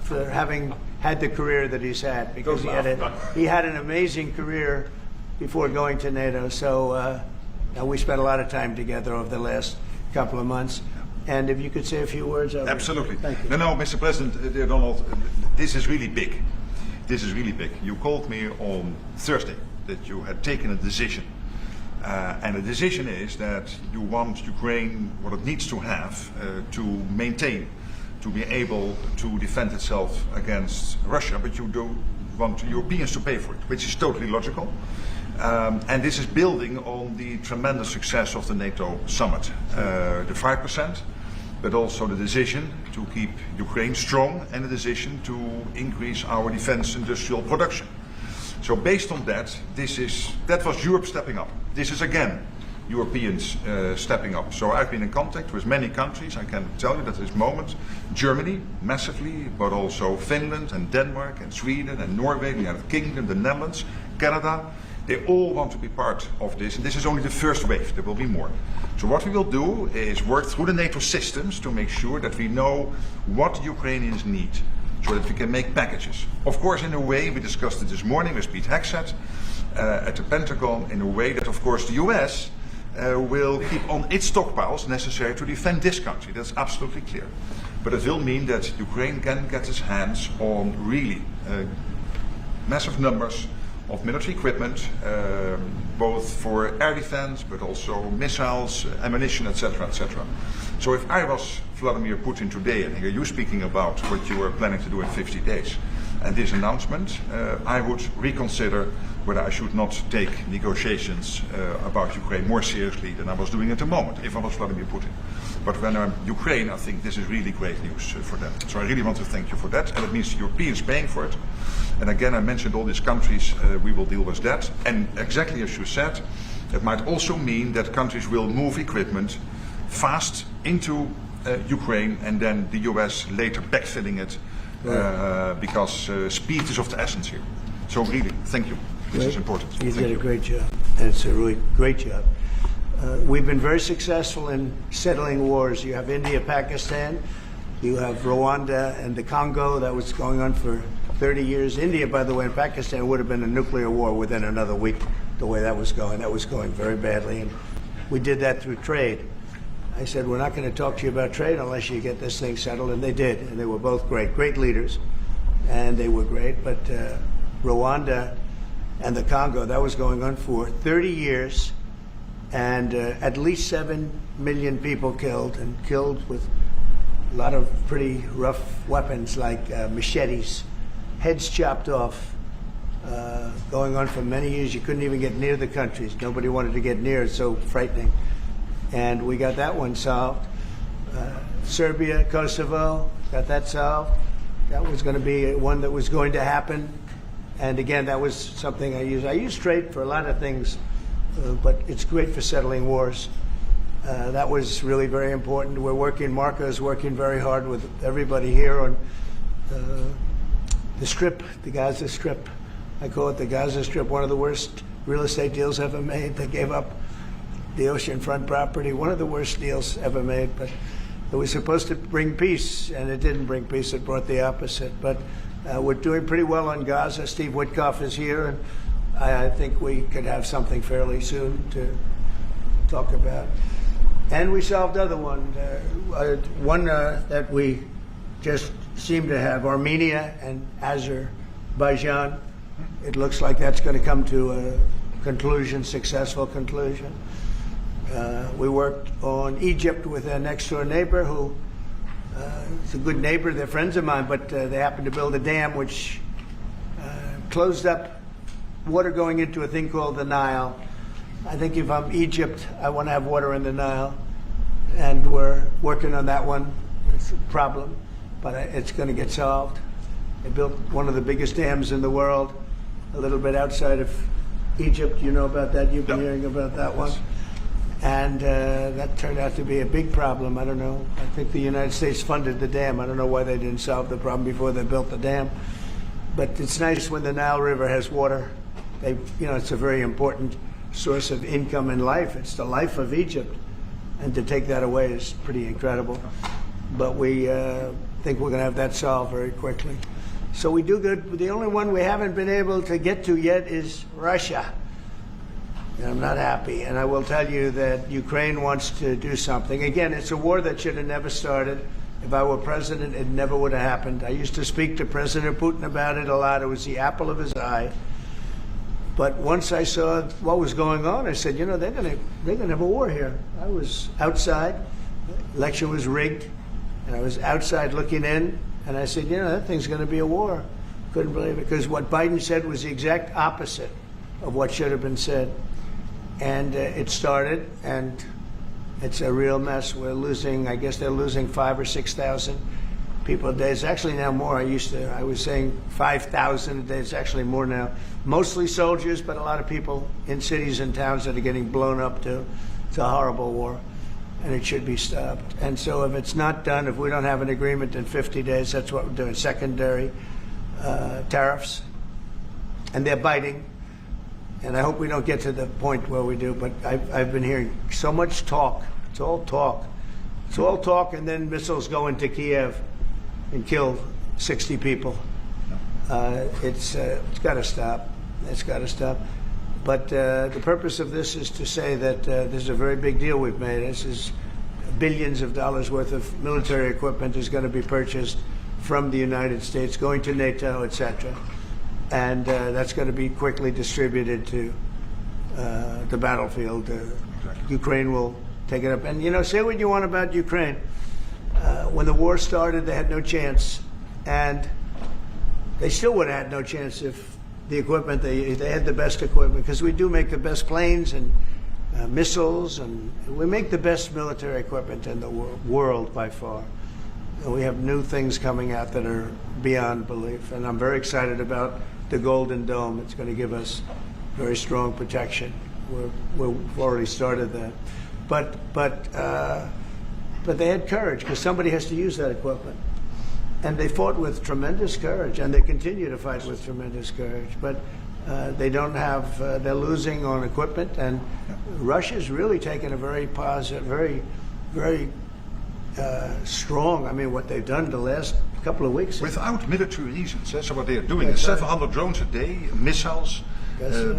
for having had the career that he's had, because he had an amazing career before going to NATO. So we spent a lot of time together over the last couple of months. And if you could say a few words. Absolutely. Thank you. No, Mr. President, Donald, this is really big. This is really big. You called me on Thursday that you had taken a decision. And the decision is that you want Ukraine what it needs to have to maintain, to be able to defend itself against Russia, but you don't want Europeans to pay for it, which is totally logical. And this is building on the tremendous success of the NATO summit. The 5%, but also the decision to keep Ukraine strong, and the decision to increase our defense industrial production. So based on that, that was Europe stepping up. This is again Europeans stepping up. So I've been in contact with many countries. I can tell you that at this moment, Germany massively, but also Finland and Denmark and Sweden and Norway, the United Kingdom, the Netherlands, Canada. They all want to be part of this, and this is only the first wave. There will be more. So what we will do is work through the NATO systems to make sure that we know what Ukrainians need, so that we can make packages. Of course, in a way, we discussed it this morning with Pete Hegseth at the Pentagon, in a way that, of course, the US will keep on its stockpiles necessary to defend this country. That's absolutely clear. But it will mean that Ukraine can get its hands on really massive numbers of military equipment, both for air defense, but also missiles, ammunition, etc., etc. So if I was Vladimir Putin today and hear you speaking about what you are planning to do in 50 days, and this announcement, I would reconsider whether I should not take negotiations about Ukraine more seriously than I was doing at the moment, if I was Vladimir Putin. But when I'm Ukraine, I think this is really great news for them. So I really want to thank you for that, and it means the Europeans paying for it. And again, I mentioned all these countries, we will deal with that. And exactly as you said, it might also mean that countries will move equipment fast into Ukraine, and then the US later backfilling it, because speed is of the essence here. So really, thank you. This is important. You did a great job, and it's a really great job. We've been very successful in settling wars. You have India, Pakistan, you have Rwanda and the Congo. That was going on for 30 years. India, by the way, and Pakistan would have been a nuclear war within another week, the way that was going. That was going very badly, and we did that through trade. I said, we're not going to talk to you about trade unless you get this thing settled, and they did, and they were both great leaders, and they were great. But Rwanda and the Congo, that was going on for 30 years, and at least 7 million people killed, and killed with a lot of pretty rough weapons like machetes, heads chopped off, going on for many years. You couldn't even get near the countries. Nobody wanted to get near. It's so frightening. And we got that one solved. Serbia, Kosovo, got that solved. That was going to be one that was going to happen. And again, that was something I use. I use trade for a lot of things, but it's great for settling wars. That was really very important. We're working, Marco is working very hard with everybody here on the Strip, the Gaza Strip. I call it the Gaza Strip, one of the worst real estate deals ever made. They gave up the oceanfront property, one of the worst deals ever made. But it was supposed to bring peace, and it didn't bring peace. It brought the opposite. But we're doing pretty well on Gaza. Steve Witkoff is here, and I think we could have something fairly soon to talk about. And we solved other ones. One that we just seem to have, Armenia and Azerbaijan. It looks like that's going to come to a conclusion, successful conclusion. We worked on Egypt with our next door neighbor who is a good neighbor. They're friends of mine, but they happened to build a dam which closed up water going into a thing called the Nile. I think if I'm Egypt, I want to have water in the Nile, and we're working on that one. It's a problem, but it's going to get solved. They built one of the biggest dams in the world, a little bit outside of Egypt. You know about that? You've been hearing about that one. And that turned out to be a big problem. I don't know. I think the United States funded the dam. I don't know why they didn't solve the problem before they built the dam. But it's nice when the Nile River has water. It's a very important source of income and life. It's the life of Egypt. And to take that away is pretty incredible. But we think we're going to have that solved very quickly. So we do good. The only one we haven't been able to get to yet is Russia. And I'm not happy. And I will tell you that Ukraine wants to do something. Again, it's a war that should have never started. If I were president, it never would have happened. I used to speak to President Putin about it a lot. It was the apple of his eye. But once I saw what was going on, I said, they're gonna have a war here. I was outside. The election was rigged. And I was outside looking in. And I said, that thing's going to be a war. Couldn't believe it. Because what Biden said was the exact opposite of what should have been said. And it started, and it's a real mess. We're losing, I guess they're losing 5,000 or 6,000 people a day. It's actually now more. I was saying 5,000 a day. It's actually more now. Mostly soldiers, but a lot of people in cities and towns that are getting blown up too. It's a horrible war, and it should be stopped. And so if it's not done, if we don't have an agreement in 50 days, that's what we're doing. Secondary tariffs, and they're biting. And I hope we don't get to the point where we do, but I've been hearing so much talk. It's all talk. It's all talk, and then missiles go into Kiev and kill 60 people. It's got to stop. It's got to stop. But the purpose of this is to say that this is a very big deal we've made. This is billions of dollars worth of military equipment is going to be purchased from the United States, going to NATO, etc. And that's going to be quickly distributed to the battlefield. Ukraine will take it up. And, say what you want about Ukraine. When the war started, they had no chance. And they still would have had no chance if the equipment, they had the best equipment. Because we do make the best planes and missiles. And we make the best military equipment in the world by far. And we have new things coming out that are beyond belief. And I'm very excited about the Golden Dome. It's going to give us very strong protection. We've already started that. But they had courage, because somebody has to use that equipment. And they fought with tremendous courage, and they continue to fight with tremendous courage. But they don't have, they're losing on equipment, and Russia's really taken a very positive, very strong, what they've done the last couple of weeks. Without military reasons. That's what they are doing. 700 drones a day, missiles,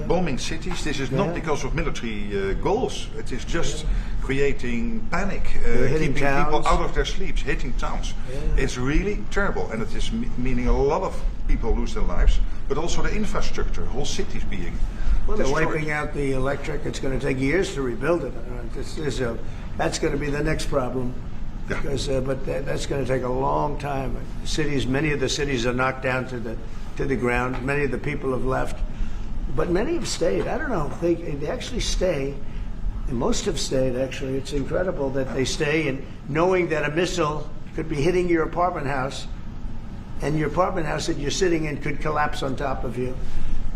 bombing cities. This is not because of military goals. It is just creating panic, keeping people out of their sleeps, hitting towns. It's really terrible, and it is meaning a lot of people lose their lives, but also the infrastructure, whole cities being they're wiping out the electric. It's going to take years to rebuild it. That's going to be the next problem. Because, but that's going to take a long time. Many of the cities are knocked down to the ground. Many of the people have left, but many have stayed. I don't know. They actually stay. And most have stayed. Actually, it's incredible that they stay, and knowing that a missile could be hitting your apartment house, and your apartment house that you're sitting in could collapse on top of you.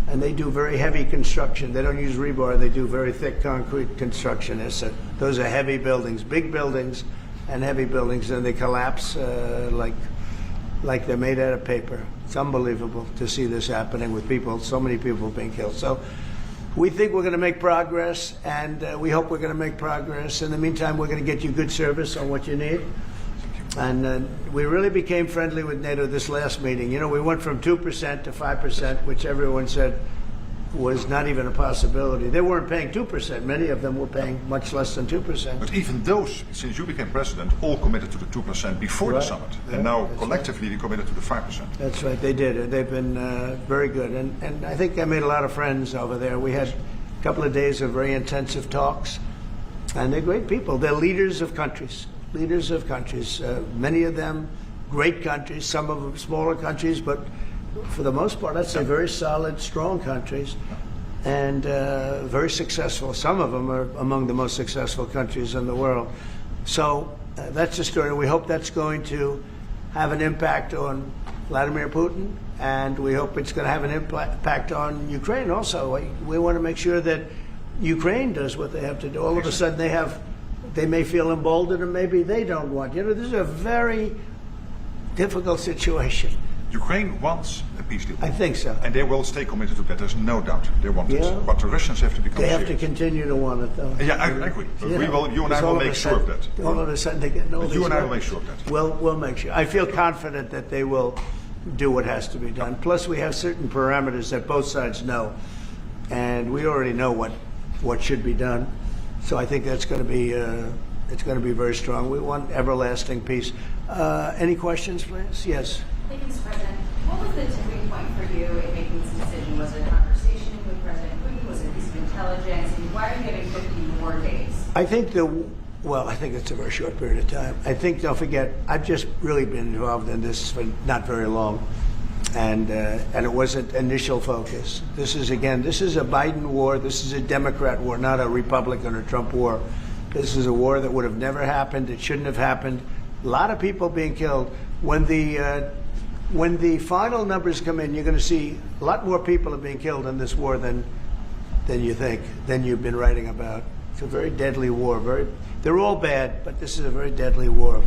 And they do very heavy construction. They don't use rebar. They do very thick concrete construction. Those are heavy buildings, big buildings. And heavy buildings, and they collapse like they're made out of paper. It's unbelievable to see this happening with people, so many people being killed. So we think we're going to make progress, and we hope we're going to make progress. In the meantime, we're going to get you good service on what you need. And we really became friendly with NATO this last meeting. We went from 2% to 5%, which everyone said was not even a possibility. They weren't paying 2%. Many of them were paying much less than 2%. But even those, since you became president, all committed to the 2% before the Right. summit. Yeah, And now that's collectively we committed to the 5%. That's right, they did. They've been very good. And I think I made a lot of friends over there. We had a couple of days of very intensive talks. And they're great people. They're leaders of countries. Leaders of countries. Many of them great countries, some of them smaller countries, but for the most part, I'd say very solid, strong countries, and very successful. Some of them are among the most successful countries in the world. So that's the story. We hope that's going to have an impact on Vladimir Putin, and we hope it's going to have an impact on Ukraine also. We want to make sure that Ukraine does what they have to do. All of a sudden they may feel emboldened, and maybe they don't want. You know, this is a very difficult situation. Ukraine wants a peace deal. I think so. And they will stay committed to that, there's no doubt. They want Yeah. it. But the Russians have to become They have serious. to continue to want it, though. Yeah, I agree. But you and I because will all of make a sure of sudden- that. All of a sudden they get no. But you and I will make sure of that. We'll make sure. I feel confident that they will do what has to be done. Plus, we have certain parameters that both sides know, and we already know what should be done. So I think that's going to be it's going to be very strong. We want everlasting peace. Any questions, please? Yes. Thank you, Mr. President. What was the tipping point for you in making this decision? Was it a conversation with President Putin? Was it a piece of intelligence? And why are you giving 50 more days? I think I think it's a very short period of time. I think, don't forget, I've just really been involved in this for not very long, and it wasn't initial focus. This is a Biden war. This is a Democrat war, not a Republican or Trump war. This is a war that would have never happened. It shouldn't have happened. A lot of people being killed. When the final numbers come in, you're going to see a lot more people are being killed in this war than you think, than you've been writing about. It's a very deadly war. They're all bad, but this is a very deadly war.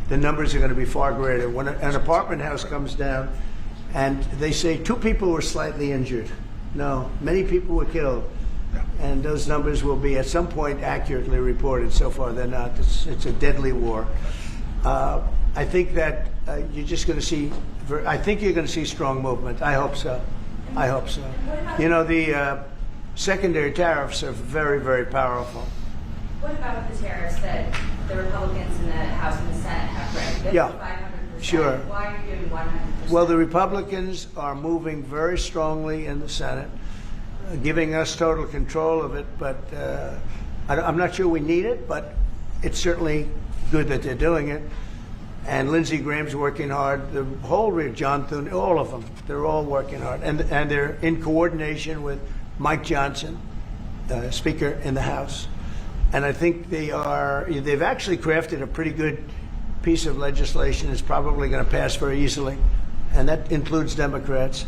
The numbers are going to be far greater. When an apartment house comes down, and they say 2 people were slightly injured. No, many people were killed. And those numbers will be at some point accurately reported. So far, they're not. It's a deadly war. I think that you're just going to see. I think you're going to see strong movement. I hope so. I hope so. You know, the secondary tariffs are very, very powerful. What about the tariffs that the Republicans in the House and the Senate have raised? Yeah, 500%. sure. Why are you doing 100%? Well, the Republicans are moving very strongly in the Senate, giving us total control of it. But I'm not sure we need it, but it's certainly good that they're doing it. And Lindsey Graham's working hard. The whole John Thune, all of them, they're all working hard, and they're in coordination with Mike Johnson, Speaker in the House. And I think they've actually crafted a pretty good piece of legislation. It's probably going to pass very easily, and that includes Democrats.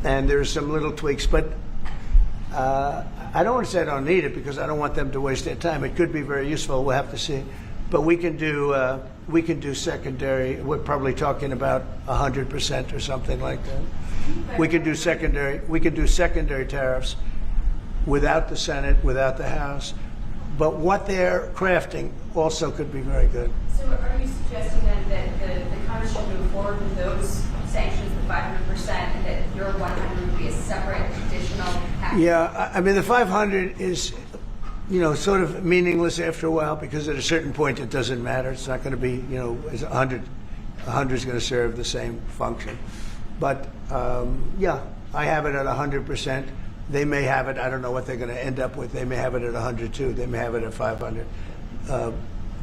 And there's some little tweaks, but I don't want to say I don't need it because I don't want them to waste their time. It could be very useful. We'll have to see. But we can do secondary. We're probably talking about 100% or something like that. We can do secondary tariffs without the Senate, without the House. But what they're crafting also could be very good. So are you suggesting then that the Congress should move forward with those sanctions, the 500%, and that your 100 would be a separate additional action? Yeah, I mean, the 500 is, sort of meaningless after a while because at a certain point it doesn't matter. It's not going to be, it's 100. 100 is going to serve the same function. But, I have it at 100%. They may have it, I don't know what they're going to end up with. They may have it at 100 too. They may have it at 500.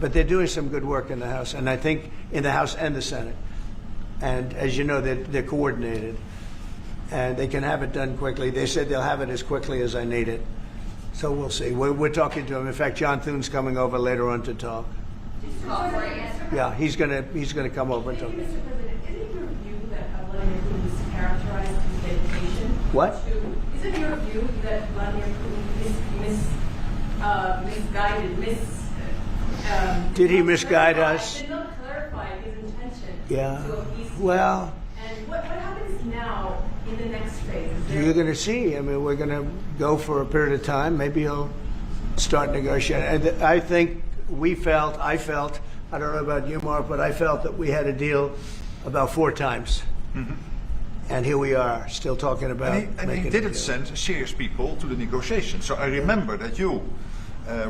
But they're doing some good work in the House, and I think in the House and the Senate. And as you know, they're coordinated, and they can have it done quickly. They said they'll have it as quickly as I need it. So we'll see. We're talking to him. In fact, John Thune's coming over later on to talk. Yeah, he's gonna come over and talk. Mr. President, isn't your view that Vladimir Putin is characterized his dedication? What? Isn't your view that Vladimir Putin misguided, Did he misguide us? did not clarify his intention Yeah. to a peace deal? Well, And what happens now in the next phase? you're going to see. I mean, we're going to go for a period of time. Maybe he'll start negotiating. And I think I felt, I don't know about you, Mark, but I felt that we had a deal about 4 times. Mm-hmm. And here we are, still talking about. And he didn't send serious people to the negotiations. So I remember that you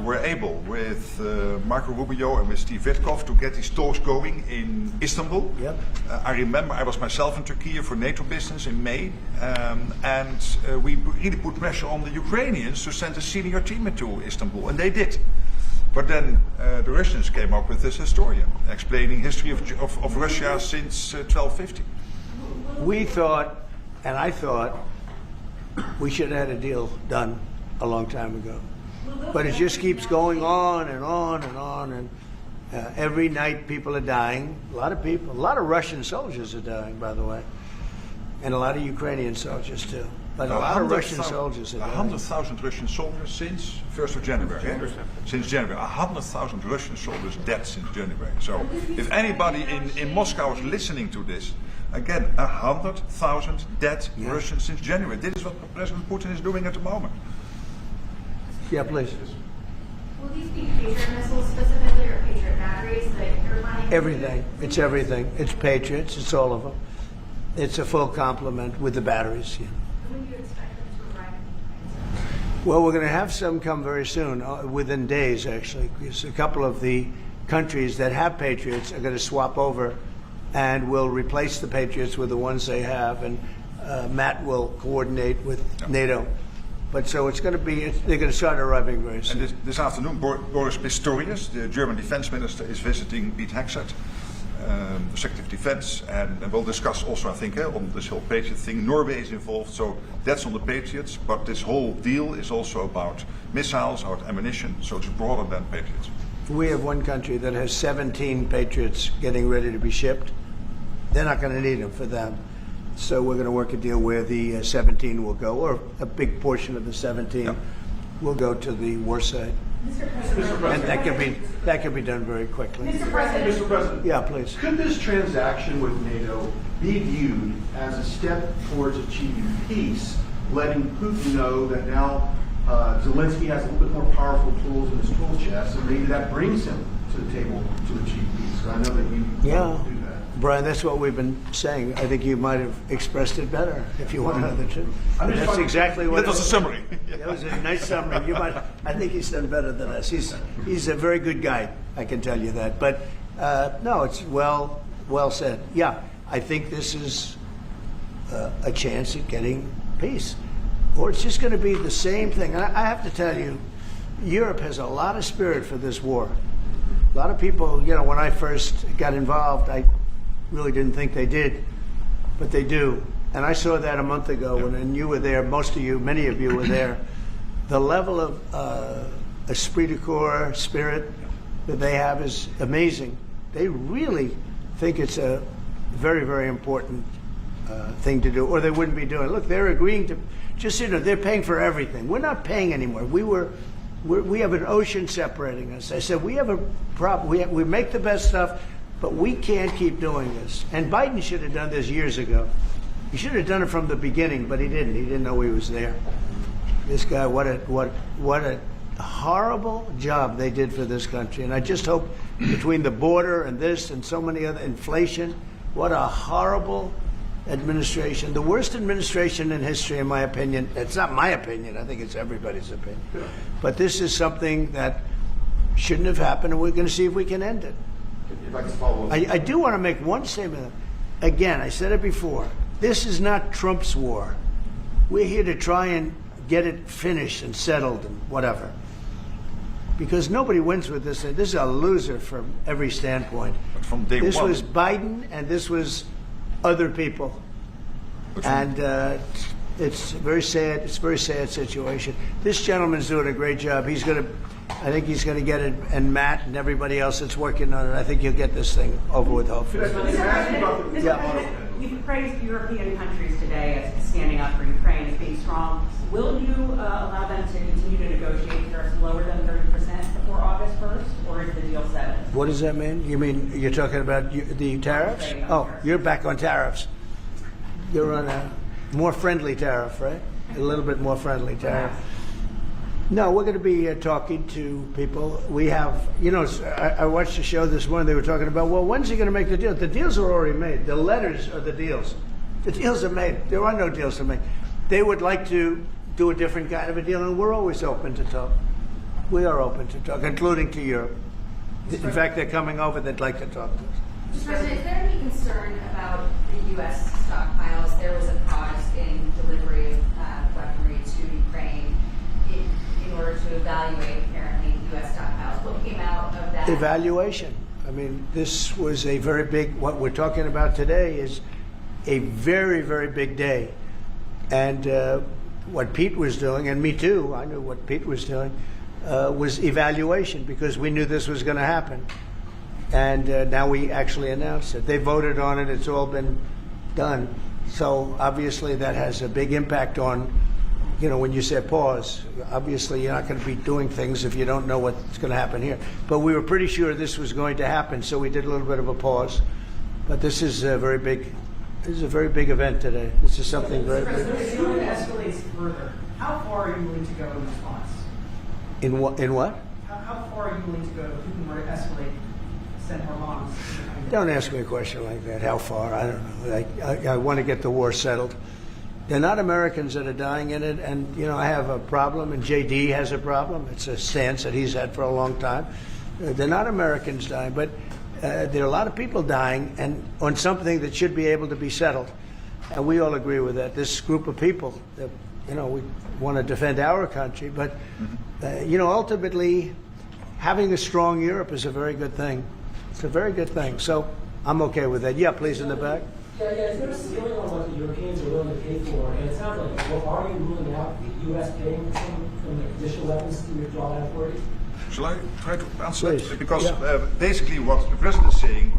were able, with Marco Rubio and with Steve Witkoff, to get these talks going in Istanbul. Yep. I remember I was myself in Turkey for NATO business in May, and we really put pressure on the Ukrainians to send a senior team into Istanbul, and they did. But then the Russians came up with this historian explaining history of Russia since 1250. We thought, and I thought, we should have had a deal done a long time ago. But it just keeps going on and on and on, and every night people are dying. A lot of people, a lot of Russian soldiers are dying, by the way, and a lot of Ukrainian soldiers too. But a lot of Russian soldiers are dying. 100,000 Russian soldiers since 1st of January. Since January, 100,000 Russian soldiers dead since January. So if anybody in Moscow is listening to this, again, 100,000 dead Russians since January. This is what President Putin is doing at the moment. Yeah, please. Will these be Patriot missiles specifically, or Patriot batteries that you're planning? Everything. It's everything. It's Patriots. It's all of them. It's a full complement with the batteries. Yeah. When do you expect them to arrive? Well, we're going to have some come very soon, within days, actually. Because a couple of the countries that have Patriots are going to swap over, and will replace the Patriots with the ones they have, and Matt will coordinate with NATO. But so it's going to be, they're going to start arriving very soon. And this afternoon, Boris Pistorius, the German defense minister, is visiting Pete Hegseth, the Secretary of Defense, and we'll discuss also, I think, on this whole Patriot thing. Norway is involved, so that's on the Patriots, but this whole deal is also about missiles, about ammunition, so it's broader than Patriots. We have one country that has 17 Patriots getting ready to be shipped. They're not going to need them for them. So we're going to work a deal where the 17 will go, or a big portion of the 17 will go to the war side. Mr. President. And that can be done very quickly. Mr. President. Yeah, please. Could this transaction with NATO be viewed as a step towards achieving peace, letting Putin know that now Zelensky has a little bit more powerful tools in his tool chest, and maybe that brings him to the table to achieve peace? So I know that you do that. Brian, that's what we've been saying. I think you might have expressed it better if you want to know the truth. That's exactly what. That was a summary. That was a nice summary. I think he's done better than us. He's a very good guy. I can tell you that. But no, it's well said. Yeah, I think this is a chance at getting peace, or it's just going to be the same thing. And I have to tell you, Europe has a lot of spirit for this war. A lot of people, when I first got involved, I really didn't think they did, but they do. And I saw that a month ago when you were there, many of you were there. The level of esprit de corps, spirit that they have is amazing. They really think it's a very, very important thing to do, or they wouldn't be doing it. Look, they're agreeing to, they're paying for everything. We're not paying anymore. We have an ocean separating us. I said, we have a problem. We make the best stuff, but we can't keep doing this. And Biden should have done this years ago. He should have done it from the beginning, but he didn't. He didn't know he was there. This guy, what a horrible job they did for this country. And I just hope between the border and this and so many other, inflation, what a horrible administration. The worst administration in history, in my opinion. It's not my opinion. I think it's everybody's opinion. But this is something that shouldn't have happened, and we're going to see if we can end it. If I can follow up. I do want to make one statement. Again, I said it before. This is not Trump's war. We're here to try and get it finished and settled and whatever. Because nobody wins with this. This is a loser from every standpoint. But from day this one. was Biden, and this was other people. And it's very sad. It's a very sad situation. This gentleman's doing a great job. I think he's going to get it, and Matt and everybody else that's working on it. I think he'll get this thing over with, hopefully. Mr. President, you've praised European countries today as standing up for Ukraine as being strong. Will you allow them to continue to negotiate tariffs lower than 30% before August 1st, or is the deal settled? What does that mean? You mean you're talking about the tariffs? Oh, you're back on tariffs. You're on a more friendly tariff, right? A little bit more friendly tariff. No, we're going to be talking to people. We have, I watched the show this morning. They were talking about, well, when's he going to make the deal? The deals are already made. The letters are the deals. The deals are made. There are no deals to make. They would like to do a different kind of a deal, and we're always open to talk. We are open to talk, including to Europe. In fact, they're coming over. They'd like to talk to us. Mr. President, is there any concern about the U.S. stockpiles? There was a pause in delivery of weaponry to Ukraine in order to evaluate, apparently, U.S. stockpiles. What came out of that? Evaluation. I mean, this was a very big, what we're talking about today is a very, very big day. And what Pete was doing, and me too, I knew what Pete was doing, was evaluation, because we knew this was going to happen. And now we actually announced it. They voted on it. It's all been done. So obviously that has a big impact on, you know, when you say pause, obviously you're not going to be doing things if you don't know what's going to happen here. But we were pretty sure this was going to happen, so we did a little bit of a pause. But this is a very big, event today. This is something very big. If it escalates further, how far are you willing to go in response? In what? How far are you willing to go if Putin were to escalate, send more bombs? Don't ask me a question like that. How far? I don't know. I want to get the war settled. They're not Americans that are dying in it, and you know I have a problem, and JD has a problem. It's a stance that he's had for a long time. They're not Americans dying, but there are a lot of people dying, and on something that should be able to be settled, and we all agree with that. This group of people, you know, we want to defend our country, but you know, ultimately, having a strong Europe is a very good thing. It's a very good thing. So I'm okay with that. Yeah, please, in the back. Yeah, is there a ceiling on what the Europeans are willing to pay for? And it sounds like, well, are you ruling out the U.S. paying from the additional weapons to withdraw that authority? Shall I try to answer that? Because basically what the president is saying,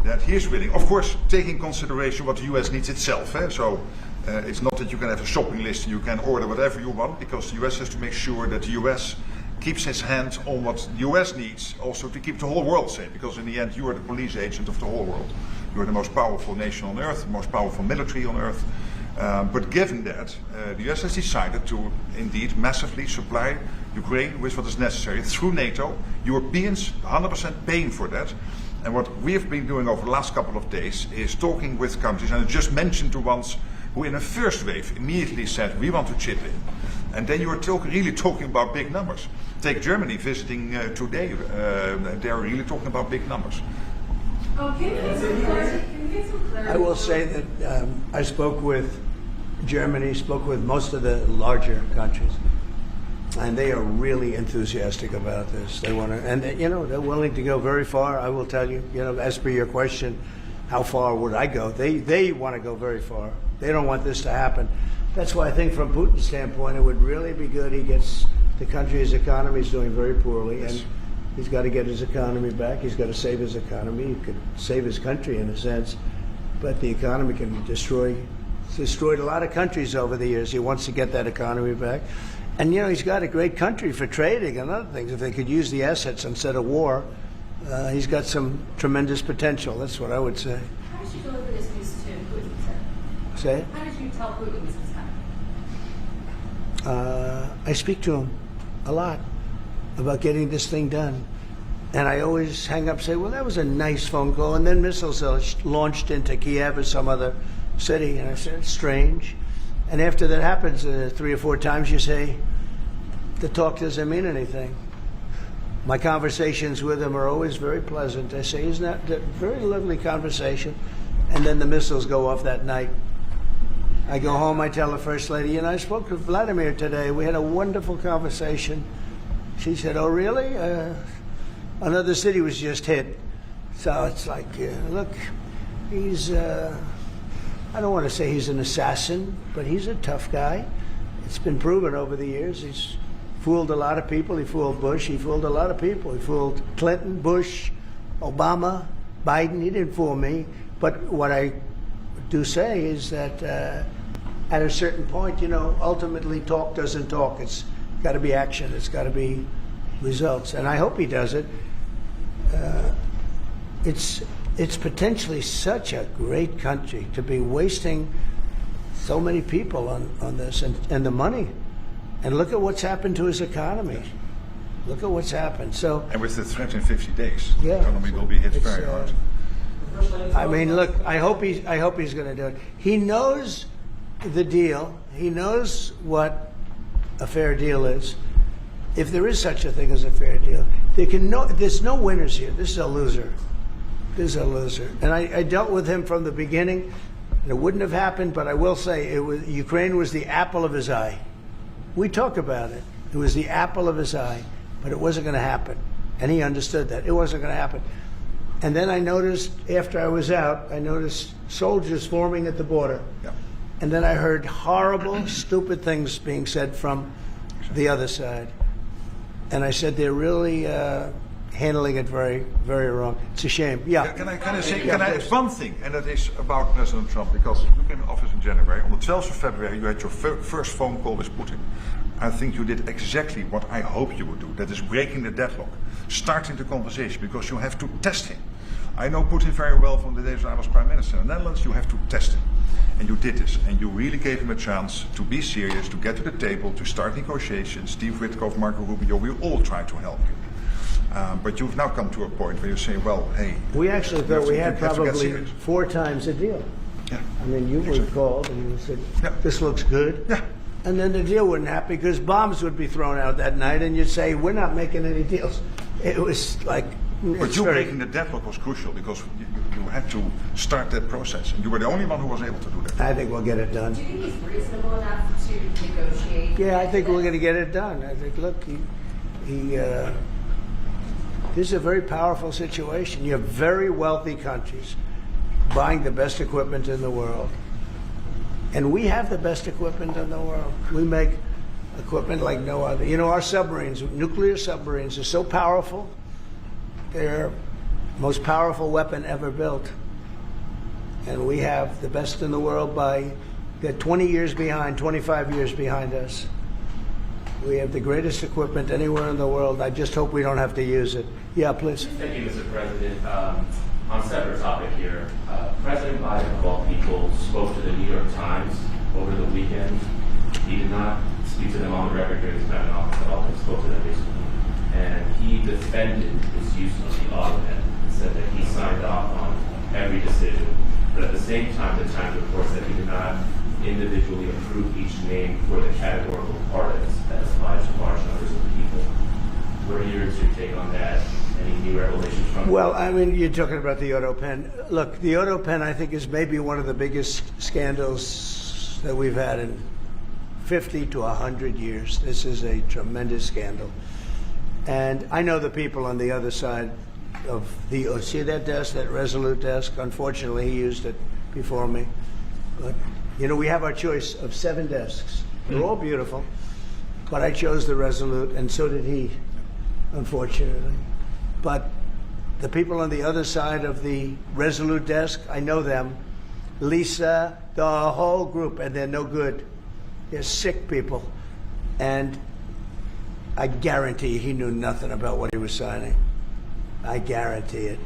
that he is willing, of course, taking consideration what the U.S. needs itself. So it's not that you can have a shopping list and you can order whatever you want, because the U.S. has to make sure that the U.S. keeps his hand on what the U.S. needs, also to keep the whole world safe, because in the end you are the police agent of the whole world. You are the most powerful nation on earth, the most powerful military on earth. But given that, the U.S. has decided to indeed massively supply Ukraine with what is necessary through NATO. Europeans 100% paying for that. And what we have been doing over the last couple of days is talking with countries, and I just mentioned the ones who in a first wave immediately said, we want to chip in. And then you are really talking about big numbers. Take Germany visiting today. They're really talking about big numbers. I will say that I spoke with Germany, spoke with most of the larger countries, and they are really enthusiastic about this. They want to, and you know, they're willing to go very far. I will tell you, you know, as per your question, how far would I go? They want to go very far. They don't want this to happen. That's why I think from Putin's standpoint, it would really be good. He gets the country, his economy is doing very poorly, and he's got to get his economy back. He's got to save his economy. He could save his country in a sense, but the economy can be destroyed. He's destroyed a lot of countries over the years. He wants to get that economy back. And, you know, he's got a great country for trading and other things. If they could use the assets instead of war, he's got some tremendous potential. That's what I would say. How did you deliver this news to Putin, sir? Say? How did you tell Putin this was coming? I speak to him a lot about getting this thing done. And I always hang up and say, well, that was a nice phone call. And then missiles are launched into Kiev or some other city. And I said, it's strange. And after that happens 3 or 4 times, you say, the talk doesn't mean anything. My conversations with him are always very pleasant. I say, isn't that a very lovely conversation? And then the missiles go off that night. I go home, I tell the First Lady, you know, I spoke to Vladimir today. We had a wonderful conversation. She said, oh, really? Another city was just hit. So it's like, look, he's, I don't want to say he's an assassin, but he's a tough guy. It's been proven over the years. He's fooled a lot of people. He fooled Bush. He fooled a lot of people. He fooled Clinton, Bush, Obama, Biden. He didn't fool me. But what I do say is that at a certain point, you know, ultimately talk doesn't talk. It's got to be action. It's got to be results. And I hope he does it. It's potentially such a great country to be wasting so many people on this and the money. And look at what's happened to his economy. Look at what's happened. So, and with the threat in 50 days, yeah, the economy will be hit very hard. First Lady. I mean, look, I hope he's going to do it. He knows the deal. He knows what a fair deal is. If there is such a thing as a fair deal, there's no winners here. This is a loser. This is a loser. And I dealt with him from the beginning. It wouldn't have happened, but I will say Ukraine was the apple of his eye. We talk about it. It was the apple of his eye, but it wasn't going to happen. And he understood that. It wasn't going to happen. And then I noticed, after I was out, I noticed soldiers forming at the border. Yeah. And then I heard horrible, stupid things being said from the other side. And I said, they're really handling it very, very wrong. It's a shame. Yeah. Can I say one thing, and that is about President Trump, because you came in office in January. On the 12th of February, you had your first phone call with Putin. I think you did exactly what I hope you would do. That is breaking the deadlock, starting the conversation, because you have to test him. I know Putin very well from the days when I was Prime Minister in the Netherlands. You have to test him. And you did this, and you really gave him a chance to be serious, to get to the table, to start negotiations. Steve Witkoff, Marco Rubio, we all tried to help you. But you've now come to a point where you say, well, hey... We actually thought we had probably 4 times a deal. Yeah. I mean, you would have called and you said, yeah, this looks good. Yeah. And then the deal wouldn't happen because bombs would be thrown out that night and you'd say, we're not making any deals. It was like... But you breaking the deadlock was crucial because you had to start that process. And you were the only one who was able to do that. I think we'll get it done. Do you think he's reasonable enough to negotiate? Yeah, I think we're going to get it done. I think, look, this is a very powerful situation. You have very wealthy countries buying the best equipment in the world. And we have the best equipment in the world. We make equipment like no other. You know, our submarines, nuclear submarines, are so powerful. They're the most powerful weapon ever built. And we have the best in the world they're 20 years behind, 25 years behind us. We have the greatest equipment anywhere in the world. I just hope we don't have to use it. Yeah, please. Thank you, Mr. President. On a separate topic here, President Biden, of all people, spoke to the New York Times over the weekend. He did not speak to them on the record during his time in office at all, but spoke to them recently. And he defended his use of the audit and said that he signed off on every decision. But at the same time, the Times reports that he did not individually approve each name for the categorical pardons that applies to large numbers of people. What are your take on that? Any new revelations from? Well, I mean, you're talking about the auto pen. Look, the auto pen, I think, is maybe one of the biggest scandals that we've had in 50 to 100 years. This is a tremendous scandal. And I know the people on the other side of the, see that desk, that Resolute desk? Unfortunately, he used it before me. But, you know, we have our choice of 7 desks. They're all beautiful. But I chose the Resolute, and so did he, unfortunately. But the people on the other side of the Resolute desk, I know them. Lisa, the whole group, and they're no good. They're sick people. And I guarantee he knew nothing about what he was signing. I guarantee it.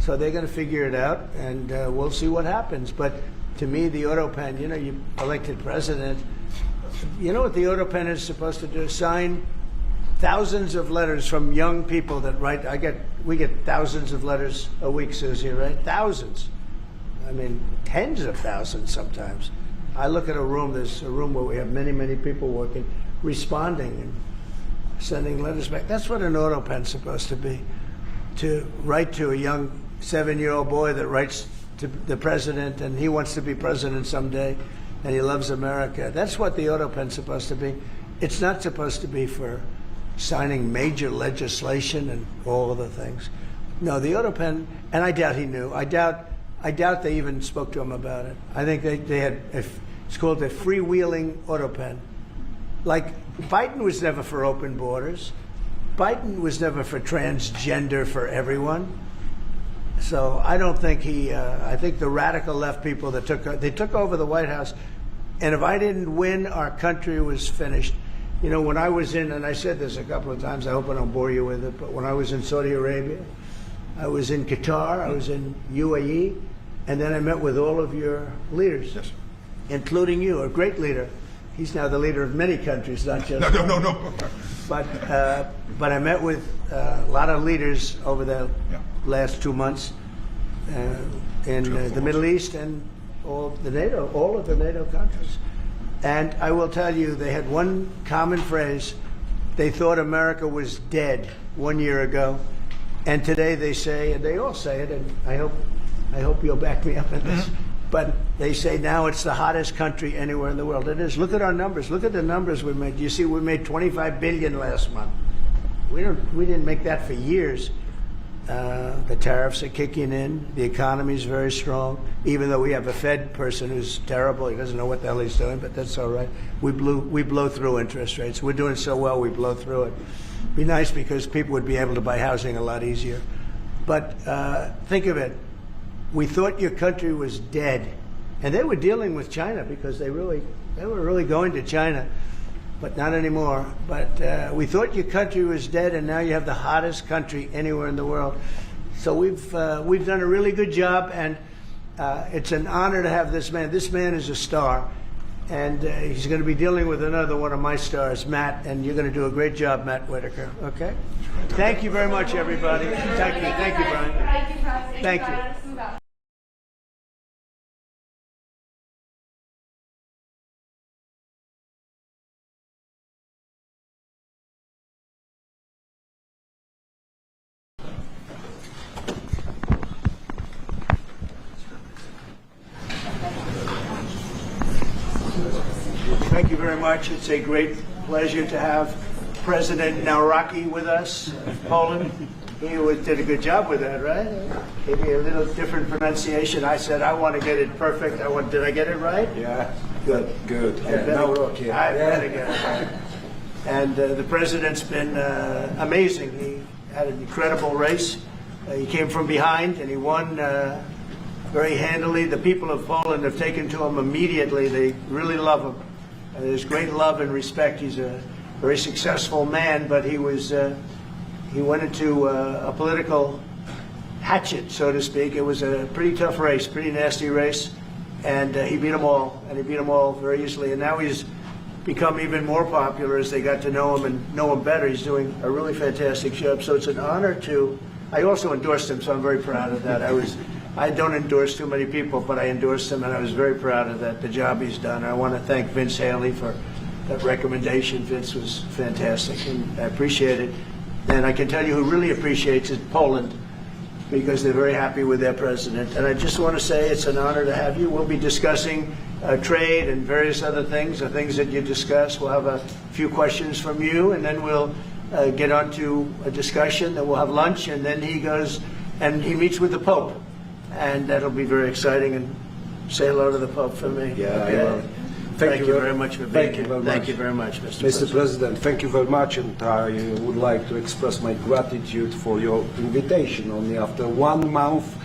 So they're going to figure it out, and we'll see what happens. But to me, the auto pen, you know, you elected president. You know what the auto pen is supposed to do? Sign thousands of letters from young people that write. We get thousands of letters a week, Susie, right? Thousands. I mean, tens of thousands sometimes. I look at a room, there's a room where we have many, many people working, responding and sending letters back. That's what an auto pen's supposed to be. To write to a young 7-year-old boy that writes to the president and he wants to be president someday and he loves America. That's what the auto pen's supposed to be. It's not supposed to be for signing major legislation and all of the things. No, the auto pen, and I doubt he knew. I doubt they even spoke to him about it. I think they had, it's called a freewheeling auto pen. Like, Biden was never for open borders. Biden was never for transgender for everyone. So I don't think I think the radical left people that took over the White House, and if I didn't win, our country was finished. You know, when I was in, and I said this a couple of times, I hope I don't bore you with it, but when I was in Saudi Arabia, I was in Qatar, I was in UAE, and then I met with all of your leaders, yes, including you, a great leader. He's now the leader of many countries, not just No. But I met with a lot of leaders over the last 2 months, in the Middle East and all of the NATO countries. And I will tell you, they had one common phrase. They thought America was dead 1 year ago, and today they say, and they all say it, and I hope you'll back me up in this, but they say now it's the hottest country anywhere in the world. It is. Look at our numbers. Look at the numbers we made. You see, we made $25 billion last month. We didn't make that for years. The tariffs are kicking in. The economy is very strong, even though we have a Fed person who's terrible. He doesn't know what the hell he's doing, but that's all right. We blow through interest rates. We're doing so well, we blow through it. Be nice because people would be able to buy housing a lot easier. But think of it. We thought your country was dead, and they were dealing with China because they were really going to China. But not anymore. But we thought your country was dead, and now you have the hottest country anywhere in the world. So we've done a really good job, and it's an honor to have this man. This man is a star, and he's going to be dealing with another one of my stars, Matt, and you're going to do a great job, Matt Whitaker. Okay? Thank you very much, everybody. Thank you, Brian. Thank you. Thank you very much. It's a great pleasure to have President Nawrocki with us of Poland. He did a good job with that, right? Maybe a little different pronunciation. I said I want to get it perfect. Did I get it right? Yeah. Good. Good. Nawrocki. I better get it right. And the president's been amazing. He had an incredible race. He came from behind and he won very handily. The people of Poland have taken to him immediately. They really love him. There's great love and respect. He's a very successful man, but he went into a political hatchet, so to speak. It was a pretty tough race, pretty nasty race, and he beat them all, and he beat them all very easily. And now he's become even more popular as they got to know him and know him better. He's doing a really fantastic job. So it's an honor to. I also endorsed him, so I'm very proud of that. I don't endorse too many people, but I endorsed him, and I was very proud of that, the job he's done. I want to thank Vince Haley for that recommendation. Vince was fantastic, and I appreciate it. And I can tell you who really appreciates it, Poland, because they're very happy with their president. And I just want to say it's an honor to have you. We'll be discussing trade and various other things, the things that you discuss. We'll have a few questions from you, and then we'll get on to a discussion, then we'll have lunch, and then he goes and he meets with the Pope. And that'll be very exciting. And say hello to the Pope for me. Yeah, okay? I will. Thank you very much for being here. Thank you very much, Mr. President. Thank you very much, and I would like to express my gratitude for your invitation. Only after 1 month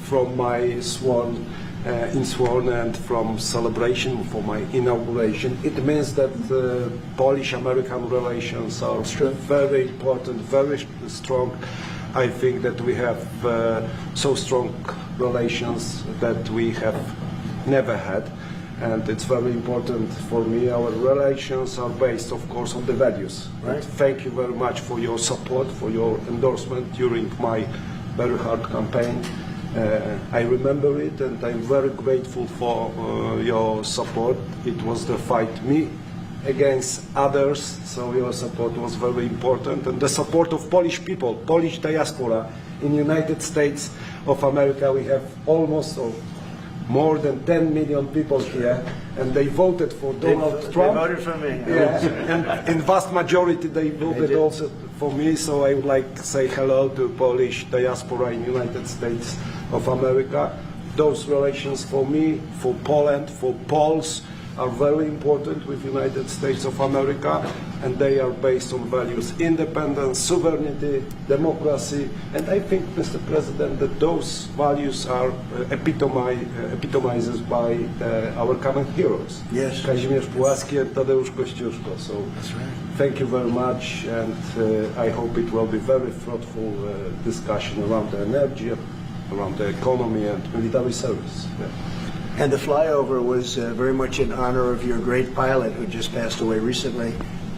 from my sworn and from celebration for my inauguration, it means that Polish-American relations are very important, very strong. I think that we have so strong relations that we have never had, and it's very important for me. Our relations are based, of course, on the values. Right. And thank you very much for your support, for your endorsement during my very hard campaign. I remember it, and I'm very grateful for your support. It was the fight me against others, so your support was very important, and the support of Polish people, Polish diaspora in the United States of America. We have almost more than 10 million people here, and they voted for Donald Trump. They voted for me. Yeah, and in vast majority they voted also for me, so I would like to say hello to Polish diaspora in the United States of America. Those relations for me, for Poland, for Poles, are very important with the United States of America, and they are based on values: independence, sovereignty, democracy. And I think, Mr. President, that those values are epitomized by our common heroes. Yes. Kazimierz Pułaski and Tadeusz Kościuszko. So that's right. Thank you very much, and I hope it will be very fruitful discussion around the energy, around the economy and military service. Yeah. And the flyover was very much in honor of your great pilot who just passed away recently,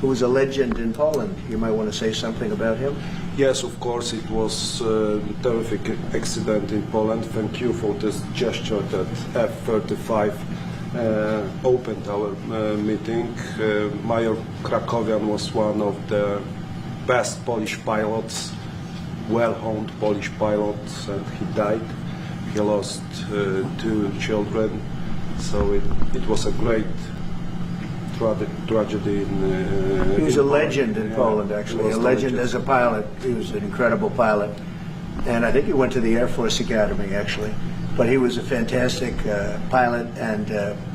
who was a legend in Poland. You might want to say something about him. Yes, of course, it was a terrific accident in Poland. Thank you for this gesture that F-35 opened our meeting. Major Krakowian was one of the best Polish pilots, well-honed Polish pilots, and he died. He lost 2 children, so it was a great tragedy. He was a legend in Poland, actually, a legend as a pilot. He was an incredible pilot, and I think he went to the Air Force Academy, actually. But he was a fantastic pilot, and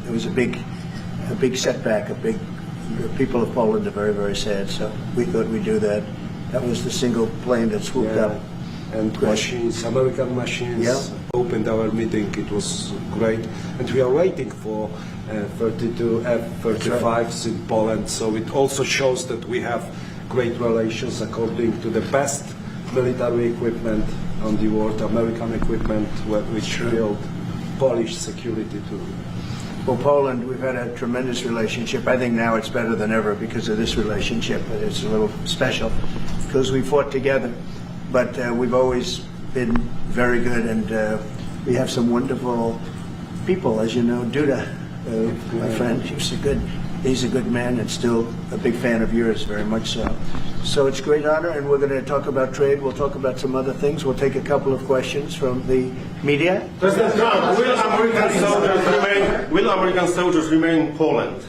it was a big setback. The people of Poland are very, very sad. So we thought we'd do that. That was the single plane that swooped up. And machines, American machines, opened our meeting. It was great, and we are waiting for 32 F-35s in Poland. So it also shows that we have great relations according to the best military equipment on the world, American equipment, which build Polish security too. Well, Poland, we've had a tremendous relationship. I think now it's better than ever because of this relationship. It's a little special because we fought together, but we've always been very good, and we have some wonderful people, as you know. Duda, my friend, he's a good man and still a big fan of yours, very much so. So it's a great honor, and we're going to talk about trade. We'll talk about some other things. We'll take a couple of questions from the media. President Trump, will American soldiers remain in Poland?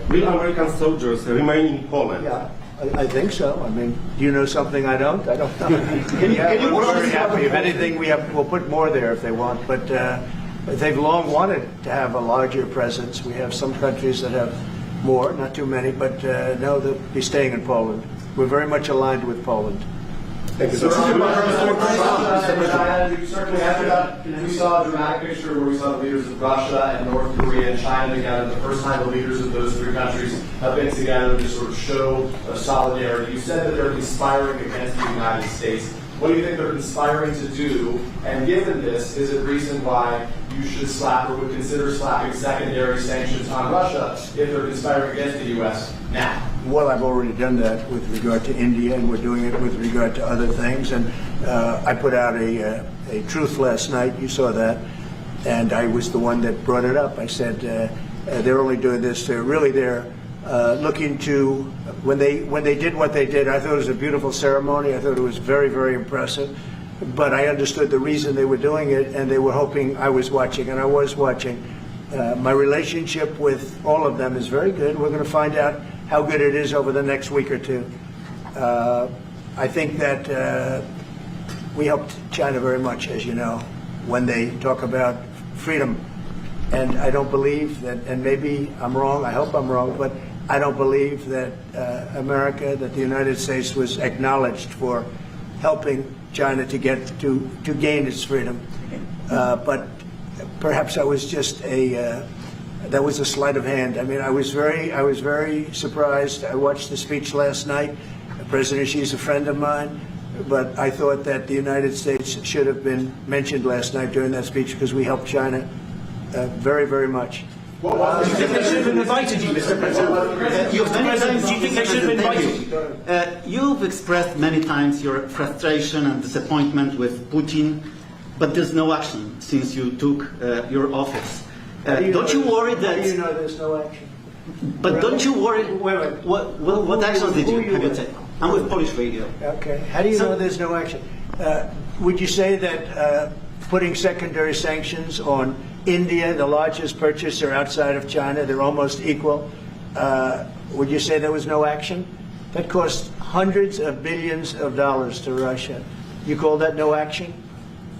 Will American soldiers remain in Poland? Yeah, I think so. I mean, do you know something I don't? I don't know. We're very happy. If anything, we'll put more there if they want. But they've long wanted to have a larger presence. We have some countries that have more, not too many, but no, they'll be staying in Poland. We're very much aligned with Poland. Thank you. We saw a dramatic picture where we saw the leaders of Russia and North Korea and China together. The first time the leaders of those 3 countries have been together to sort of show solidarity. You said that they're conspiring against the United States. What do you think they're conspiring to do? And given this, is it reason why you should slap or would consider slapping secondary sanctions on Russia if they're conspiring against the U.S. now? Well, I've already done that with regard to India, and we're doing it with regard to other things. And I put out a truth last night. You saw that. And I was the one that brought it up. I said they're only doing this. They're looking to, when they did what they did, I thought it was a beautiful ceremony. I thought it was very, very impressive. But I understood the reason they were doing it, and they were hoping I was watching, and I was watching. My relationship with all of them is very good. We're going to find out how good it is over the next week or two. I think that we helped China very much, as you know, when they talk about freedom. And I don't believe that, and maybe I'm wrong, I hope I'm wrong, but I don't believe that America, that the United States was acknowledged for helping China to gain its freedom. But perhaps I was just that was a sleight of hand. I mean, I was very surprised. I watched the speech last night. President Xi's a friend of mine, but I thought that the United States should have been mentioned last night during that speech because we helped China very, very much. Do you think they should have invited you, Mr. President? Do you think they should have invited you? You've expressed many times your frustration and disappointment with Putin, but there's no action since you took your office. Don't you worry that? How do you know there's no action? But don't you worry? What actions have you taken? I'm with Polish radio. Okay. How do you know there's no action? Would you say that putting secondary sanctions on India, the largest purchaser outside of China, they're almost equal. Would you say there was no action? That cost hundreds of billions of dollars to Russia. You call that no action?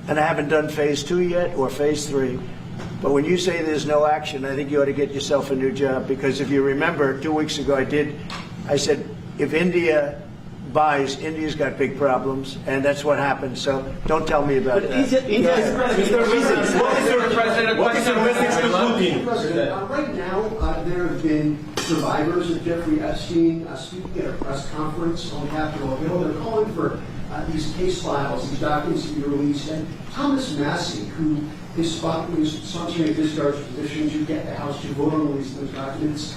And I haven't done phase 2 yet or phase 3. But when you say there's no action, I think you ought to get yourself a new job, because if you remember, 2 weeks ago I said, if India buys, India's got big problems, and that's what happened. So don't tell me about that. What is your message to Putin? Right now, there have been survivors of Jeffrey Epstein speaking at a press conference on Capitol Hill. They're calling for these case files, these documents to be released. And Thomas Massey, who is sponsoring discharge positions, you get the House to vote on releasing those documents.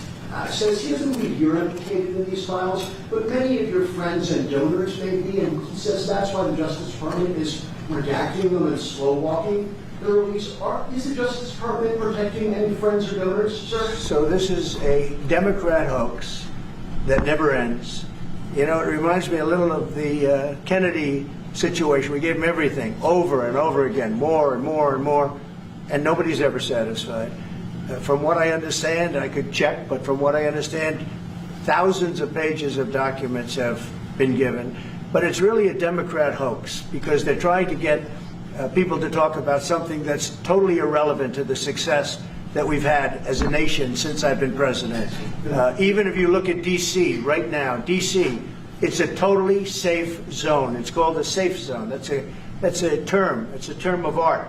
says he doesn't believe you're implicated in these files, but many of your friends and donors may be, and he says that's why the Justice Department is redacting them and slow-walking the release. Is the Justice Department protecting any friends or donors, sir? So this is a Democrat hoax that never ends. You know, it reminds me a little of the Kennedy situation. We gave him everything over and over again, more and more and more, and nobody's ever satisfied. From what I understand, I could check, but from what I understand, thousands of pages of documents have been given. But it's really a Democrat hoax because they're trying to get people to talk about something that's totally irrelevant to the success that we've had as a nation since I've been president. Even if you look at D.C. right now, D.C., it's a totally safe zone. It's called a safe zone. That's a term. It's a term of art.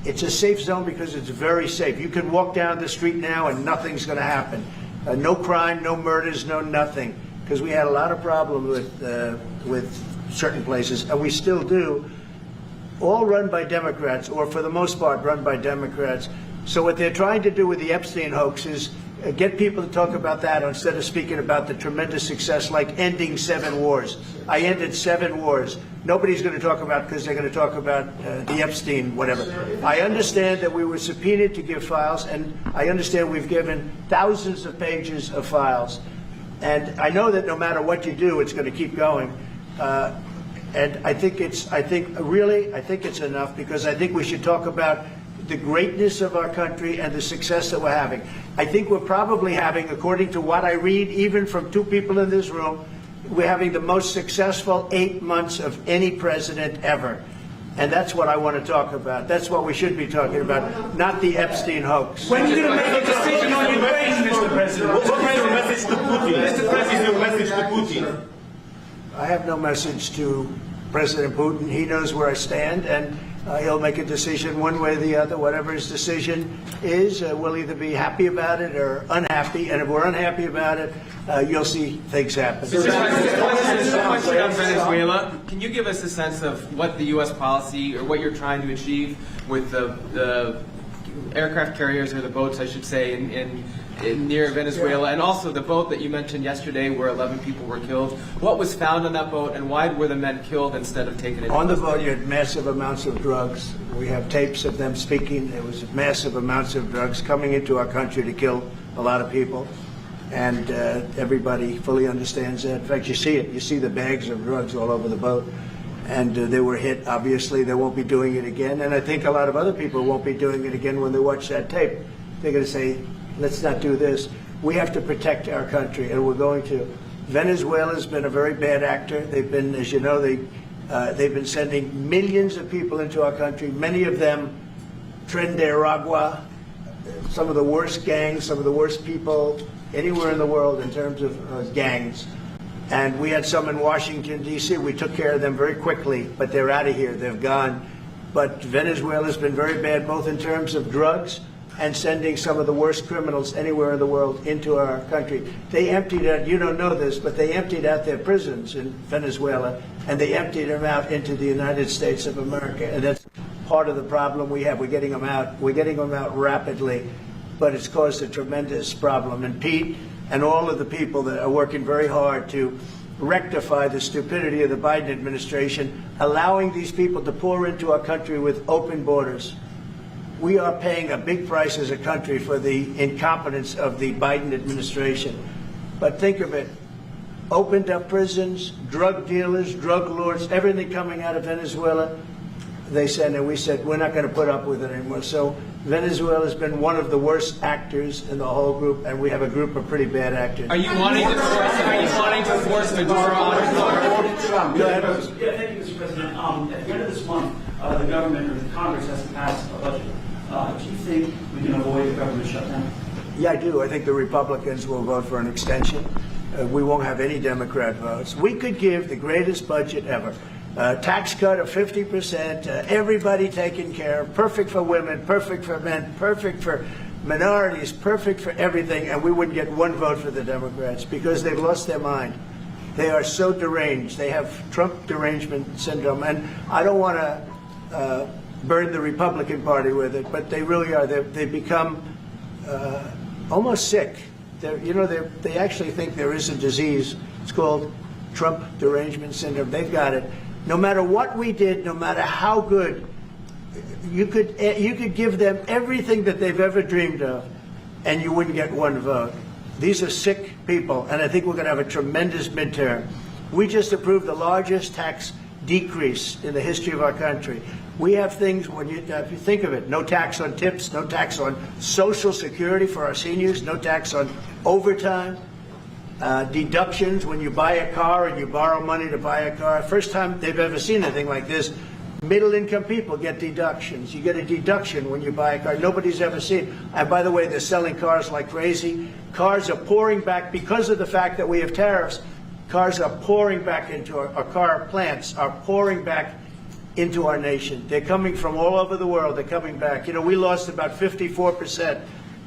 It's a safe zone because it's very safe. You can walk down the street now and nothing's going to happen. No crime, no murders, no nothing. Because we had a lot of problems with certain places, and we still do. All run by Democrats, or for the most part run by Democrats. So what they're trying to do with the Epstein hoax is get people to talk about that instead of speaking about the tremendous success like ending 7 wars. I ended 7 wars. Nobody's going to talk about because they're going to talk about the Epstein whatever. I understand that we were subpoenaed to give files, and I understand we've given thousands of pages of files. And I know that no matter what you do, it's going to keep going. And I think it's enough because I think we should talk about the greatness of our country and the success that we're having. I think we're probably having, according to what I read, even from 2 people in this room, we're having the most successful 8 months of any president ever. And that's what I want to talk about. That's what we should be talking about, not the Epstein hoax. When are you going to make a decision on Ukraine, Mr. President? What is your message to Putin? Mr. President, your message to Putin? I have no message to President Putin. He knows where I stand, and he'll make a decision one way or the other. Whatever his decision is, we'll either be happy about it or unhappy. And if we're unhappy about it, you'll see things happen. Mr. President, a question on Venezuela. Can you give us a sense of what the U.S. policy or what you're trying to achieve with the aircraft carriers, or the boats, I should say, in near Venezuela, and also the boat that you mentioned yesterday where 11 people were killed? What was found on that boat, and why were the men killed instead of taken into On the boat, you had massive amounts of drugs. We have tapes of them speaking. There was massive amounts of drugs coming into our country to kill a lot of people, and everybody fully understands that. In fact, you see it. You see the bags of drugs all over the boat, and they were hit. Obviously, they won't be doing it again, and I think a lot of other people won't be doing it again when they watch that tape. They're going to say, let's not do this. We have to protect our country, and we're going to. Venezuela's been a very bad actor. They've been, as you know, they've been sending millions of people into our country, many of them Tren de Aragua, some of the worst gangs, some of the worst people anywhere in the world in terms of gangs. And we had some in Washington, D.C. We took care of them very quickly, but they're out of here. They've gone. But Venezuela's been very bad, both in terms of drugs and sending some of the worst criminals anywhere in the world into our country. They emptied out, you don't know this, but they emptied out their prisons in Venezuela, and they emptied them out into the United States of America. And that's part of the problem we have. We're getting them out. We're getting them out rapidly, but it's caused a tremendous problem. And Pete and all of the people that are working very hard to rectify the stupidity of the Biden administration, allowing these people to pour into our country with open borders. We are paying a big price as a country for the incompetence of the Biden administration. But think of it. Opened up prisons, drug dealers, drug lords, everything coming out of Venezuela. They said, and we said, we're not going to put up with it anymore. So Venezuela has been one of the worst actors in the whole group, and we have a group of pretty bad actors. Are you wanting to force Maduro out of power? Go ahead. Yeah, thank you, Mr. President. At the end of this month, the government or the Congress has to pass a budget. Do you think we can avoid a government shutdown? Yeah, I do. I think the Republicans will vote for an extension. We won't have any Democrat votes. We could give the greatest budget ever. Tax cut of 50%, everybody taken care of, perfect for women, perfect for men, perfect for minorities, perfect for everything, and we wouldn't get one vote for the Democrats because they've lost their mind. They are so deranged. They have Trump derangement syndrome, and I don't want to burn the Republican Party with it, but they really are. They've become almost sick. They actually think there is a disease. It's called Trump derangement syndrome. They've got it. No matter what we did, no matter how good, you could give them everything that they've ever dreamed of, and you wouldn't get one vote. These are sick people, and I think we're going to have a tremendous midterm. We just approved the largest tax decrease in the history of our country. We have things, if you think of it, no tax on tips, no tax on Social Security for our seniors, no tax on overtime, deductions when you buy a car and you borrow money to buy a car. First time they've ever seen anything like this. Middle-income people get deductions. You get a deduction when you buy a car. Nobody's ever seen. And by the way, they're selling cars like crazy. Cars are pouring back because of the fact that we have tariffs. Cars are pouring back into our car plants are pouring back into our nation. They're coming from all over the world. They're coming back. We lost about 54%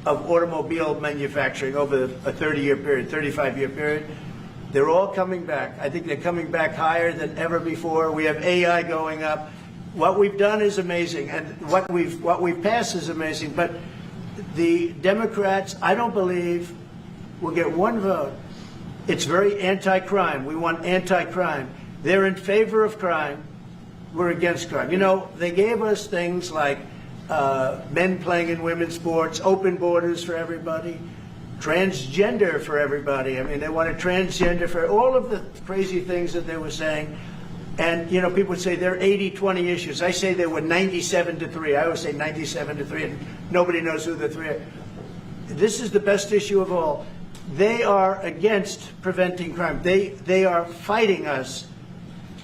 of automobile manufacturing over a 30-year period, 35-year period. They're all coming back. I think they're coming back higher than ever before. We have AI going up. What we've done is amazing, and what we've passed is amazing. But the Democrats, I don't believe, will get one vote. It's very anti-crime. We want anti-crime. They're in favor of crime. We're against crime. They gave us things like men playing in women's sports, open borders for everybody, transgender for everybody. I mean, they wanted transgender for all of the crazy things that they were saying. And, people would say they're 80-20 issues. I say they were 97-3. I always say 97-3, and nobody knows who the three are. This is the best issue of all. They are against preventing crime. They are fighting us.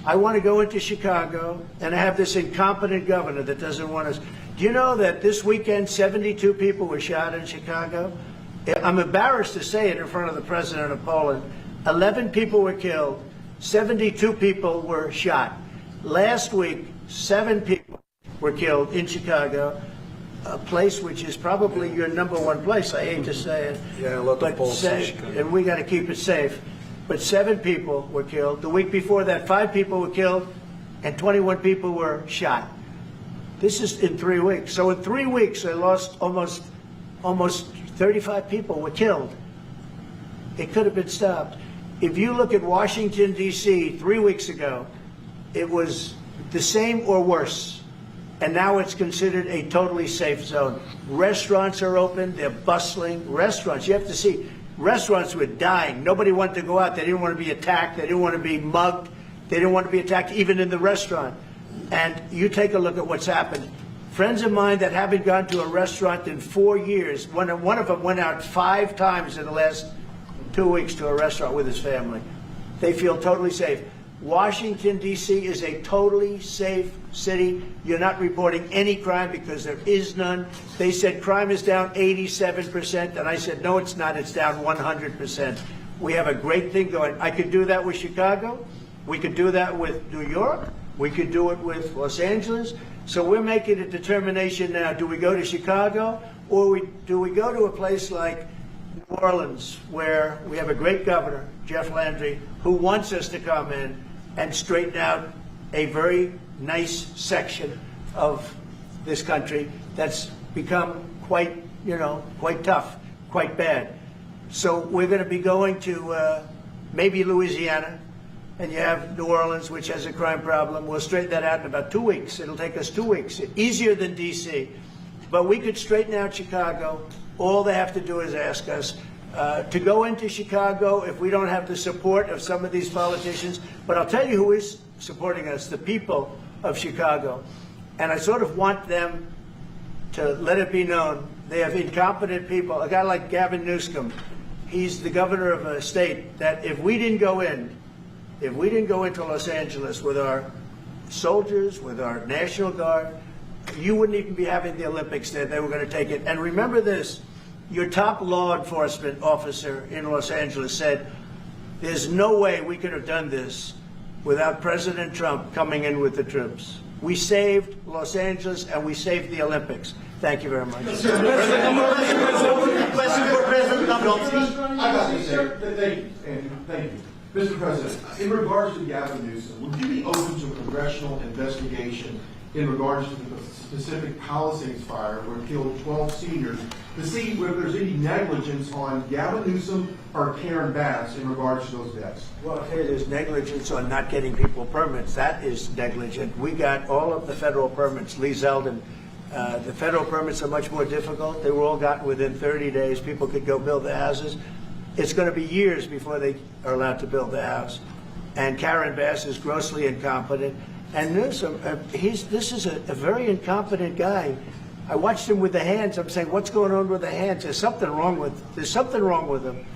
I want to go into Chicago, and I have this incompetent governor that doesn't want us. Do you know that this weekend 72 people were shot in Chicago? I'm embarrassed to say it in front of the president of Poland. 11 people were killed. 72 people were shot. Last week, 7 people were killed in Chicago, a place which is probably your number one place. I hate to say it. Yeah, a lot of Poles in Chicago. And we got to keep it safe. But 7 people were killed. The week before that, 5 people were killed, and 21 people were shot. This is in 3 weeks. So in 3 weeks, they lost almost 35 people were killed. It could have been stopped. If you look at Washington, D.C., 3 weeks ago, it was the same or worse. And now it's considered a totally safe zone. Restaurants are open. They're bustling. Restaurants, you have to see, restaurants were dying. Nobody wanted to go out. They didn't want to be attacked. They didn't want to be mugged. They didn't want to be attacked even in the restaurant. And you take a look at what's happened. Friends of mine that haven't gone to a restaurant in 4 years, one of them went out 5 times in the last 2 weeks to a restaurant with his family. They feel totally safe. Washington, D.C. is a totally safe city. You're not reporting any crime because there is none. They said crime is down 87%, and I said, no, it's not. It's down 100%. We have a great thing going. I could do that with Chicago. We could do that with New York. We could do it with Los Angeles. So we're making a determination now. Do we go to Chicago, or do we go to a place like New Orleans, where we have a great governor, Jeff Landry, who wants us to come in and straighten out a very nice section of this country that's become quite tough, quite bad. So we're going to be going to maybe Louisiana, and you have New Orleans, which has a crime problem. We'll straighten that out in about 2 weeks. It'll take us 2 weeks, easier than D.C. But we could straighten out Chicago. All they have to do is ask us to go into Chicago if we don't have the support of some of these politicians. But I'll tell you who is supporting us, the people of Chicago. And I sort of want them to let it be known. They have incompetent people. A guy like Gavin Newsom, he's the governor of a state that if we didn't go into Los Angeles with our soldiers, with our National Guard, you wouldn't even be having the Olympics there. They were going to take it. And remember this, your top law enforcement officer in Los Angeles said, there's no way we could have done this without President Trump coming in with the troops. We saved Los Angeles and we saved the Olympics. Thank you very much. Question for President Dombrovskis. Thank you. Mr. President, in regards to Gavin Newsom, would you be open to a congressional investigation in regards to the specific Palisades fire where it killed 12 seniors, to see whether there's any negligence on Gavin Newsom or Karen Bass in regards to those deaths. Well, I'll tell you, there's negligence on not getting people permits. That is negligent. We got all of the federal permits. Lee Zeldin, the federal permits are much more difficult. They were all gotten within 30 days. People could go build their houses. It's going to be years before they are allowed to build their house. And Karen Bass is grossly incompetent. And Newsom, this is a very incompetent guy. I watched him with the hands. I'm saying, what's going on with the hands? There's something wrong with him.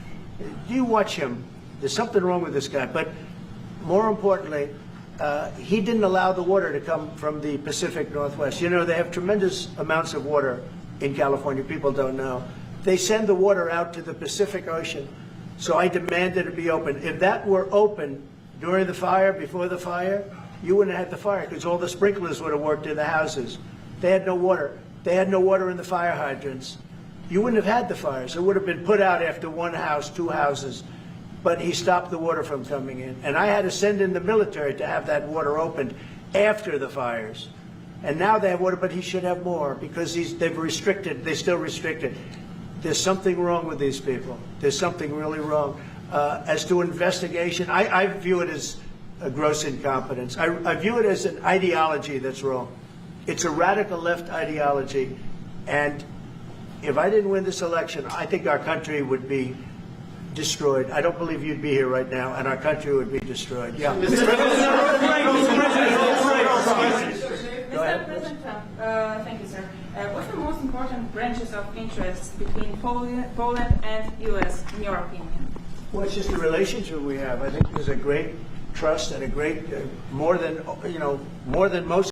You watch him. There's something wrong with this guy. But more importantly, he didn't allow the water to come from the Pacific Northwest. You know, they have tremendous amounts of water in California. People don't know. They send the water out to the Pacific Ocean. So I demanded it be open. If that were open during the fire, before the fire, you wouldn't have had the fire because all the sprinklers would have worked in the houses. They had no water. They had no water in the fire hydrants. You wouldn't have had the fires. It would have been put out after one house, two houses. But he stopped the water from coming in. And I had to send in the military to have that water opened after the fires. And now they have water, but he should have more because they've restricted, they still restricted. There's something wrong with these people. There's something really wrong. As to investigation, I view it as a gross incompetence. I view it as an ideology that's wrong. It's a radical left ideology. And if I didn't win this election, I think our country would be destroyed. I don't believe you'd be here right now, and our country would be destroyed. Yeah. Mr. President, thank you, sir. What's the most important branches of interest between Poland and U.S. in your opinion? Well, it's just the relationship we have. I think there's a great trust and a great more than most.